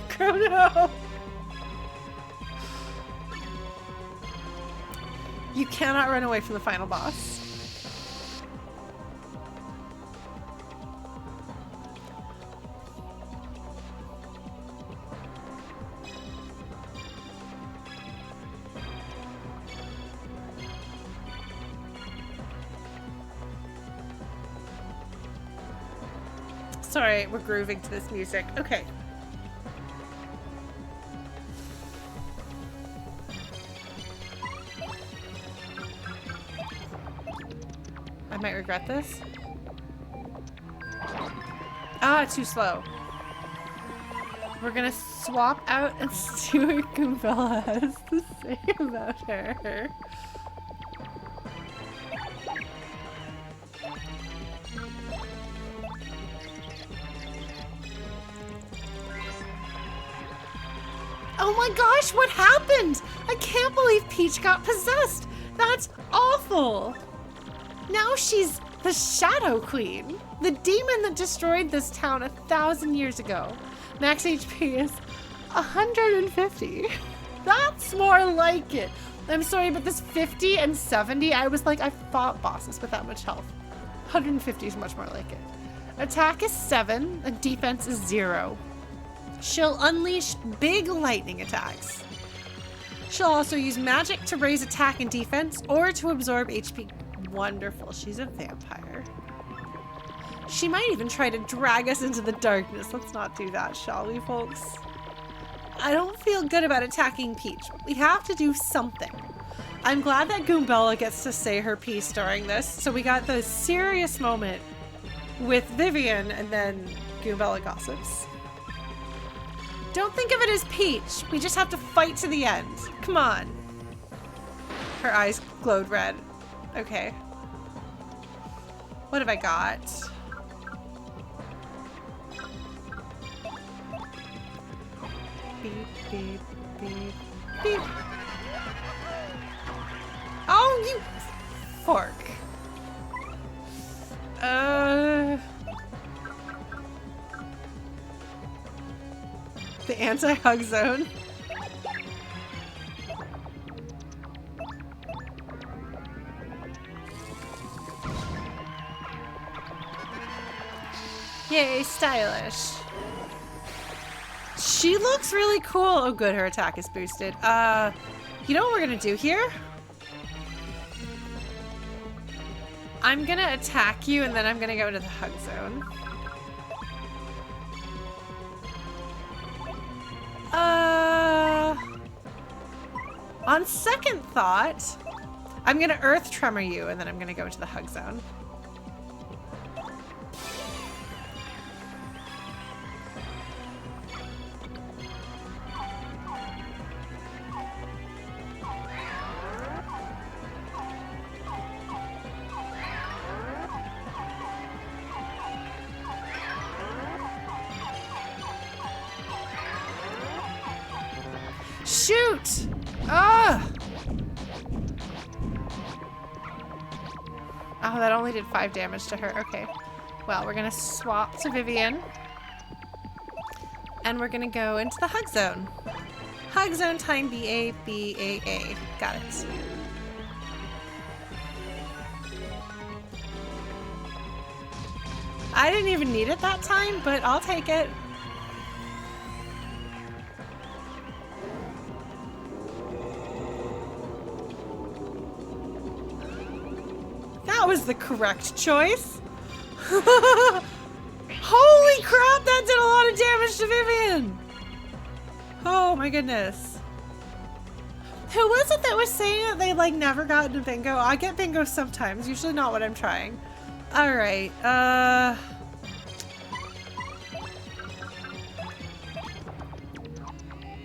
Chrono! You cannot run away from the final boss. Sorry, we're grooving to this music. Okay. I might regret this. Ah, too slow. We're gonna swap out and see what Goombella has to say about her. Oh my gosh, what happened? I can't believe Peach got possessed. That's awful. Now she's the Shadow Queen, the demon that destroyed this town 1,000 years ago. Max HP is 150. That's more like it. I'm sorry, but this 50 and 70, I was like, I fought bosses with that much health. 150 is much more like it. Attack is 7 and defense is 0. She'll unleash big lightning attacks. She'll also use magic to raise attack and defense or to absorb HP. Wonderful, she's a vampire. She might even try to drag us into the darkness. Let's not do that, shall we, folks? I don't feel good about attacking Peach. We have to do something. I'm glad that Goombella gets to say her piece during this, so we got the serious moment with Vivian, and then Goombella gossips. Don't think of it as Peach. We just have to fight to the end. Come on. Her eyes glowed red. Okay. What have I got? Beep, beep, beep, beep. Oh, you fork. The anti-hug zone. Yay, stylish. She looks really cool. Oh good, her attack is boosted. You know what we're gonna do here? I'm gonna attack you and then I'm gonna go into the hug zone. On second thought, I'm gonna earth tremor you and then I'm gonna go into the hug zone. Shoot! Ugh! Oh, that only did 5 damage to her. Okay. Well, we're gonna swap to Vivian. And we're gonna go into the hug zone. Hug zone time BABAA. Got it. I didn't even need it that time, but I'll take it. That was the correct choice. Holy crap, that did a lot of damage to Vivian. Oh my goodness. Who was it that was saying that they like never got into bingo? I get bingo sometimes, usually not what I'm trying. All right,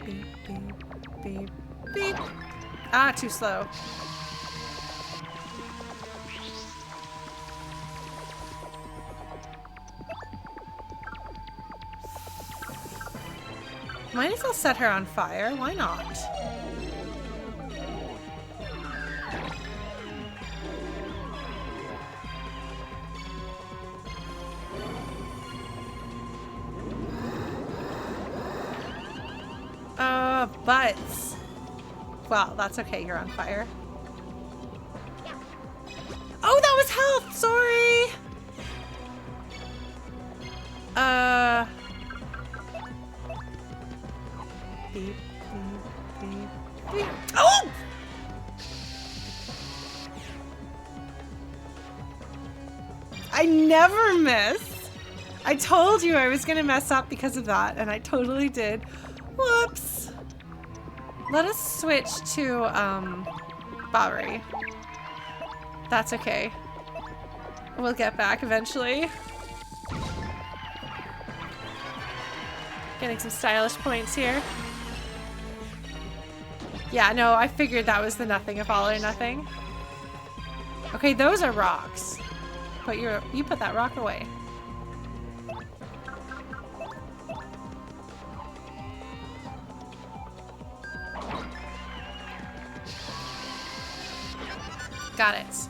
beep, beep, beep, beep. Ah, too slow. Might as well set her on fire. Why not? Butts. Well, that's okay. You're on fire. Oh, that was health. Sorry. Beep, beep, beep, beep. Oh! I never miss. I told you I was gonna mess up because of that, and I totally did. Whoops. Let us switch to, Bowery. That's okay. We'll get back eventually. Getting some stylish points here. Yeah, no, I figured that was the nothing if all or nothing. Okay, those are rocks. But you put that rock away. Got it.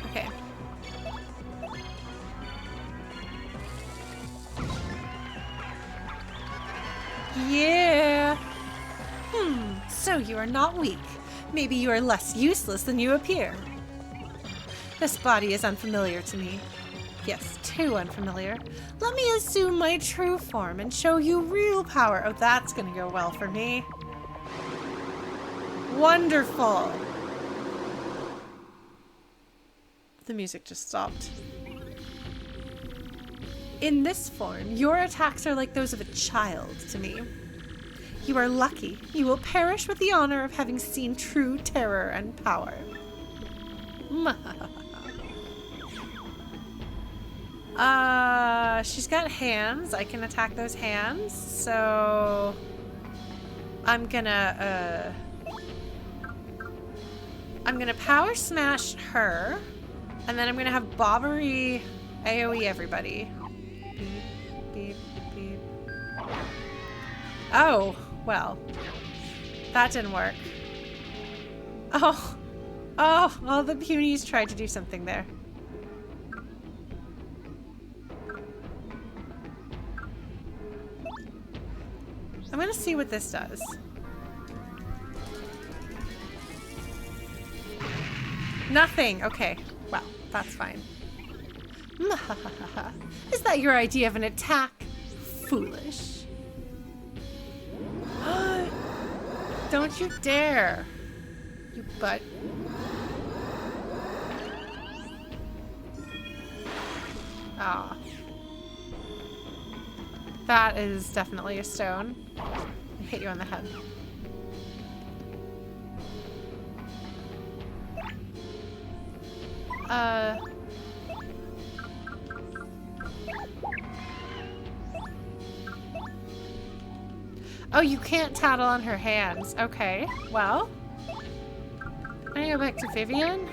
Okay. Yeah. So you are not weak. Maybe you are less useless than you appear. This body is unfamiliar to me. Yes, too unfamiliar. Let me assume my true form and show you real power. Oh, that's gonna go well for me. Wonderful. The music just stopped. In this form, your attacks are like those of a child to me. You are lucky. You will perish with the honor of having seen true terror and power. She's got hands. I can attack those hands. So I'm gonna power smash her, and then I'm gonna have Bobbery AoE everybody. Beep, beep, beep. Oh, well. That didn't work. Oh, all the punies tried to do something there. I'm gonna see what this does. Nothing. Okay. Well, that's fine. Is that your idea of an attack? Foolish. Don't you dare. You butt. Ah. That is definitely a stone. I hit you on the head. Oh, you can't tattle on her hands. Okay, well. I'm gonna go back to Vivian.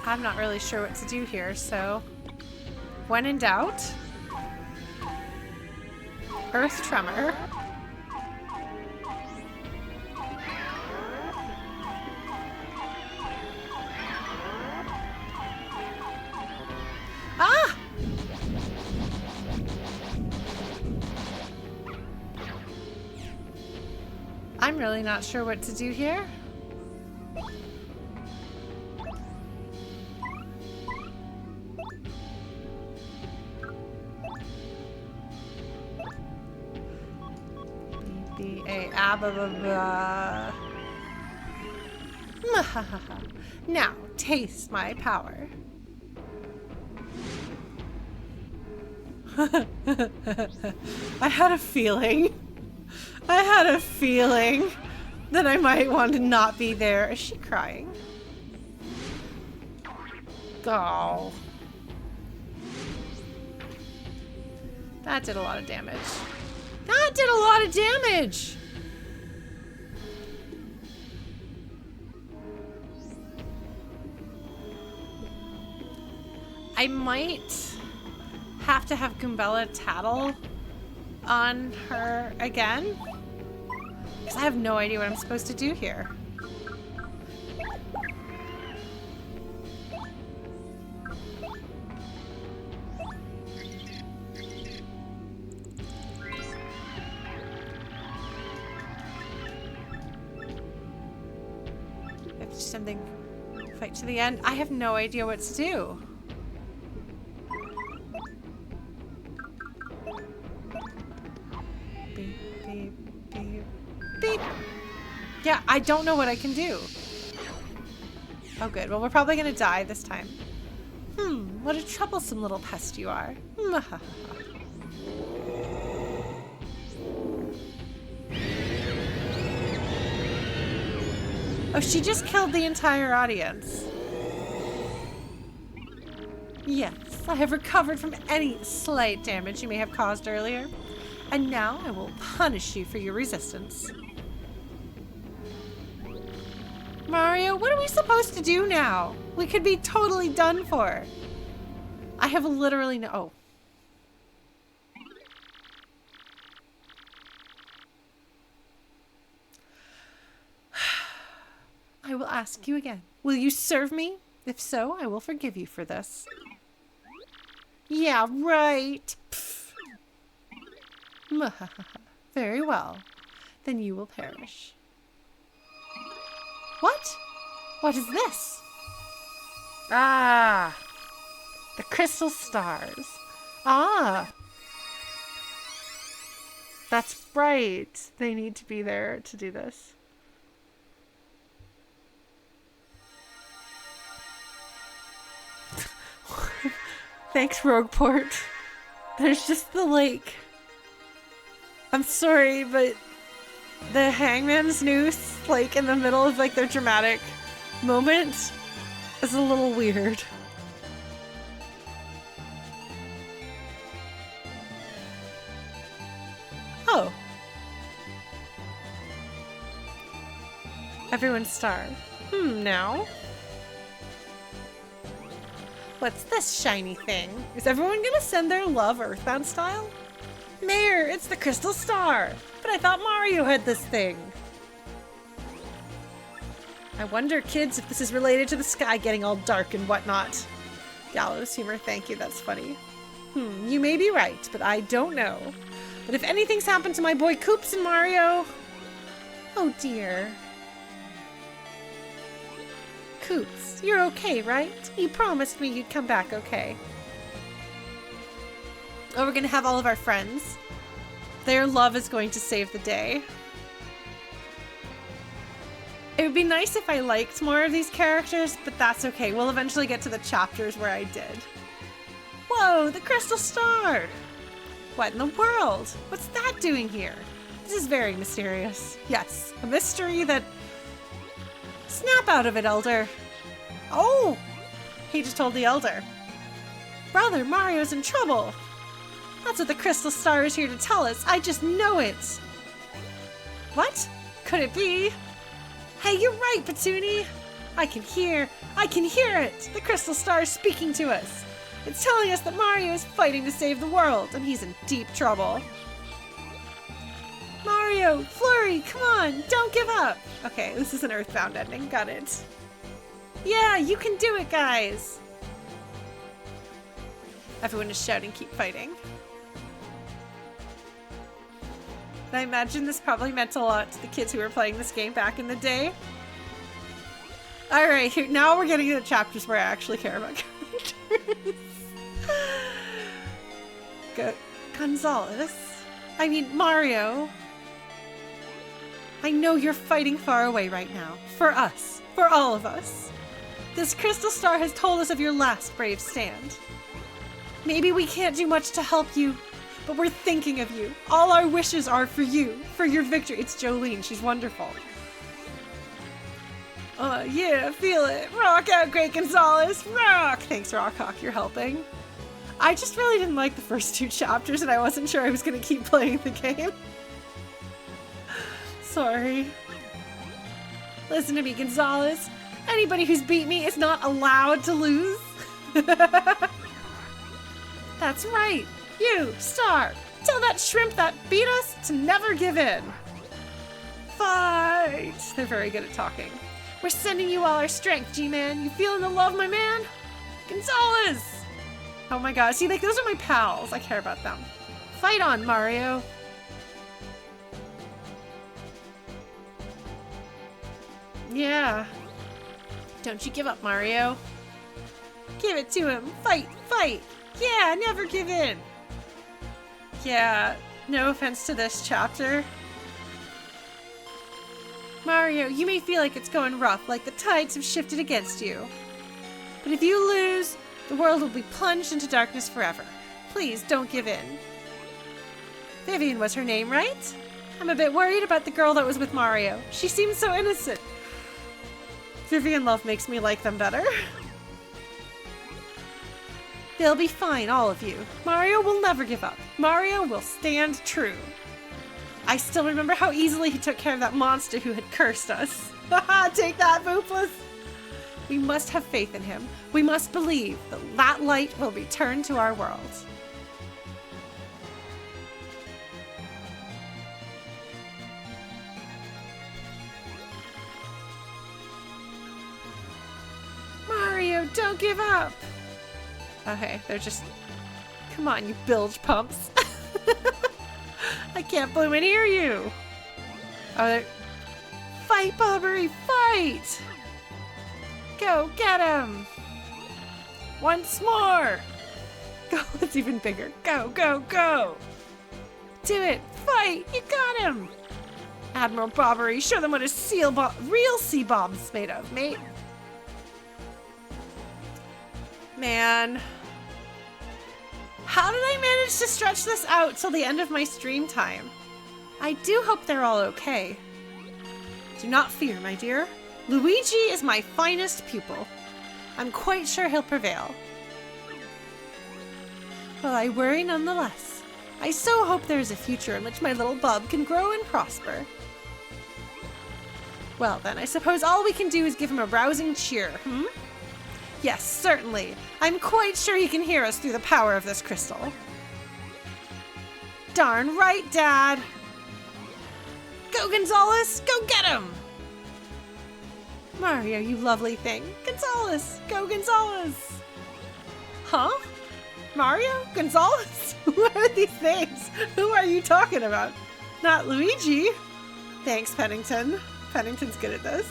I'm not really sure what to do here, so when in doubt, Earth Tremor. Ah! I'm really not sure what to do here. Now, taste my power. I had a feeling. I had a feeling that I might want to not be there. Is she crying? Oh. That did a lot of damage. That did a lot of damage! I might have to have Goombella tattle on her again. Because I have no idea what I'm supposed to do here. Something fight to the end. I have no idea what to do. Beep, beep, beep, beep. Yeah, I don't know what I can do. Oh good, well we're probably gonna die this time. What a troublesome little pest you are. Oh, she just killed the entire audience. Yes, I have recovered from any slight damage you may have caused earlier. And now I will punish you for your resistance. Mario, what are we supposed to do now? We could be totally done for. I have literally no... Oh. I will ask you again. Will you serve me? If so, I will forgive you for this. Yeah, right. Very well. Then you will perish. What? What is this? Ah. The crystal stars. Ah. That's right. They need to be there to do this. Thanks, Rogueport. There's just the lake. I'm sorry, but the hangman's noose, like, in the middle of, like, their dramatic moment is a little weird. Oh. Everyone's starved. Now? What's this shiny thing? Is everyone gonna send their love Earthbound style? Mayor, it's the Crystal Star! But I thought Mario had this thing. I wonder, kids, if this is related to the sky getting all dark and whatnot. Gallows humor, thank you, that's funny. You may be right, but I don't know. But if anything's happened to my boy Koops and Mario... Oh dear. Koops, you're okay, right? You promised me you'd come back okay. Oh, we're gonna have all of our friends. Their love is going to save the day. It would be nice if I liked more of these characters, but that's okay. We'll eventually get to the chapters where I did. Whoa, the Crystal Star! What in the world? What's that doing here? This is very mysterious. Yes, a mystery that... Snap out of it, Elder. Oh! He just told the Elder. Brother, Mario's in trouble. That's what the Crystal Star is here to tell us. I just know it. What? Could it be? Hey, you're right, Petuni. I can hear it. The Crystal Star is speaking to us. It's telling us that Mario is fighting to save the world, and he's in deep trouble. Mario, Flurry, come on, don't give up. Okay, this is an Earthbound ending, got it. Yeah, you can do it, guys. Everyone is shouting, keep fighting. And I imagine this probably meant a lot to the kids who were playing this game back in the day. Alright, now we're getting to the chapters where I actually care about characters. Gonzalez? I mean, Mario. I know you're fighting far away right now. For us. For all of us. This Crystal Star has told us of your last brave stand. Maybe we can't do much to help you, but we're thinking of you. All our wishes are for you, for your victory. It's Jolene. She's wonderful. Yeah, feel it. Rock out, Great Gonzalez. Rock! Thanks, Rockhawk. You're helping. I just really didn't like the first two chapters, and I wasn't sure I was going to keep playing the game. Sorry. Listen to me, Gonzalez. Anybody who's beat me is not allowed to lose. That's right. You, Star, tell that shrimp that beat us to never give in. Fight! They're very good at talking. We're sending you all our strength, G-Man. You feeling the love, my man? Gonzalez! Oh my god, see, like, those are my pals. I care about them. Fight on, Mario. Yeah. Don't you give up, Mario. Give it to him. Fight, fight. Yeah, never give in. Yeah, no offense to this chapter. Mario, you may feel like it's going rough, like the tides have shifted against you. But if you lose, the world will be plunged into darkness forever. Please don't give in. Vivian was her name, right? I'm a bit worried about the girl that was with Mario. She seems so innocent. Vivian love makes me like them better. They'll be fine, all of you. Mario will never give up. Mario will stand true. I still remember how easily he took care of that monster who had cursed us. Haha, take that, Boopless! We must have faith in him. We must believe that that light will return to our world. Mario, don't give up! Okay, they're just... Come on, you bilge pumps. I can't bloom and hear you. Oh, they're... Fight, Bobbery, fight! Go, get him! Once more! Go, it's even bigger. Go, go, go! Do it! fight! You got him! Admiral Bobbery, show them what a real sea bomb's made of, mate. Man. How did I manage to stretch this out till the end of my stream time? I do hope they're all okay. Do not fear, my dear. Luigi is my finest pupil. I'm quite sure he'll prevail. Well, I worry nonetheless. I so hope there is a future in which my little bub can grow and prosper. Well then, I suppose all we can do is give him a rousing cheer, hmm? Yes, certainly. I'm quite sure he can hear us through the power of this crystal. Darn right, Dad! Go, Gonzalez! Go get him! Mario, you lovely thing. Gonzalez! Go, Gonzalez! Huh? Mario? Gonzalez? Who are these names? Who are you talking about? Not Luigi. Thanks, Pennington. Pennington's good at this.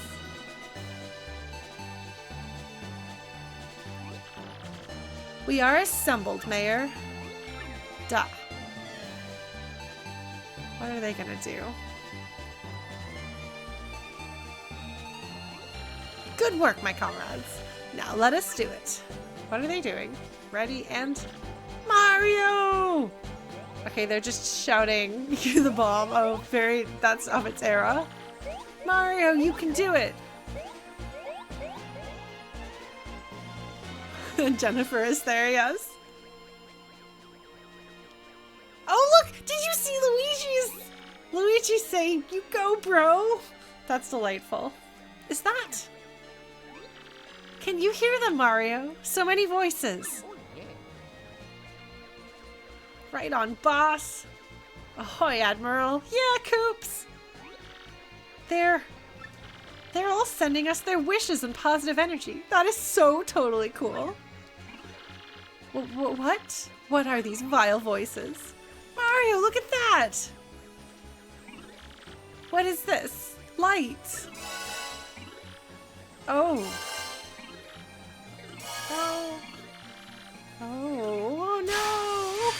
We are assembled, Mayor. Duh. What are they gonna do? Good work, my comrades. Now let us do it. What are they doing? Ready and... Mario! Okay, they're just shouting, "You the bomb." Oh, that's of its era. Mario, you can do it! Jennifer is there, yes. Oh, look! Did you see Luigi saying, "You go, bro"? That's delightful. Is that... Can you hear them, Mario? So many voices. Right on, boss. Ahoy, Admiral. Yeah, Coops. They're all sending us their wishes and positive energy. That is so totally cool. What? What are these vile voices? Mario, look at that. What is this? Light. Oh. Oh. Oh no!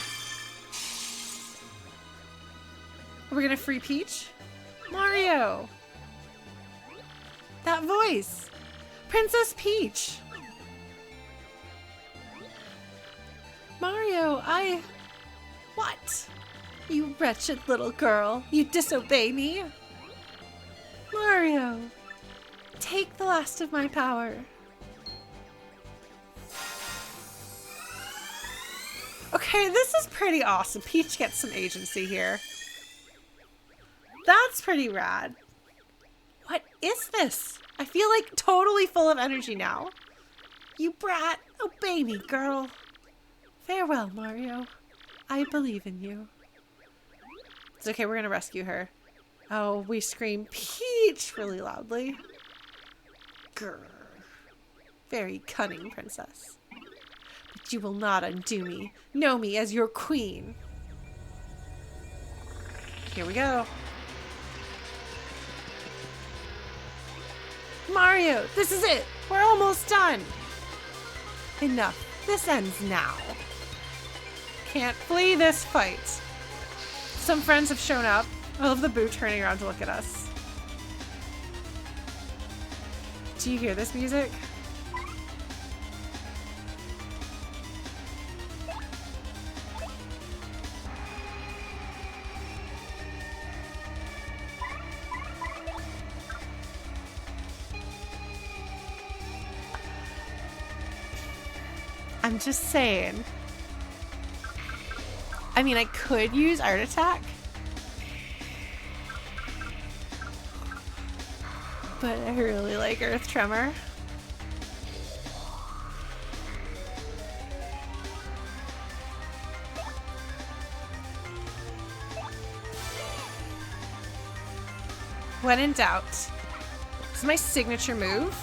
Are we gonna free Peach? Mario! That voice! Princess Peach! Mario, What? You wretched little girl! You disobey me! Mario! Take the last of my power. Okay, this is pretty awesome. Peach gets some agency here. That's pretty rad. What is this? I feel like totally full of energy now. You brat, obey me, girl. Farewell, Mario. I believe in you. It's okay, we're gonna rescue her. Oh, we scream Peach really loudly. Grr. Very cunning, princess. But you will not undo me. Know me as your queen. Here we go. Mario, this is it. We're almost done. Enough. This ends now. Can't flee this fight. Some friends have shown up. I love the Boo turning around to look at us. Do you hear this music? I'm just saying. I mean, I could use Art Attack. But I really like Earth Tremor. When in doubt. This is my signature move.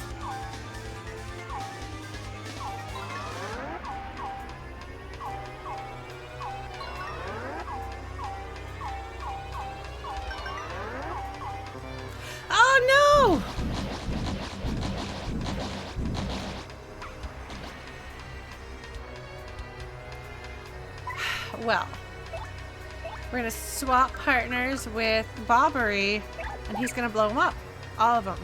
Well, We're gonna swap partners with Bobbery, and he's gonna blow them up. All of them.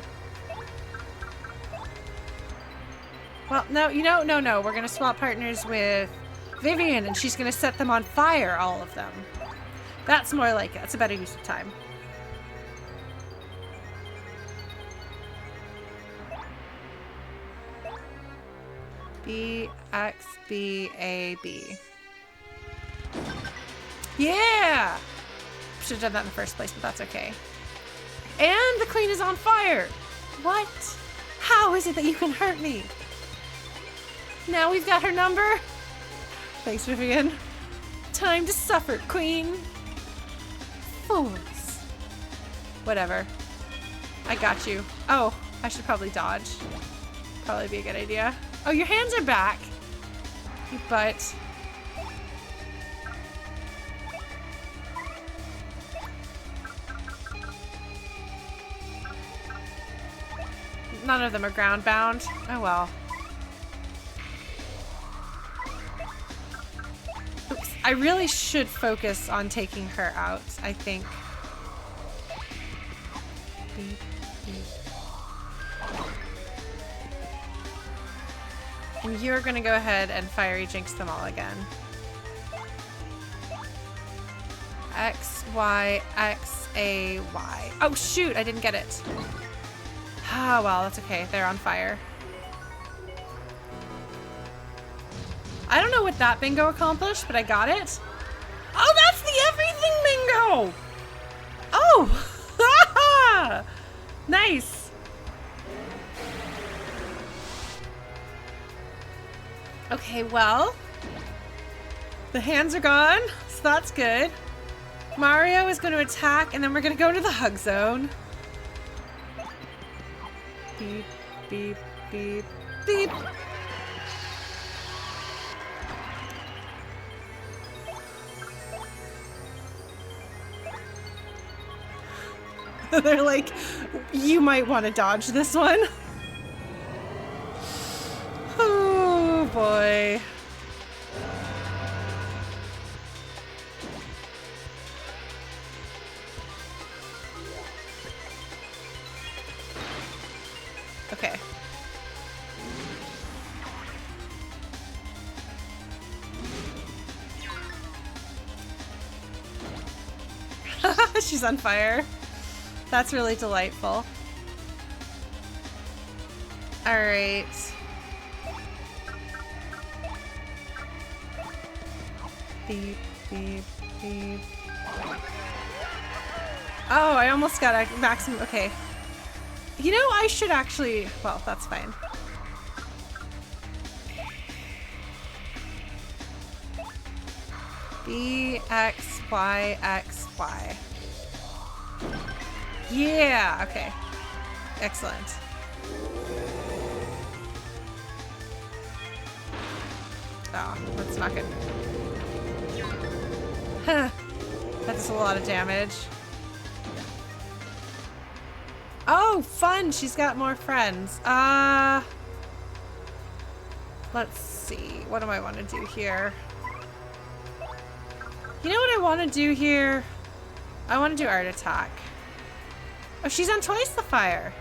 Well, no, you know, no. We're gonna swap partners with Vivian, and she's gonna set them on fire, all of them. That's more like it. That's a better use of time. B, X, B, A, B. Yeah! Should have done that in the first place, but that's okay. And the queen is on fire! What? How is it that you can hurt me? Now we've got her number. Thanks, Vivian. Time to suffer, queen. Fools. Whatever. I got you. Oh, I should probably dodge. Probably be a good idea. Oh, your hands are back. You butt. None of them are ground bound. Oh well. Oops. I really should focus on taking her out, I think. Beep, beep. And you're gonna go ahead and fiery jinx them all again. X, Y, X, A, Y. Oh shoot, I didn't get it. Ah, well, that's okay. They're on fire. I don't know what that bingo accomplished, but I got it. Oh, that's the everything bingo! Oh! Nice! Okay, well, the hands are gone, so that's good. Mario is going to attack, and then we're going to go into the hug zone. Beep, beep, beep, beep. They're like, you might want to dodge this one. Oh boy. Okay. She's on fire. That's really delightful. All right. Beep, beep, beep. Oh, I almost got a maximum. Okay. You know, I should actually... Well, that's fine. B, X, Y, X, Y. Yeah, okay. Excellent. Oh, that's not good. Huh. That's a lot of damage. Oh, fun! She's got more friends. Let's see. What do I want to do here? You know what I want to do here? I want to do art attack. Oh, she's on twice the fire.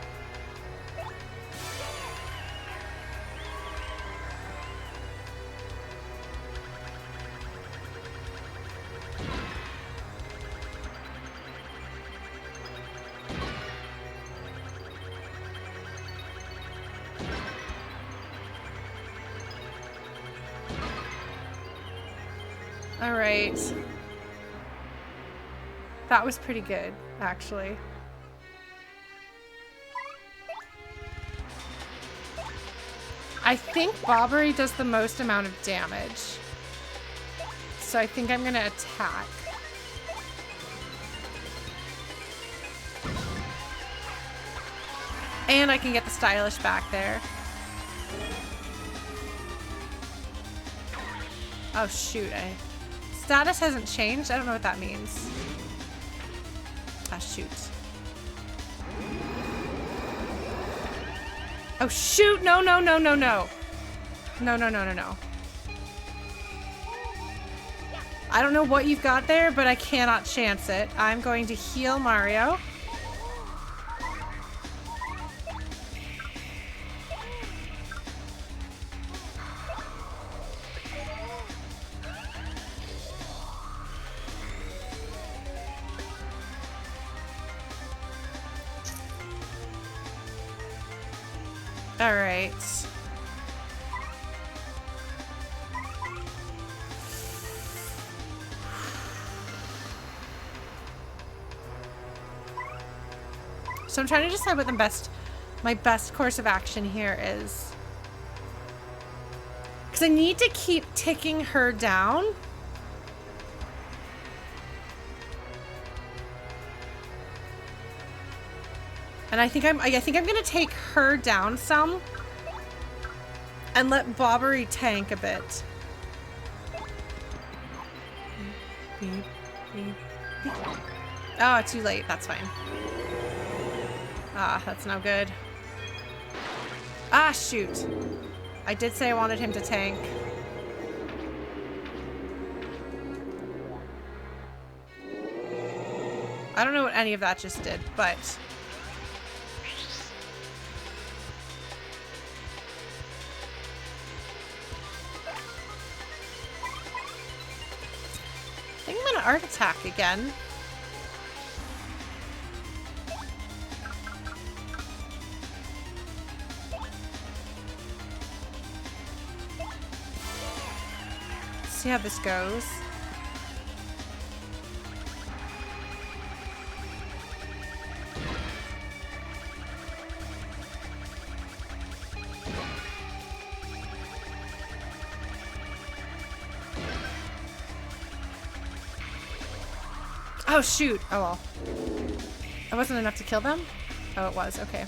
All right. That was pretty good, actually. I think Bobbery does the most amount of damage. So I think I'm gonna attack. And I can get the stylish back there. Oh shoot, status hasn't changed? I don't know what that means. Ah, shoot. Oh shoot, no, no, no, no, no. No, no, no, no, no. I don't know what you've got there, but I cannot chance it. I'm going to heal Mario. All right. So I'm trying to decide what my best course of action here is. Because I need to keep ticking her down. And I think I'm gonna take her down some and let Bobbery tank a bit. Oh, too late. That's fine. Ah, that's no good. Ah, shoot. I did say I wanted him to tank. I don't know what any of that just did, but... I think I'm gonna art attack again. See how this goes. Oh shoot! Oh well. It wasn't enough to kill them? Oh, it was. Okay.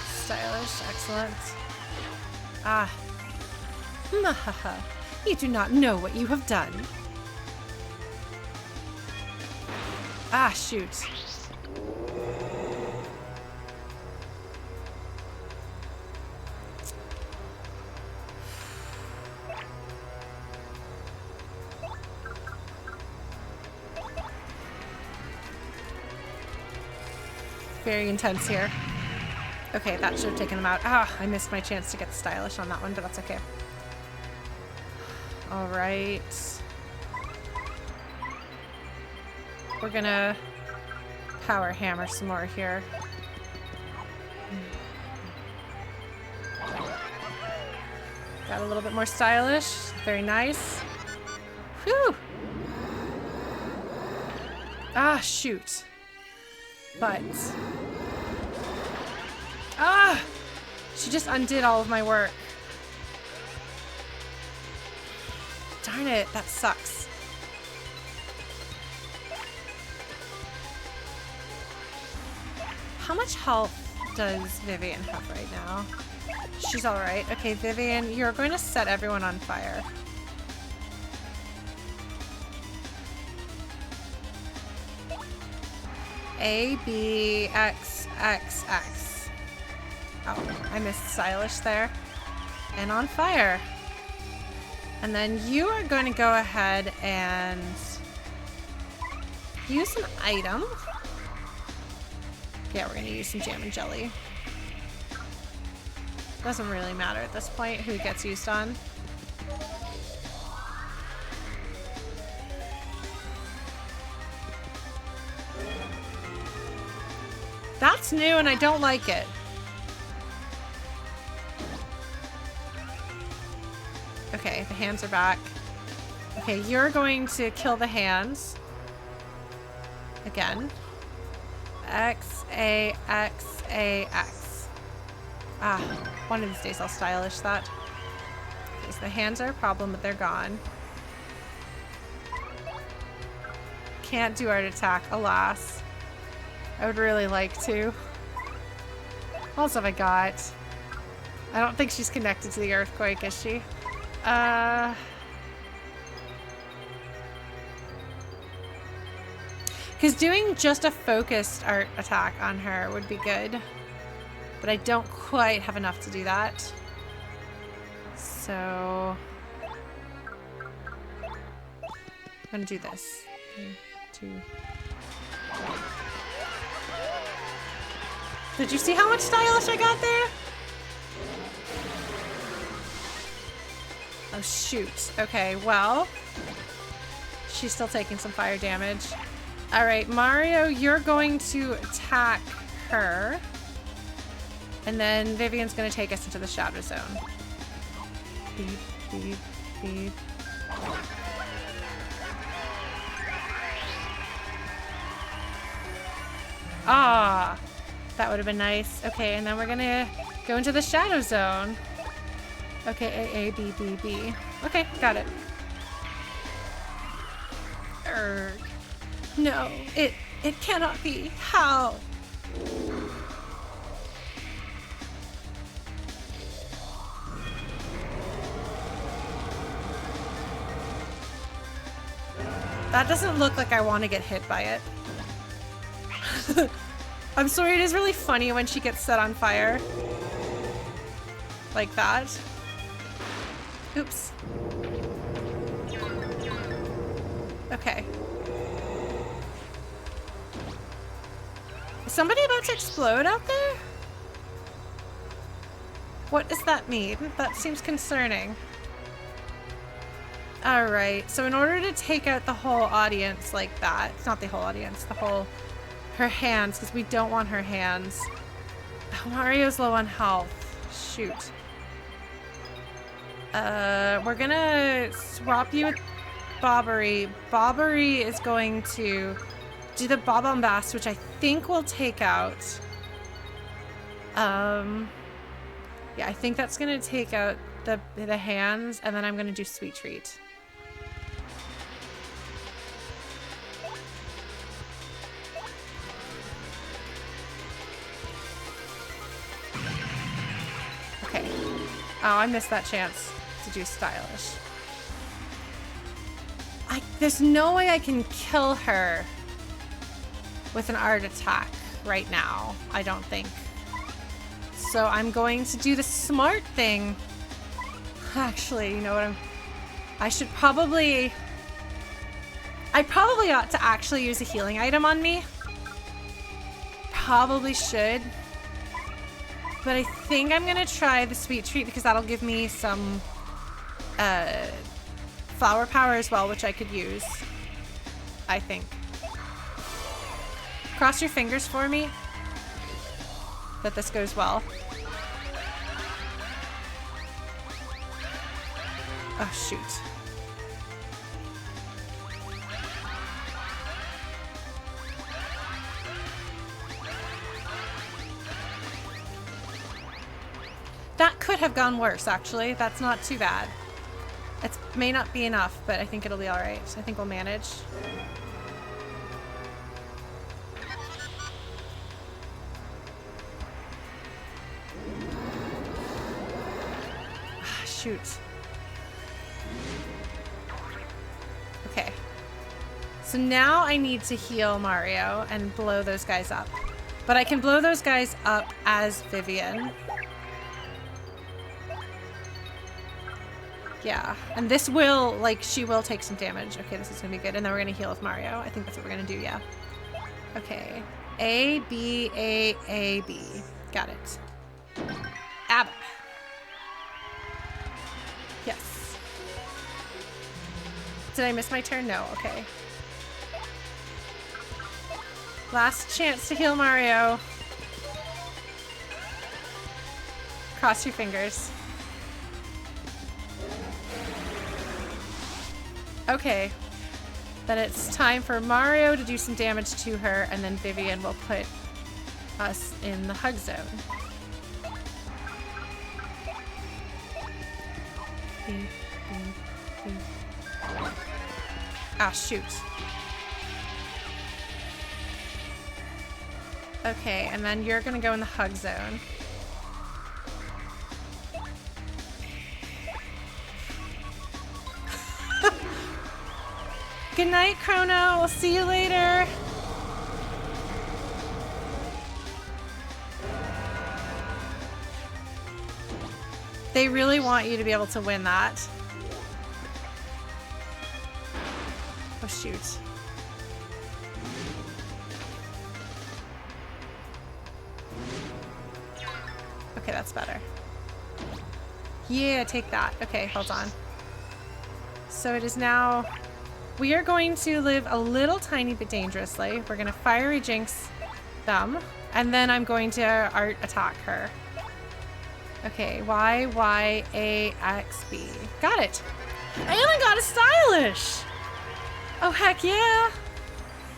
Stylish. Excellent. Ah. Mahaha. You do not know what you have done. Ah, shoot. Very intense here. Okay, that should have taken him out. Ah, I missed my chance to get stylish on that one, but that's okay. All right. We're gonna power hammer some more here. Got a little bit more stylish. Very nice. Whew. Ah, shoot. But... Ah! She just undid all of my work. Darn it, that sucks. How much health does Vivian have right now? She's alright. Okay, Vivian, you're going to set everyone on fire. A, B, X, X, X. Oh, I missed stylish there. And on fire. And then you are going to go ahead and use an item. Yeah, we're going to use some jam and jelly. Doesn't really matter at this point who it gets used on. That's new and I don't like it. Okay, the hands are back. Okay, you're going to kill the hands. Again. X, A, X, A, X. Ah, one of these days I'll stylish that. Okay, so the hands are a problem, but they're gone. Can't do art attack, alas. I would really like to. What else have I got? I don't think she's connected to the earthquake, is she? Because doing just a focused art attack on her would be good. But I don't quite have enough to do that. So... I'm gonna do this. 1, 2... Did you see how much stylish I got there? Oh, shoot. Okay, well... She's still taking some fire damage. Alright, Mario, you're going to attack her. And then Vivian's going to take us into the Shadow Zone. Beep, beep, beep. Ah! That would have been nice. Okay, and then we're going to go into the Shadow Zone. Okay, A, A, B, B, B. Okay, got it. Urgh. No, it cannot be. How? That doesn't look like I want to get hit by it. I'm sorry, it is really funny when she gets set on fire. Like that. Oops. Okay. Is somebody about to explode out there? What does that mean? That seems concerning. Alright, so in order to take out the whole audience like that, it's not the whole audience, the whole... her hands, because we don't want her hands. Oh, Mario's low on health. Shoot. We're gonna swap you with Bobbery. Bobbery is going to do the Bob-Ombast, which I think will take out. Yeah, I think that's gonna take out the hands, and then I'm gonna do Sweet Treat. Okay. Oh, I missed that chance to do Stylish. There's no way I can kill her with an art attack right now, I don't think. So I'm going to do the smart thing. Actually, you know what I probably ought to actually use a healing item on me. Probably should. But I think I'm gonna try the Sweet Treat because that'll give me some flower power as well, which I could use. I think. Cross your fingers for me that this goes well. Oh, shoot. That could have gone worse, actually. That's not too bad. It may not be enough, but I think it'll be alright. I think we'll manage. Ah, shoot. Okay. So now I need to heal Mario and blow those guys up. But I can blow those guys up as Vivian. Yeah, and this will, like, she will take some damage. Okay, this is gonna be good. And then we're gonna heal with Mario. I think that's what we're gonna do, yeah. Okay. A, B, A, A, B. Got it. Abba. Yes. Did I miss my turn? No, okay. Last chance to heal Mario. Cross your fingers. Okay, then it's time for Mario to do some damage to her, and then Vivian will put us in the hug zone. Ah, shoot. Okay, and then you're gonna go in the hug zone. Good night, Chrono. We'll see you later. They really want you to be able to win that. Oh, shoot. Okay, that's better. Yeah, take that. Okay, hold on. So it is now... We are going to live a little tiny bit dangerously. We're going to fiery jinx them. And then I'm going to art attack her. Okay, Y, Y, A, X, B. Got it. And I got a stylish! Oh, heck yeah!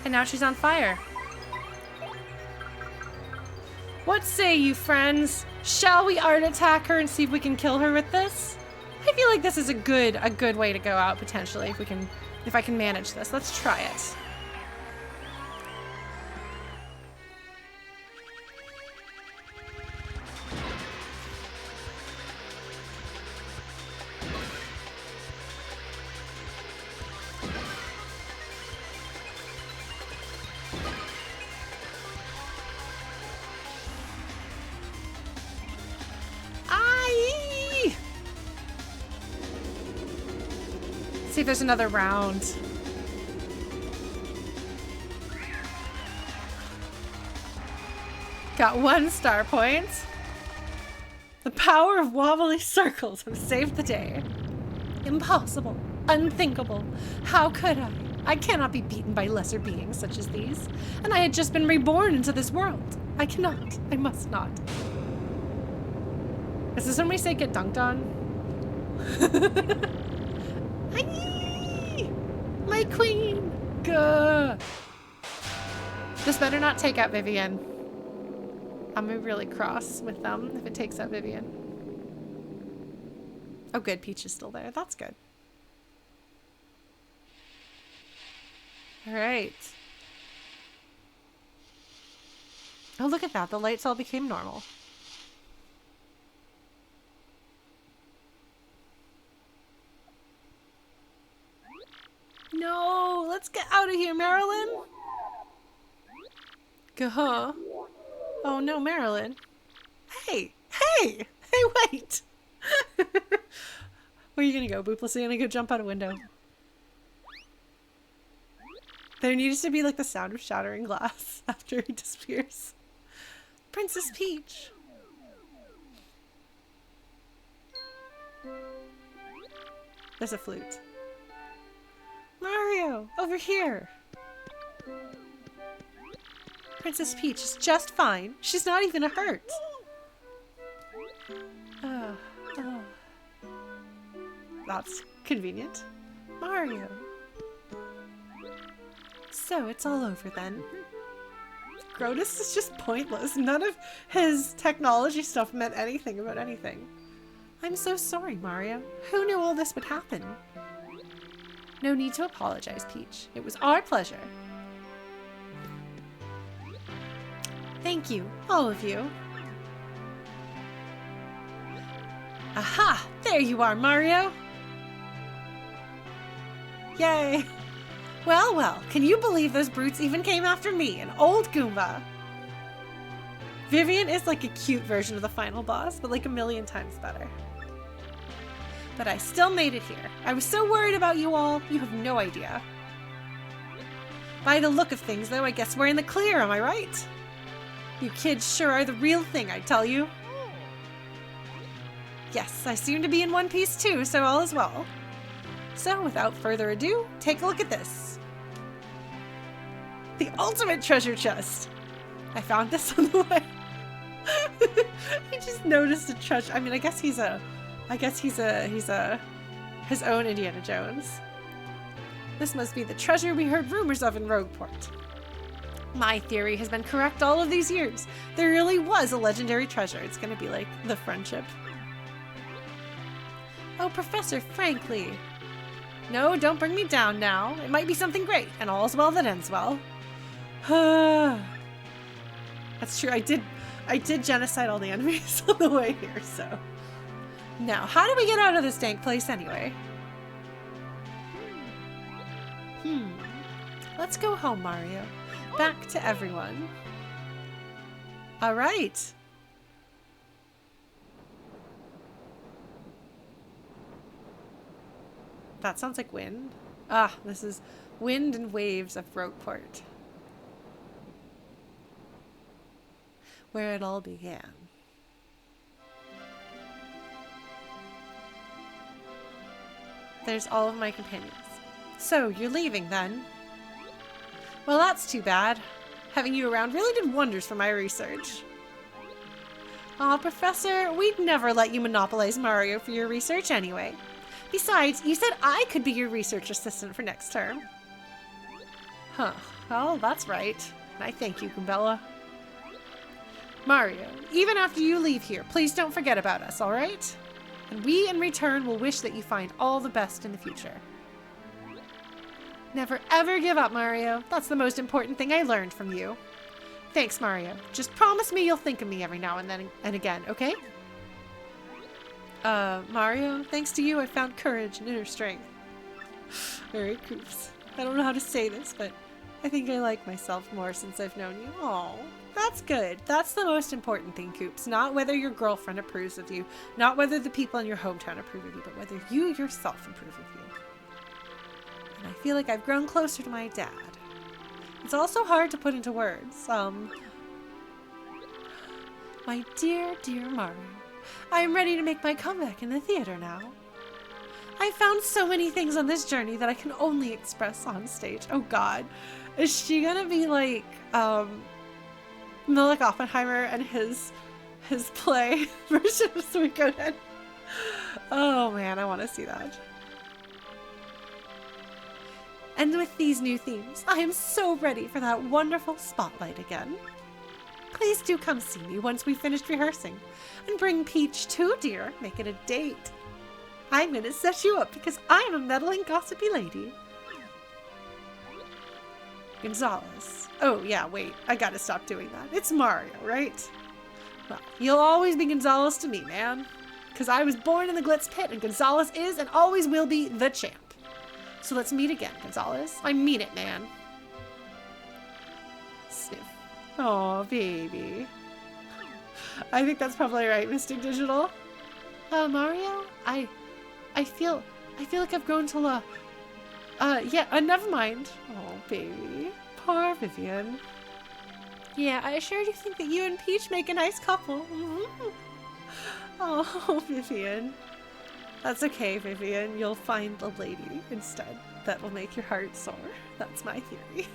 And now she's on fire. What say you, friends? Shall we art attack her and see if we can kill her with this? I feel like this is a good way to go out potentially if I can manage this. Let's try it. See if there's another round. Got 1 star point. The power of wobbly circles have saved the day. Impossible. Unthinkable. How could I? I cannot be beaten by lesser beings such as these. And I had just been reborn into this world. I cannot. I must not. Is this when we say get dunked on? My queen! Gah! This better not take out Vivian. I'm gonna be really cross with them if it takes out Vivian. Oh good, Peach is still there. That's good. Alright. Oh look at that, the lights all became normal. No, let's get out of here, Marilyn. Gah. Oh no, Marilyn. Hey, wait. Where are you gonna go, Boopless? Are you gonna go jump out a window? There needs to be like the sound of shattering glass after he disappears. Princess Peach. There's a flute. Mario, over here. Princess Peach is just fine. She's not even hurt. That's convenient. Mario. So it's all over then. Grodus is just pointless. None of his technology stuff meant anything about anything. I'm so sorry, Mario. Who knew all this would happen? No need to apologize, Peach. It was our pleasure. Thank you, all of you. Aha! There you are, Mario! Yay! Well, well, can you believe those brutes even came after me, an old Goomba? Vivian is like a cute version of the final boss, but like a million times better. But I still made it here. I was so worried about you all, you have no idea. By the look of things, though, I guess we're in the clear, am I right? You kids sure are the real thing, I tell you. Yes, I seem to be in one piece too, so all is well. So, without further ado, take a look at this. The ultimate treasure chest! I found this on the way. I just noticed a treasure. I mean, I guess he's his own Indiana Jones. This must be the treasure we heard rumors of in Rogueport. My theory has been correct all of these years. There really was a legendary treasure. It's gonna be like the friendship. Oh, Professor, frankly. No, don't bring me down now. It might be something great, and all's well that ends well. That's true. I did genocide all the enemies on the way here, so. Now, how do we get out of this dank place anyway? Let's go home, Mario. Back to everyone. All right. That sounds like wind. Ah, this is wind and waves of Rogueport. Where it all began. There's all of my companions. So, you're leaving then? Well, that's too bad. Having you around really did wonders for my research. Aw, Professor, we'd never let you monopolize Mario for your research anyway. Besides, you said I could be your research assistant for next term. Huh. Well, that's right. I thank you, Goombella. Mario, even after you leave here, please don't forget about us, alright? And we, in return, will wish that you find all the best in the future. Never ever give up, Mario. That's the most important thing I learned from you. Thanks, Mario. Just promise me you'll think of me every now and then and again, okay? Mario, thanks to you I found courage and inner strength. Alright, Coops. I don't know how to say this, but I think I like myself more since I've known you. Aw, that's good. That's the most important thing, Coops. Not whether your girlfriend approves of you, not whether the people in your hometown approve of you, but whether you yourself approve of you. And I feel like I've grown closer to my dad. It's also hard to put into words. My dear, dear Mario, I am ready to make my comeback in the theater now. I found so many things on this journey that I can only express on stage. Oh God, is she gonna be like Malik Oppenheimer and his play version of Suikoden? Oh man, I want to see that. And with these new themes, I am so ready for that wonderful spotlight again. Please do come see me once we've finished rehearsing. And bring Peach too, dear. Make it a date. I'm gonna set you up because I'm a meddling, gossipy lady. Gonzalez. Oh, yeah, wait. I gotta stop doing that. It's Mario, right? Well, you'll always be Gonzalez to me, man. Because I was born in the Glitz Pit, and Gonzalez is and always will be the champ. So let's meet again, Gonzalez. I mean it, man. Sniff. Aw, baby. I think that's probably right, Mystic Digital. Mario? I feel like I've grown to love. Never mind. Oh, baby. Poor Vivian. Yeah, I sure do think that you and Peach make a nice couple. Oh, Vivian. That's okay, Vivian. You'll find a lady instead that will make your heart soar. That's my theory.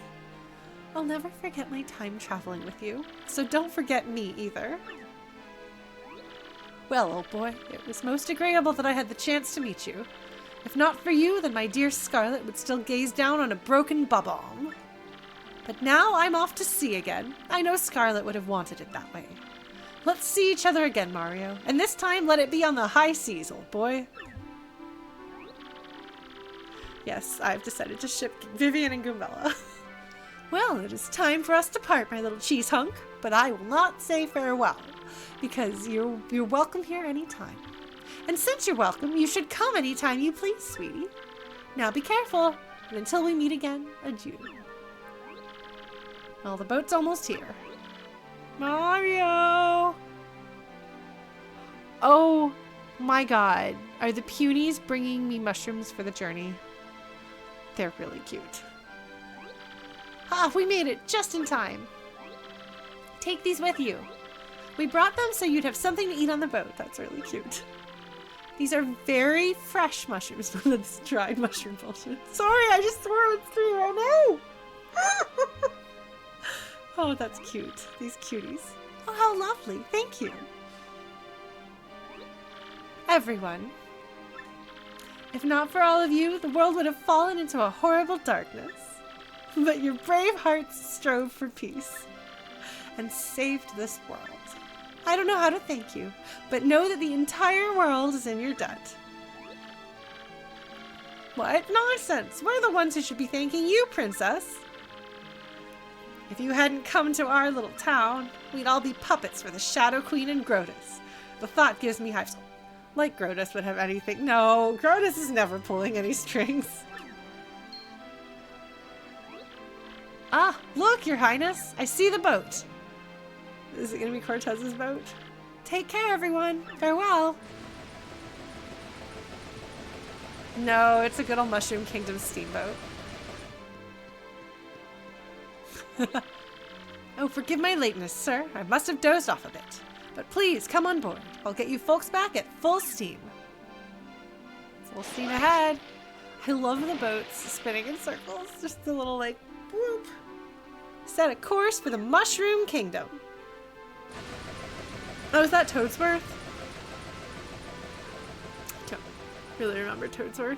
I'll never forget my time traveling with you, so don't forget me either. Well, old boy, it was most agreeable that I had the chance to meet you. If not for you, then my dear Scarlet would still gaze down on a broken bubble. But now I'm off to sea again. I know Scarlet would have wanted it that way. Let's see each other again, Mario. And this time, let it be on the high seas, old boy. Yes, I've decided to ship Vivian and Goombella. Well, it is time for us to part, my little cheese hunk. But I will not say farewell, because you're welcome here anytime. And since you're welcome, you should come anytime you please, sweetie. Now be careful, and until we meet again, adieu. Well, the boat's almost here. Mario! Oh my god. Are the Punies bringing me mushrooms for the journey? They're really cute. Ah, we made it just in time. Take these with you. We brought them so you'd have something to eat on the boat. That's really cute. These are very fresh mushrooms. That's dried mushroom bullshit. Sorry, I just swore it through. Oh no! Oh, that's cute. These cuties. Oh, how lovely. Thank you. Everyone. If not for all of you, the world would have fallen into a horrible darkness. But your brave hearts strove for peace and saved this world. I don't know how to thank you, but know that the entire world is in your debt. What nonsense! We're the ones who should be thanking you, Princess. If you hadn't come to our little town, we'd all be puppets for the Shadow Queen and Grodus. The thought gives me hives. Like Grodus would have anything. No, Grodus is never pulling any strings. Ah, look, Your Highness. I see the boat. Is it going to be Cortez's boat? Take care, everyone. Farewell. No, it's a good old Mushroom Kingdom steamboat. Oh, forgive my lateness, sir. I must have dozed off a bit. But please, come on board. I'll get you folks back at full steam. Full steam ahead. I love the boats spinning in circles. Just the little, like, whoop. Set a course for the Mushroom Kingdom. Oh, is that Toadsworth? I don't really remember Toadsworth.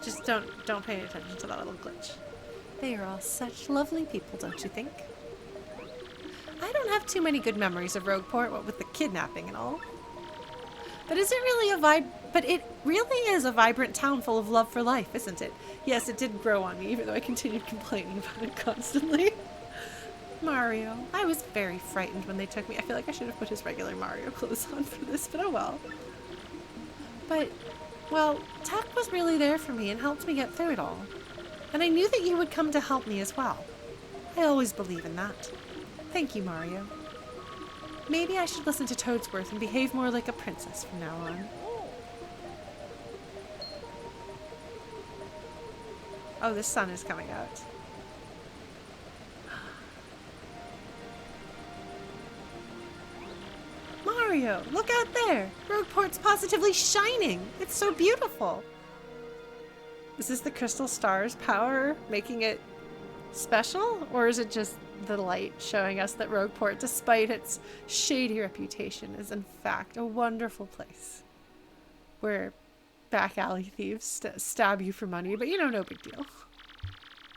Just don't pay attention to that little glitch. They are all such lovely people, don't you think? I don't have too many good memories of Rogueport, what with the kidnapping and all. But is it really it really is a vibrant town full of love for life, isn't it? Yes, it did grow on me, even though I continued complaining about it constantly. Mario. I was very frightened when they took me. I feel like I should have put his regular Mario clothes on for this, but oh well. But, well, Tech was really there for me and helped me get through it all. And I knew that you would come to help me as well. I always believe in that. Thank you, Mario. Maybe I should listen to Toadsworth and behave more like a princess from now on. Oh, the sun is coming out. Mario, look out there! Rogueport's positively shining! It's so beautiful! Is this the crystal star's power making it special? Or is it just the light showing us that Rogueport, despite its shady reputation, is in fact a wonderful place where back alley thieves stab you for money, but you know, no big deal.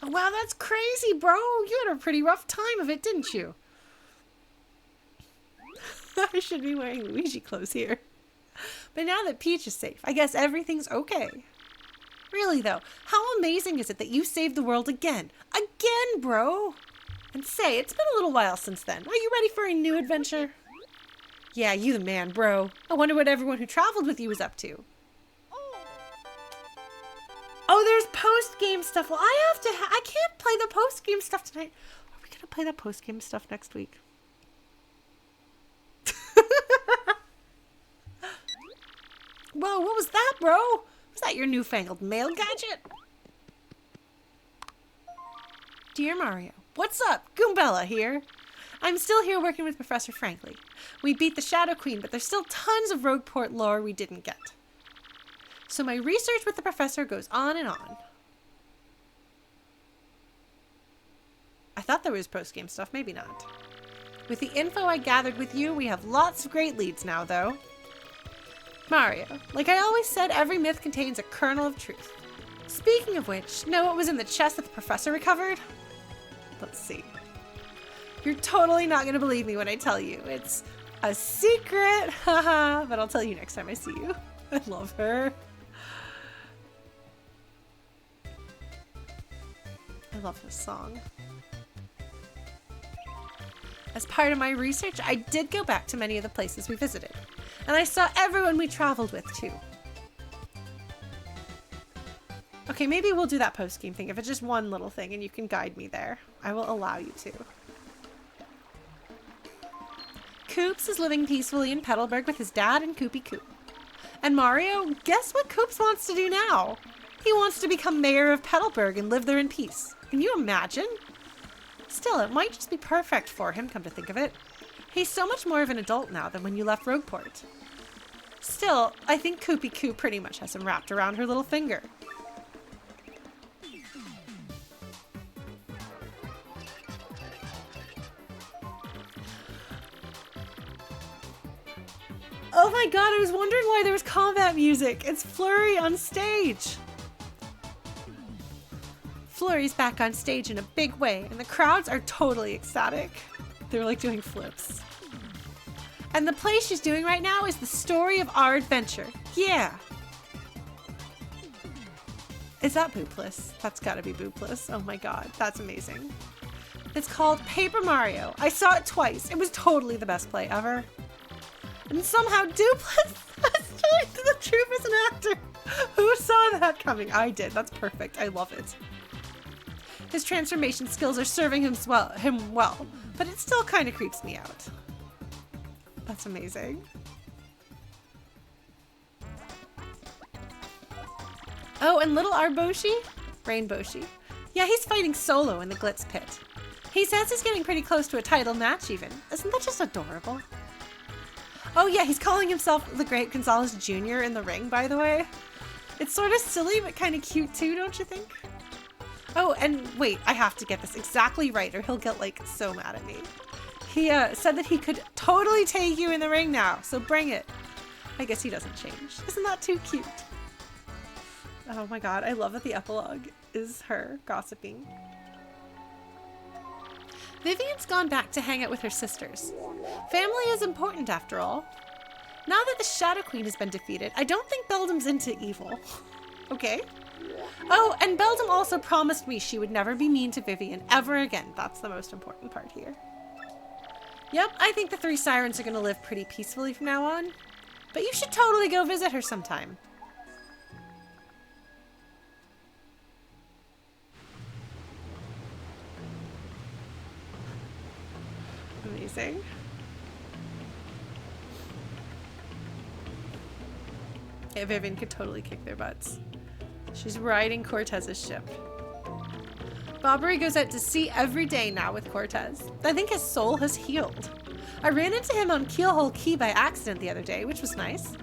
Oh, wow, that's crazy, bro! You had a pretty rough time of it, didn't you? I should be wearing Luigi clothes here. But now that Peach is safe, I guess everything's okay. Really though, how amazing is it that you saved the world again? Again, bro! And say, it's been a little while since then. Are you ready for a new adventure? Yeah, you the man, bro. I wonder what everyone who traveled with you was up to. Oh, there's post-game stuff. Well, I can't play the post-game stuff tonight. Are we gonna play the post-game stuff next week? Whoa, what was that, bro? Was that your newfangled mail gadget? Dear Mario, what's up? Goombella here. I'm still here working with Professor Franklin. We beat the Shadow Queen, but there's still tons of Rogueport lore we didn't get. So my research with the professor goes on and on. I thought there was post-game stuff, maybe not. With the info I gathered with you, we have lots of great leads now, though. Mario, like I always said, every myth contains a kernel of truth. Speaking of which, know what was in the chest that the professor recovered? Let's see. You're totally not going to believe me when I tell you. It's a secret, haha, but I'll tell you next time I see you. I love her. I love this song. As part of my research, I did go back to many of the places we visited. And I saw everyone we traveled with, too. Okay, maybe we'll do that post-game thing. If it's just one little thing and you can guide me there, I will allow you to. Koops is living peacefully in Petalburg with his dad and Koopy Koop. And Mario, guess what Koops wants to do now? He wants to become mayor of Petalburg and live there in peace. Can you imagine? Still, it might just be perfect for him, come to think of it. He's so much more of an adult now than when you left Rogueport. Still, I think Koopy Koop pretty much has him wrapped around her little finger. Oh my god, I was wondering why there was combat music. It's Flurry on stage. Flurry's back on stage in a big way, and the crowds are totally ecstatic. They're like doing flips. And the play she's doing right now is the story of our adventure. Yeah. Is that Boopless? That's gotta be Boopless. Oh my god, that's amazing. It's called Paper Mario. I saw it twice. It was totally the best play ever. And somehow Dupless has joined the troupe as an actor. Who saw that coming? I did. That's perfect. I love it. His transformation skills are serving him well, but it still kind of creeps me out. That's amazing. Oh, and little Arboshi? Rainboshi. Yeah, he's fighting solo in the Glitz Pit. He says he's getting pretty close to a title match even. Isn't that just adorable? Oh yeah, he's calling himself the Great Gonzalez Jr. in the ring, by the way. It's sort of silly, but kind of cute too, don't you think? Oh, and wait, I have to get this exactly right or he'll get like so mad at me. He said that he could totally take you in the ring now, so bring it. I guess he doesn't change. Isn't that too cute? Oh my god, I love that the epilogue is her gossiping. Vivian's gone back to hang out with her sisters. Family is important after all. Now that the Shadow Queen has been defeated, I don't think Beldam's into evil. Okay. Oh, and Beldam also promised me she would never be mean to Vivian ever again. That's the most important part here. Yep, I think the three sirens are going to live pretty peacefully from now on. But you should totally go visit her sometime. Amazing. Yeah, Vivian could totally kick their butts. She's riding Cortez's ship. Bobbery goes out to sea every day now with Cortez. I think his soul has healed. I ran into him on Keelhole Key by accident the other day, which was nice.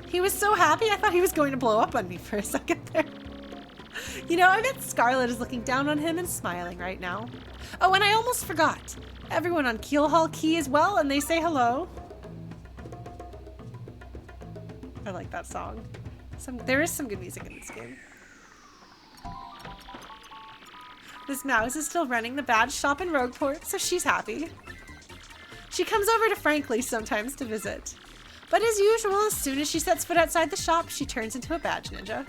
He was so happy I thought he was going to blow up on me for a second there. You know, I bet Scarlet is looking down on him and smiling right now. Oh, and I almost forgot. Everyone on Keelhole Key as well, and they say hello. I like that song. There is some good music in this game. This mouse is still running the badge shop in Rogueport, so she's happy. She comes over to Frankly sometimes to visit. But as usual, as soon as she sets foot outside the shop, she turns into a badge ninja.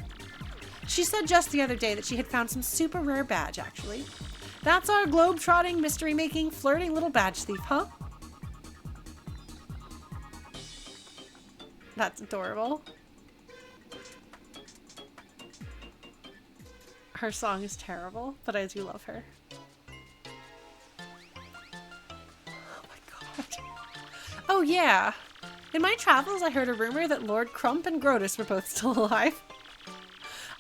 She said just the other day that she had found some super rare badge, actually. That's our globe-trotting, mystery-making, flirting little badge thief, huh? That's adorable. Her song is terrible, but I do love her. Oh my god. Oh yeah. In my travels, I heard a rumor that Lord Crump and Grodus were both still alive.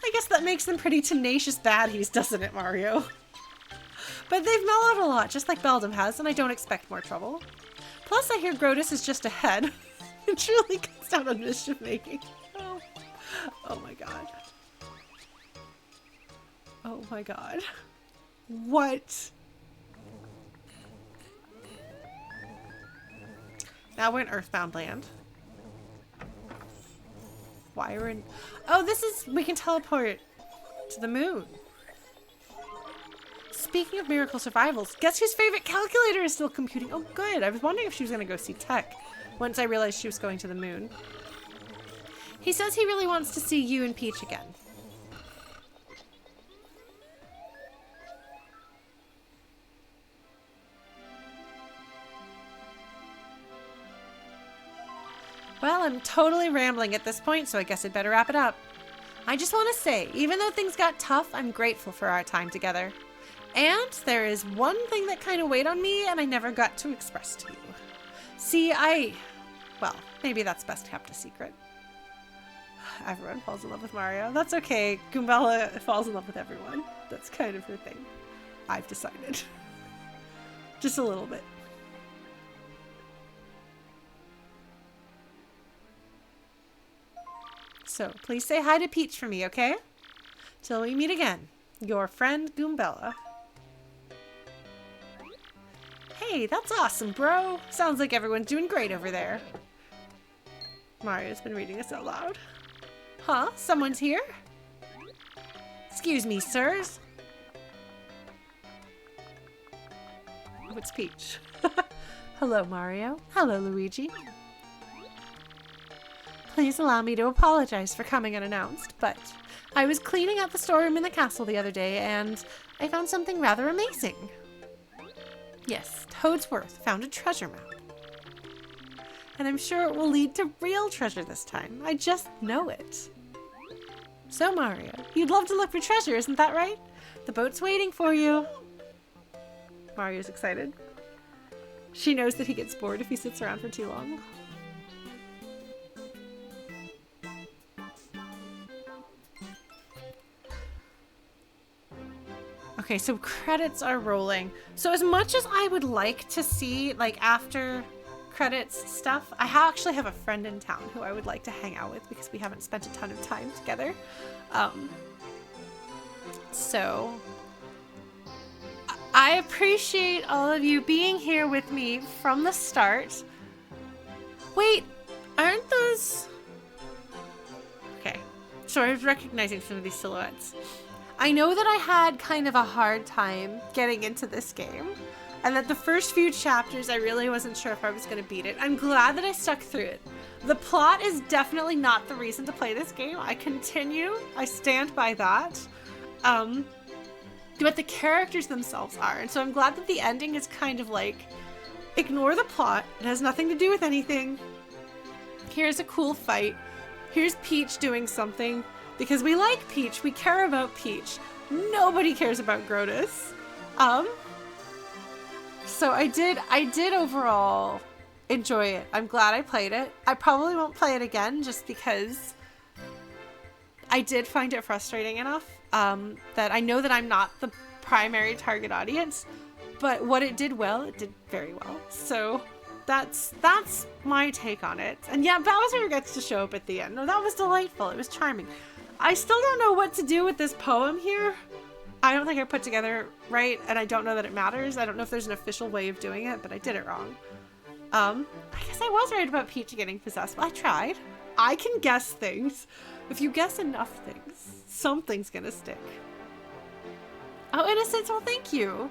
I guess that makes them pretty tenacious baddies, doesn't it, Mario? But they've mellowed a lot, just like Beldam has, and I don't expect more trouble. Plus, I hear Grodus is just ahead. It truly comes down on mischief making. Oh my god. Oh my god. What? Now we're in Earthbound Land. Why are we in... Oh, this is... We can teleport to the moon. Speaking of miracle survivals, guess whose favorite calculator is still computing? Oh, good. I was wondering if she was going to go see Tech once I realized she was going to the moon. He says he really wants to see you and Peach again. Well, I'm totally rambling at this point, so I guess I'd better wrap it up. I just want to say, even though things got tough, I'm grateful for our time together. And there is one thing that kind of weighed on me and I never got to express to you. See, well, maybe that's best kept a secret. Everyone falls in love with Mario. That's okay. Goombella falls in love with everyone. That's kind of her thing. I've decided. Just a little bit. So, please say hi to Peach for me, okay? Till we meet again. Your friend, Goombella. Hey, that's awesome, bro. Sounds like everyone's doing great over there. Mario's been reading this out loud. Huh? Someone's here? Excuse me, sirs. Oh, it's Peach. Hello, Mario. Hello, Luigi. Please allow me to apologize for coming unannounced, but I was cleaning out the storeroom in the castle the other day and I found something rather amazing. Yes, Toadsworth found a treasure map. And I'm sure it will lead to real treasure this time. I just know it. So Mario, you'd love to look for treasure, isn't that right? The boat's waiting for you. Mario's excited. She knows that he gets bored if he sits around for too long. Okay, so credits are rolling. So as much as I would like to see, like, after credits stuff, I actually have a friend in town who I would like to hang out with because we haven't spent a ton of time together. So I appreciate all of you being here with me from the start. Wait, aren't those... Okay, so I was recognizing some of these silhouettes. I know that I had kind of a hard time getting into this game, and that the first few chapters I really wasn't sure if I was going to beat it. I'm glad that I stuck through it. The plot is definitely not the reason to play this game. I stand by that. But the characters themselves are, and so I'm glad that the ending is kind of like, ignore the plot, it has nothing to do with anything. Here's a cool fight. Here's Peach doing something. Because we like Peach, we care about Peach. Nobody cares about Grodus. So I did overall enjoy it. I'm glad I played it. I probably won't play it again just because I did find it frustrating enough that I know that I'm not the primary target audience, but what it did well, it did very well. So that's my take on it. And yeah, Bowser gets to show up at the end. No, that was delightful. It was charming. I still don't know what to do with this poem here. I don't think I put together right, and I don't know that it matters. I don't know if there's an official way of doing it, but I did it wrong. I guess I was right about Peach getting possessed. Well, I tried. I can guess things. If you guess enough things, something's gonna stick. Oh, Innocence, well, thank you.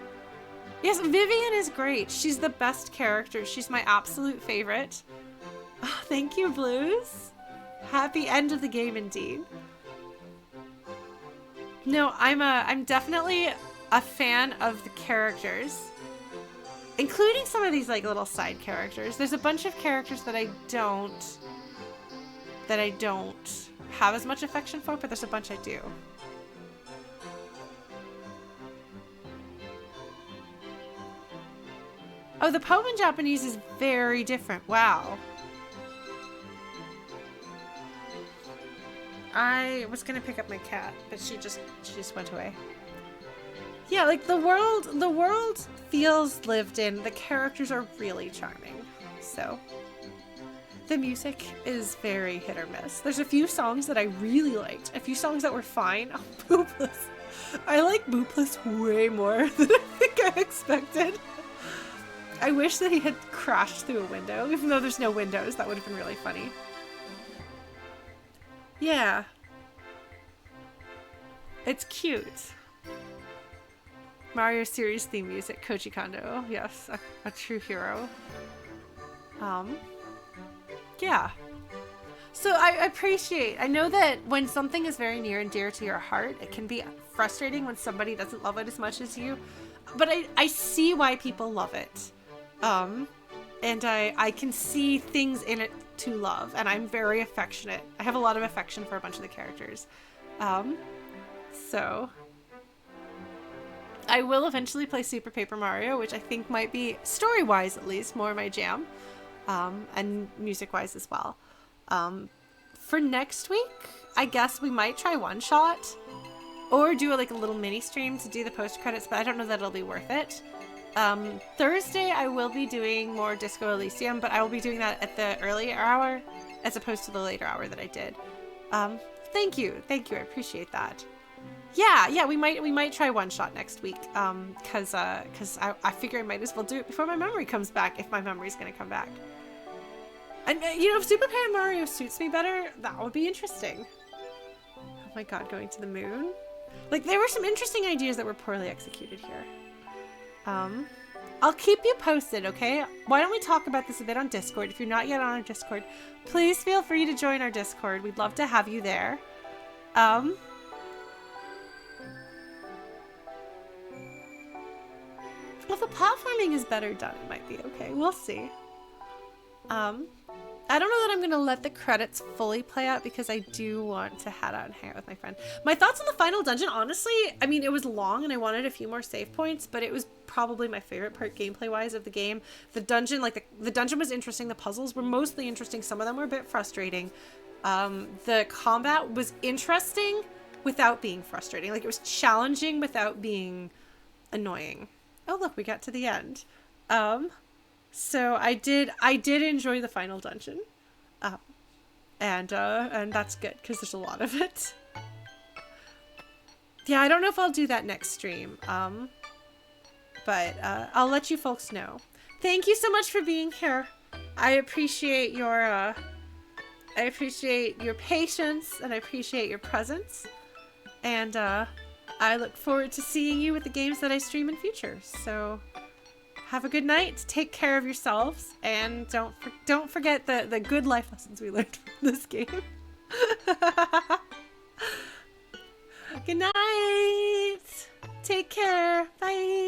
Yes, Vivian is great. She's the best character. She's my absolute favorite. Oh, thank you, Blues. Happy end of the game indeed. No, I'm definitely a fan of the characters, including some of these like little side characters. There's a bunch of characters that I don't have as much affection for, but there's a bunch I do. Oh, the poem in Japanese is very different. Wow. I was gonna pick up my cat, but she just went away. Yeah, like the world feels lived in. The characters are really charming. So the music is very hit or miss. There's a few songs that I really liked. A few songs that were fine. Oh, Boopless. I like Boopless way more than I think I expected. I wish that he had crashed through a window, even though there's no windows. That would have been really funny. Yeah. It's cute. Mario series theme music, Koji Kondo. Yes, a true hero. Yeah. So I know that when something is very near and dear to your heart, it can be frustrating when somebody doesn't love it as much as you. But I see why people love it. And I can see things in it to love, and I'm very affectionate. I have a lot of affection for a bunch of the characters. So I will eventually play Super Paper Mario, which I think might be, story-wise at least, more my jam, and music-wise as well. For next week, I guess we might try One Shot, or do a little mini stream to do the post-credits, but I don't know that it'll be worth it. Thursday I will be doing more Disco Elysium, but I will be doing that at the earlier hour as opposed to the later hour that I did. Thank you, I appreciate that. Yeah, we might try One Shot next week, cause I figure I might as well do it before my memory comes back, if my memory's gonna come back. And if Super Paper Mario suits me better, that would be interesting. Oh my god, going to the moon? There were some interesting ideas that were poorly executed here. I'll keep you posted, okay? Why don't we talk about this a bit on Discord? If you're not yet on our Discord, please feel free to join our Discord. We'd love to have you there. Well, if the platforming is better done, it might be okay. We'll see. I don't know that I'm going to let the credits fully play out because I do want to head out and hang out with my friend. My thoughts on the final dungeon, honestly, I mean, it was long and I wanted a few more save points, but it was probably my favorite part gameplay-wise of the game. The dungeon, like, the dungeon was interesting. The puzzles were mostly interesting. Some of them were a bit frustrating. The combat was interesting without being frustrating. Like, it was challenging without being annoying. Oh, look, we got to the end. So I did enjoy the final dungeon, and that's good because there's a lot of it. Yeah, I don't know if I'll do that next stream, but I'll let you folks know. Thank you so much for being here. I appreciate your patience and I appreciate your presence, and I look forward to seeing you with the games that I stream in future. So. Have a good night. Take care of yourselves, and don't forget the good life lessons we learned from this game. Good night. Take care. Bye.